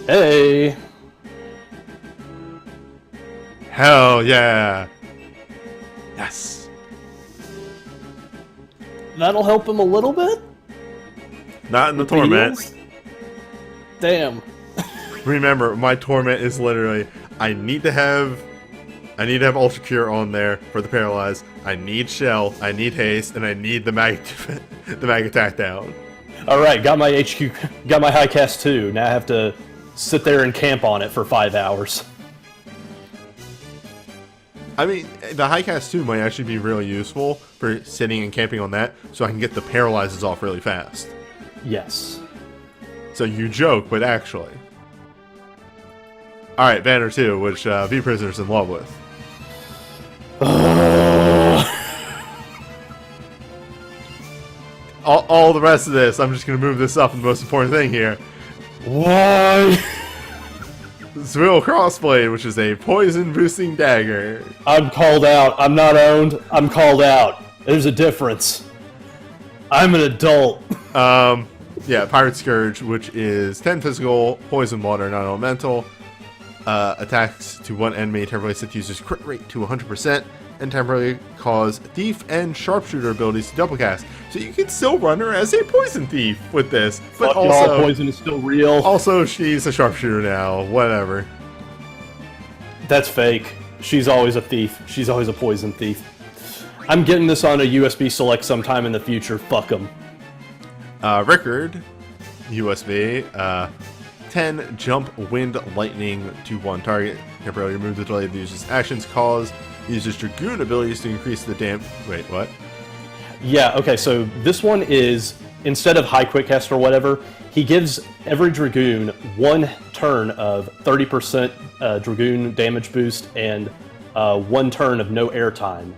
Hey! Hell yeah! Yes! That'll help him a little bit? Not in the With Torment. heals? Damn. Remember, my Torment is literally... I need to have Ultra Cure on there for the Paralyzed. I need Shell, I need Haste, and I need the Mag Attack down. Alright, got my HQ, got my high cast too. Now I have to sit there and camp on it for 5 hours. I mean, the High Cast 2 might actually be really useful for sitting and camping on that, so I can get the Paralyzes off really fast. Yes. So you joke, but actually. Alright, Banner 2, which V-Prisoner's in love with. all the rest of this, I'm just going to move this up, and the most important thing here. Why? Zwill Crossblade, which is a poison-boosting dagger. I'm called out. I'm not owned. I'm called out. There's a difference. I'm an adult. Yeah, Pirate Scourge, which is 10 physical, poison, water, non-elemental. Attacks to one enemy, temporarily set the user's crit rate to 100%, and temporarily cause thief and sharpshooter abilities to double cast. So you can still run her as a poison thief with this, but Fuck also y'all, poison is still real. also she's a sharpshooter now. Whatever. That's fake. She's always a thief. She's always a poison thief. I'm getting this on a USB select sometime in the future. Fuck them. Rickard, USB, 10 jump, wind, lightning to one target. Temporarily remove the delay of the user's actions. Cause the user's Dragoon abilities to increase the damage. Wait, what? Yeah, okay, so this one is, instead of high quick cast or whatever, he gives every Dragoon 1 turn of 30% Dragoon damage boost and 1 turn of no airtime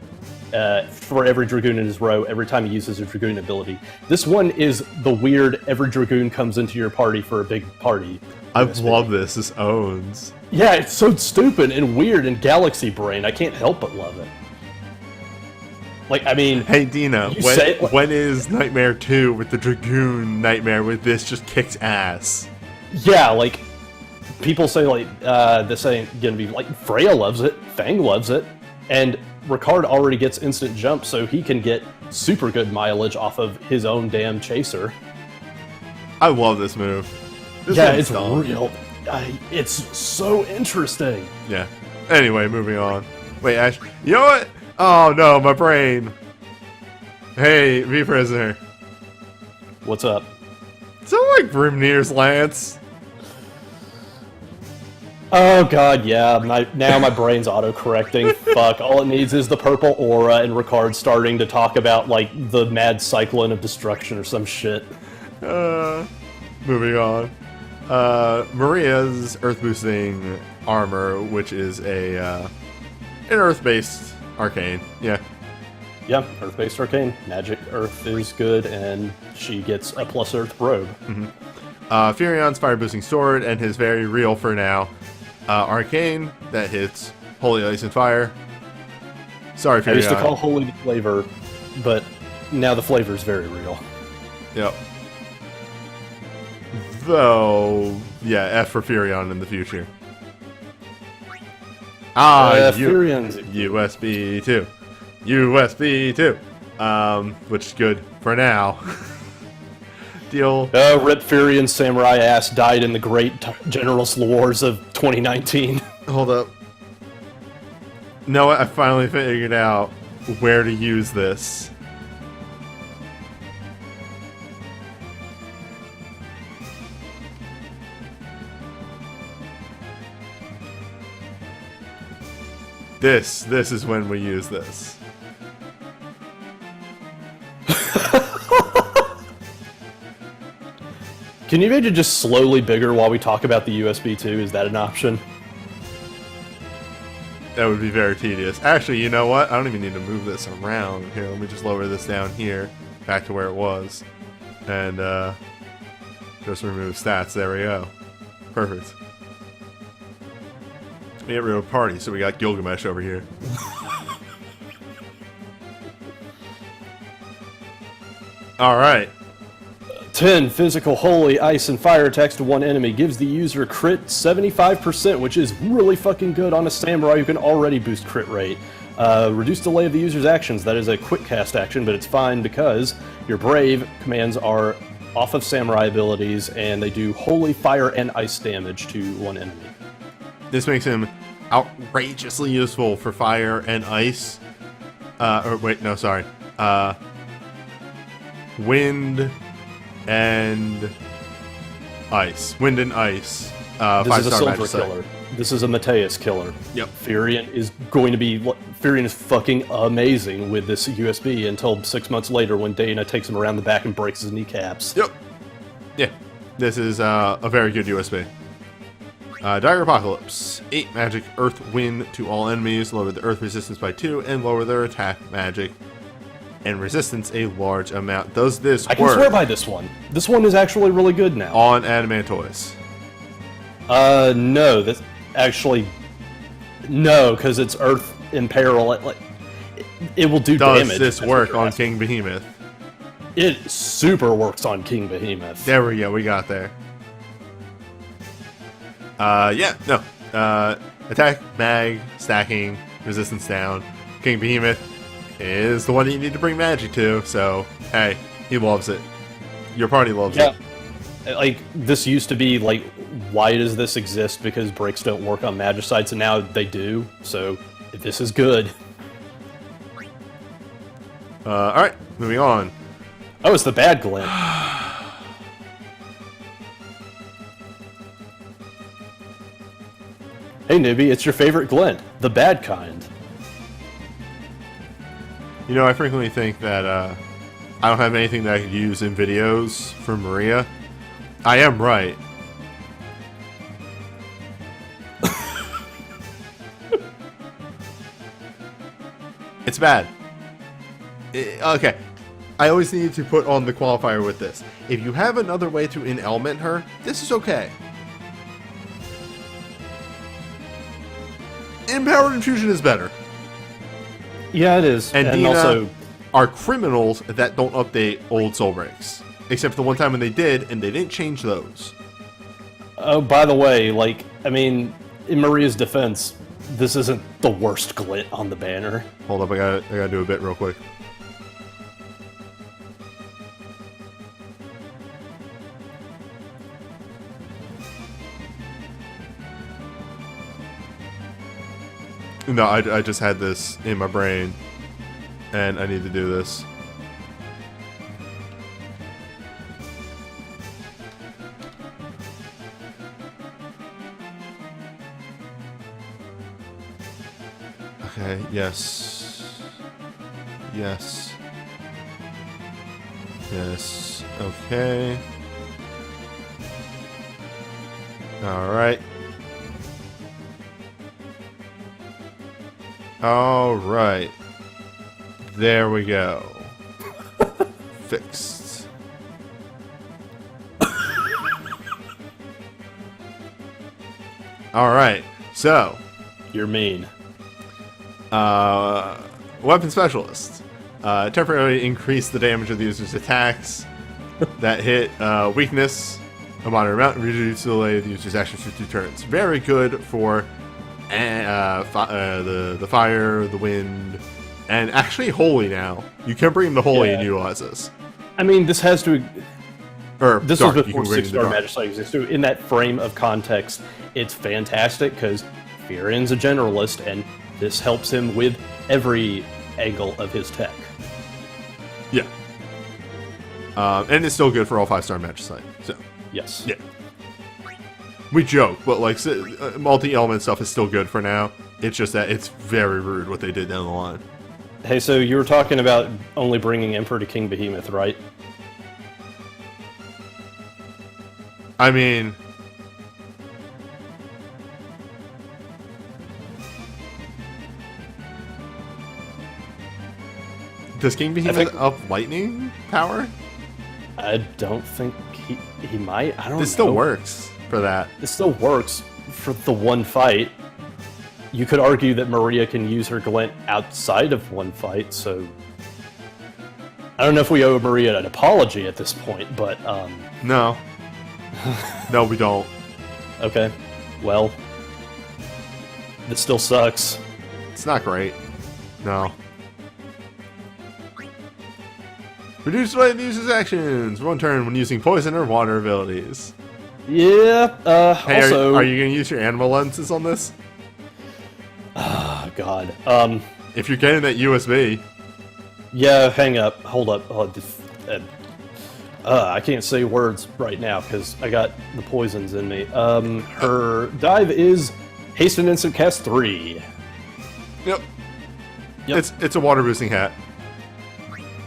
for every Dragoon in his row every time he uses a Dragoon ability. This one is the weird, every Dragoon comes into your party for a big party. I love this. This owns. Yeah, it's so stupid and weird and galaxy brain. I can't help but love it. Like, I mean... Hey, Dina, when is Nightmare 2 with the Dragoon Nightmare with this just kicks ass? Yeah, like, people say, like, this ain't gonna be... Like, Freya loves it, Fang loves it, and Ricard already gets instant jump, so he can get super good mileage off of his own damn chaser. I love this move. This Yeah, one's it's dumb. real. It's so interesting. Yeah. Anyway, moving on. Wait, Ash. You know what? Oh no, my brain. Hey, V-Prisoner. What's up? Is that like Grimnir's Lance? Oh god, yeah. Now my brain's auto-correcting. Fuck, all it needs is the purple aura and Ricard starting to talk about, like, the mad cyclone of destruction or some shit. Moving on. Maria's earth boosting armor, which is an earth-based arcane. Yeah. Yeah, Earth-based arcane. Magic Earth is good, and she gets a plus Earth robe. Furion's fire boosting sword and his very real for now arcane that hits holy ice and fire. Sorry, Furion. I used to call holy the flavor, but now the flavor is very real. Yep. Though, yeah, F for Furion in the future. Furion's USB 2. USB 2. Which is good for now. Deal. Rip Furion's samurai ass died in the Great Generals Wars of 2019. Hold up. No, I finally figured out where to use this. This is when we use this. Can you make it just slowly bigger while we talk about the USB 2? Is that an option? That would be very tedious. Actually, you know what? I don't even need to move this around. Here, let me just lower this down here, back to where it was. And, just remove stats. There we go. Perfect. We get rid of party, so we got Gilgamesh over here. Alright. 10 physical, holy, ice, and fire attacks to one enemy gives the user crit 75%, which is really fucking good on a samurai who can already boost crit rate. Reduce delay of the user's actions. That is a quick cast action, but it's fine because your brave commands are off of samurai abilities, and they do holy, fire, and ice damage to one enemy. This makes him outrageously useful for fire and ice. Or wait, no, sorry. Wind and ice. Wind and ice. This is a 5-star silver magic killer. This is a Mateus killer. Yep. Furion is going to be... Furion is fucking amazing with this USB until 6 months later when Dana takes him around the back and breaks his kneecaps. Yep. Yeah. This is a very good USB. Dire Apocalypse. 8 magic earth wind to all enemies. Lower the earth resistance by 2 and lower their attack magic and resistance a large amount. Does this work? I can swear by this one. This one is actually really good now. On Adamantoise? No. This actually... No, because it's earth in peril. It will do damage. Does this work on King Behemoth? It super works on King Behemoth. There we go. We got there. Yeah, no. Attack, mag, stacking, resistance down. King Behemoth is the one that you need to bring magic to, so, hey, he loves it. Your party loves it. Like, this used to be, like, why does this exist? Because breaks don't work on magicites, and now they do, so this is good. Alright, moving on. Oh, it's the bad glint. Hey, newbie, it's your favorite glint. The bad kind. You know, I frequently think that, I don't have anything that I could use in videos for Maria. I am right. It's bad. Okay. I always need to put on the qualifier with this. If you have another way to in-element her, this is okay. Empowered Infusion is better. Yeah, it is. And Dina also... are criminals that don't update old soul breaks. Except for the one time when they did, and they didn't change those. Oh, by the way, like, I mean, in Maria's defense, this isn't the worst glint on the banner. Hold up, I gotta do a bit real quick. No, I just had this in my brain, and I need to do this. Okay, yes. Yes. Yes. Okay. Alright. Alright. There we go. Fixed. Alright. So, You're mean. weapon specialist. Temporarily increase the damage of the user's attacks that hit weakness. A moderate amount, reduce the delay of the user's actions for 2 turns. Very good for the fire, the wind, and actually holy now. You can bring him to holy and utilize this. I mean, this has to... Or This dark, was you before can bring him to 6-star dark. magic sites existed. So in that frame of context, it's fantastic because Furion's a generalist, and this helps him with every angle of his tech. Yeah. And it's still good for all 5-star magic site. So, Yes. yeah. We joke, but like multi-element stuff is still good for now. It's just that it's very rude what they did down the line. Hey, so you were talking about only bringing Emperor to King Behemoth, right? I mean, does King Behemoth up lightning power? I don't think he might. I don't know. This still works for that. It still works for the one fight. You could argue that Maria can use her glint outside of one fight, so... I don't know if we owe Maria an apology at this point, but, No. No, we don't. okay. Well, it still sucks. It's not great. No. Reduce delay of the user's actions. 1 turn when using poison or water abilities. Yeah, Hey, also... are you going to use your animal lenses on this? Oh, God. If you're getting that USB, Yeah, hang up. Hold up. I can't say words right now because I got the poisons in me. Her dive is haste and instant cast 3. yep. Yep. It's a water boosting hat.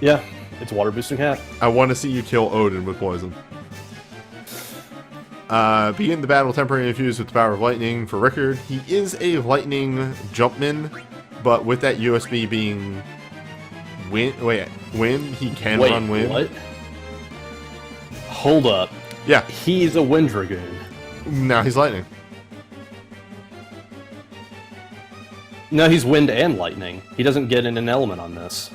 Yeah, it's a water boosting hat. I want to see you kill Odin with poison. Begin the battle temporarily infused with the power of lightning for Rickard. He is a lightning jumpman, but with that USB being wind, he can Wait, run wind. what? Hold up. Yeah, He's a wind dragoon. now he's lightning. No, he's wind and lightning. He doesn't get in an element on this.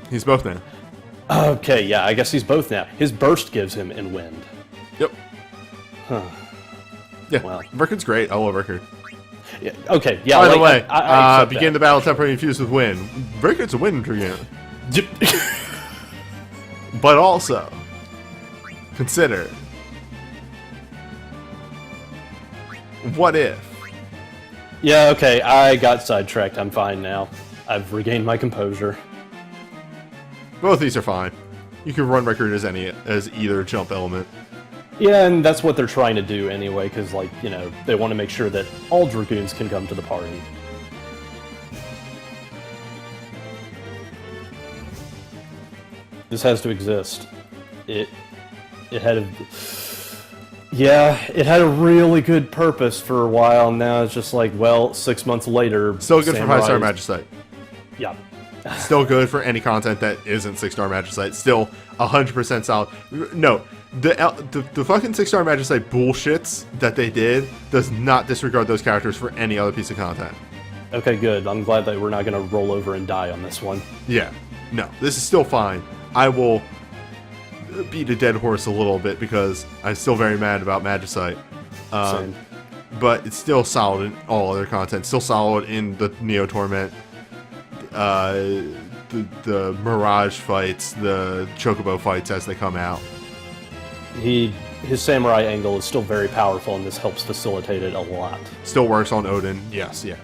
He's both now. Okay, yeah, I guess he's both now. His burst gives him in wind. Yep. Huh. Yeah, Wow. Rickard's great. I love Rickard. Yeah, okay, yeah. By the like, way, I accept begin the battle temporarily infused with wind. Rickard's a wind dragoon. that. But also, consider, what if? Yeah, okay, I got sidetracked. I'm fine now. I've regained my composure. Both these are fine. You can run Rickard as either jump element. Yeah, and that's what they're trying to do anyway, because, like, you know, they want to make sure that all dragoons can come to the party. This has to exist. It had a... Yeah, it had a really good purpose for a while, and now it's just like, well, 6 months later... Still good for 5-star Samurai's- Magicite. Yeah. Still good for any content that isn't 6-star Magicite. Still 100% solid. No, the fucking 6-star Magicite bullshits that they did does not disregard those characters for any other piece of content. Okay, good. I'm glad that we're not going to roll over and die on this one. Yeah, no, this is still fine. I will beat a dead horse a little bit because I'm still very mad about Magicite. Same. But it's still solid in all other content. Still solid in the Neo-Torment, the Mirage fights, the Chocobo fights as they come out. His samurai angle is still very powerful, and this helps facilitate it a lot. Still works on Odin. Yes, yeah.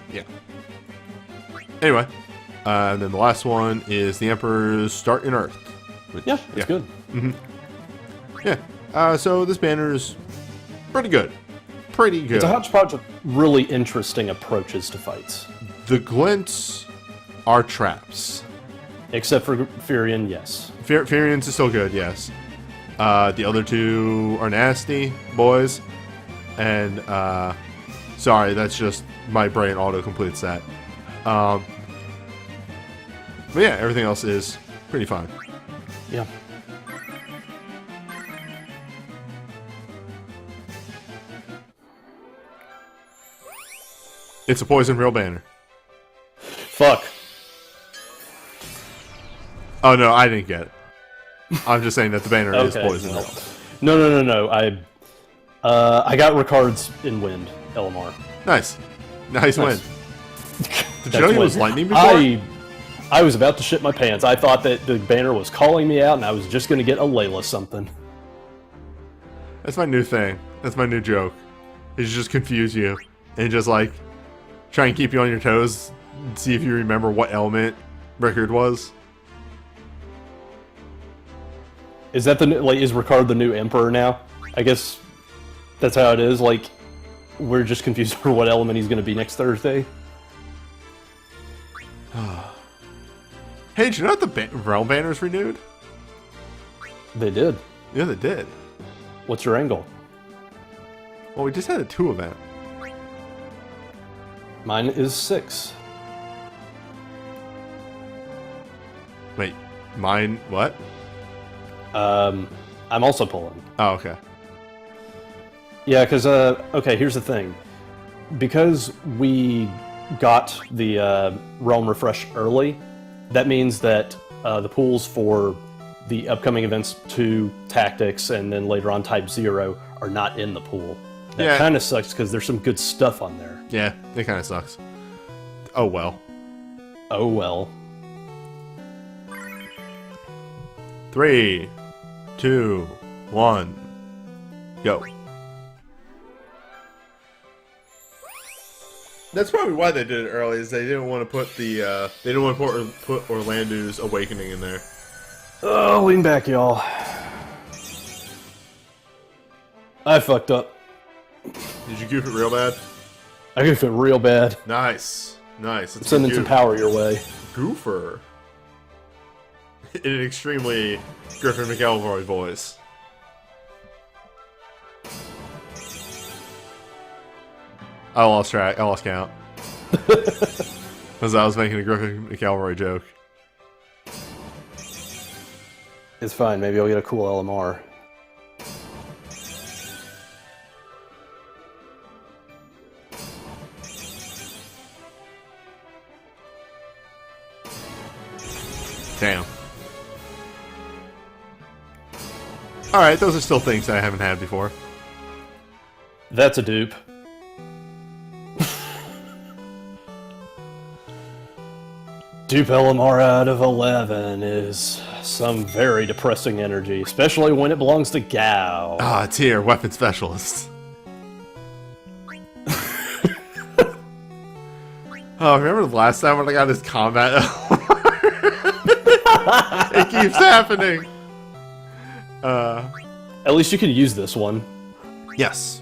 Anyway, and then the last one is the Emperor's Start in Earth. Which, Yeah, it's good. Yeah. So this banner is pretty good. Pretty good. It's a hodgepodge of really interesting approaches to fights. The glints are traps. Except for Furion, yes. Furions is still good, yes. The other two are nasty boys. And, sorry, that's just my brain auto-completes that. But yeah, everything else is pretty fine. Yeah. It's a poison real banner. Fuck. Oh no, I didn't get it. I'm just saying that the banner is Okay, poison no. real. No. I got Ricard's in wind, LMR. Nice. Nice win. Did you know That's he was wind. lightning before? I was about to shit my pants. I thought that the banner was calling me out, and I was just gonna get a Layla something. That's my new thing. That's my new joke. Is just confuse you and just like try and keep you on your toes and see if you remember what element Rickard was. Is that is Ricard the new emperor now? I guess that's how it is. Like, we're just confused for what element he's gonna be next Thursday. Hey, did you know that the realm banner's renewed? They did. Yeah, they did. What's your angle? Well, we just had a 2 event. Mine is 6. Wait, mine what? I'm also pulling. Oh, okay. Yeah, because, okay, here's the thing. Because we got the Realm Refresh early, that means that the pools for the upcoming events 2, Tactics, and then later on Type 0 are not in the pool. That Yeah. kind of sucks because there's some good stuff on there. Yeah, it kind of sucks. Oh well. Oh well. 3, 2, 1, go. That's probably why they did it early. Is they didn't want to put the they didn't want to put Orlando's Awakening in there. Oh, lean back, y'all. I fucked up. Did you goof it real bad? I goofed it real bad. Nice, nice. It's Sending some power your way. Goofer. In an extremely Griffin McElroy voice. I lost track. I lost count. Because I was making a Griffin McElroy joke. It's fine. Maybe I'll get a cool LMR. Damn. Alright, those are still things I haven't had before. That's a dupe. Dupe LMR out of 11 is some very depressing energy, especially when it belongs to Gao. Ah, it's here, Weapon Specialist. Oh, remember the last time when I got this combat? It keeps happening. At least you can use this one. Yes.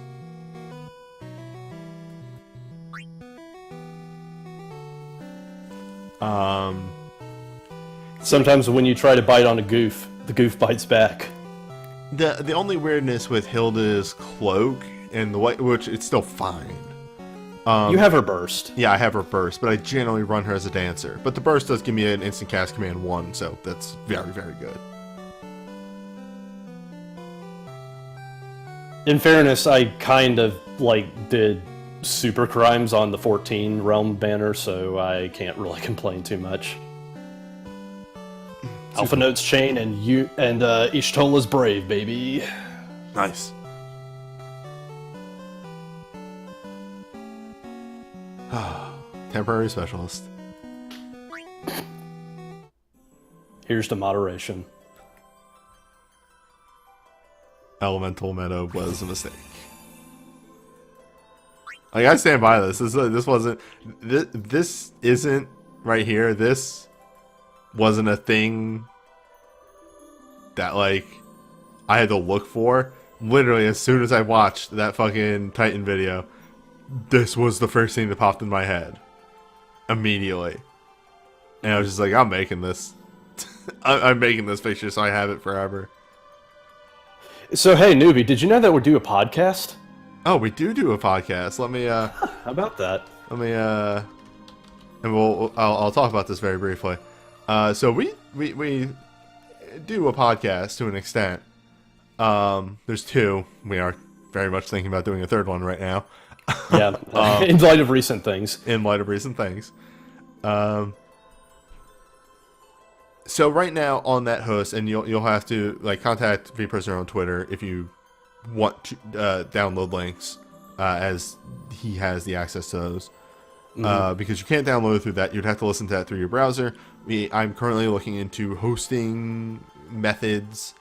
Sometimes when you try to bite on a goof, the goof bites back. The only weirdness with Hilda's cloak and the white, which it's still fine. You have her burst. Yeah, I have her burst, but I generally run her as a dancer. But the burst does give me an instant cast command 1, so that's very, very good. In fairness, I kind of, did super crimes on the 14 realm banner, so I can't really complain too much. Alpha Note's chain and Ishtola's brave, baby. Nice. Temporary specialist. Here's to moderation. Elemental meta was a mistake. Like, I stand by this. This wasn't. This isn't right here. This wasn't a thing that I had to look for. Literally, as soon as I watched that fucking Titan video, this was the first thing that popped in my head. Immediately. And I was just like, I'm making this. I'm making this picture so I have it forever. So hey, newbie, did you know that we do a podcast? Oh, we do a podcast. Let me How about that? and I'll talk about this very briefly. So we do a podcast to an extent. There's two. We are very much thinking about doing a third one right now. Yeah, in light of recent things. In light of recent things. So right now on that host, and you'll have to like contact vPrisoner on Twitter if you want to download links, as he has the access to those. Because you can't download through that, you'd have to listen to that through your browser. I'm currently looking into hosting methods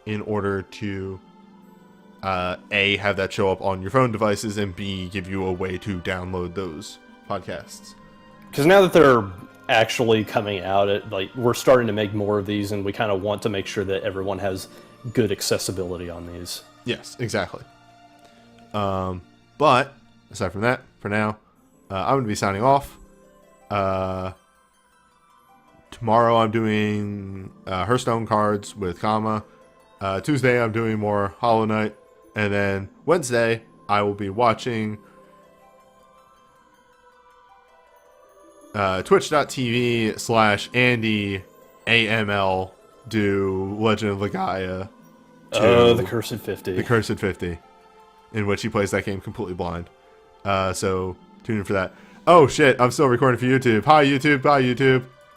in order to A, have that show up on your phone devices, and B, give you a way to download those podcasts. Because now that they're actually coming out, we're starting to make more of these, and we kind of want to make sure that everyone has good accessibility on these. Yes, exactly. But aside from that, for now, I'm going to be signing off. Tomorrow I'm doing Hearthstone cards with Kama. Tuesday I'm doing more Hollow Knight. And then Wednesday I will be watching twitch.tv/Andy AML do Legend of Legaia. The Cursed 50. The Cursed 50. In which he plays that game completely blind. So tune in for that. Oh shit, I'm still recording for YouTube. Hi YouTube, bye YouTube.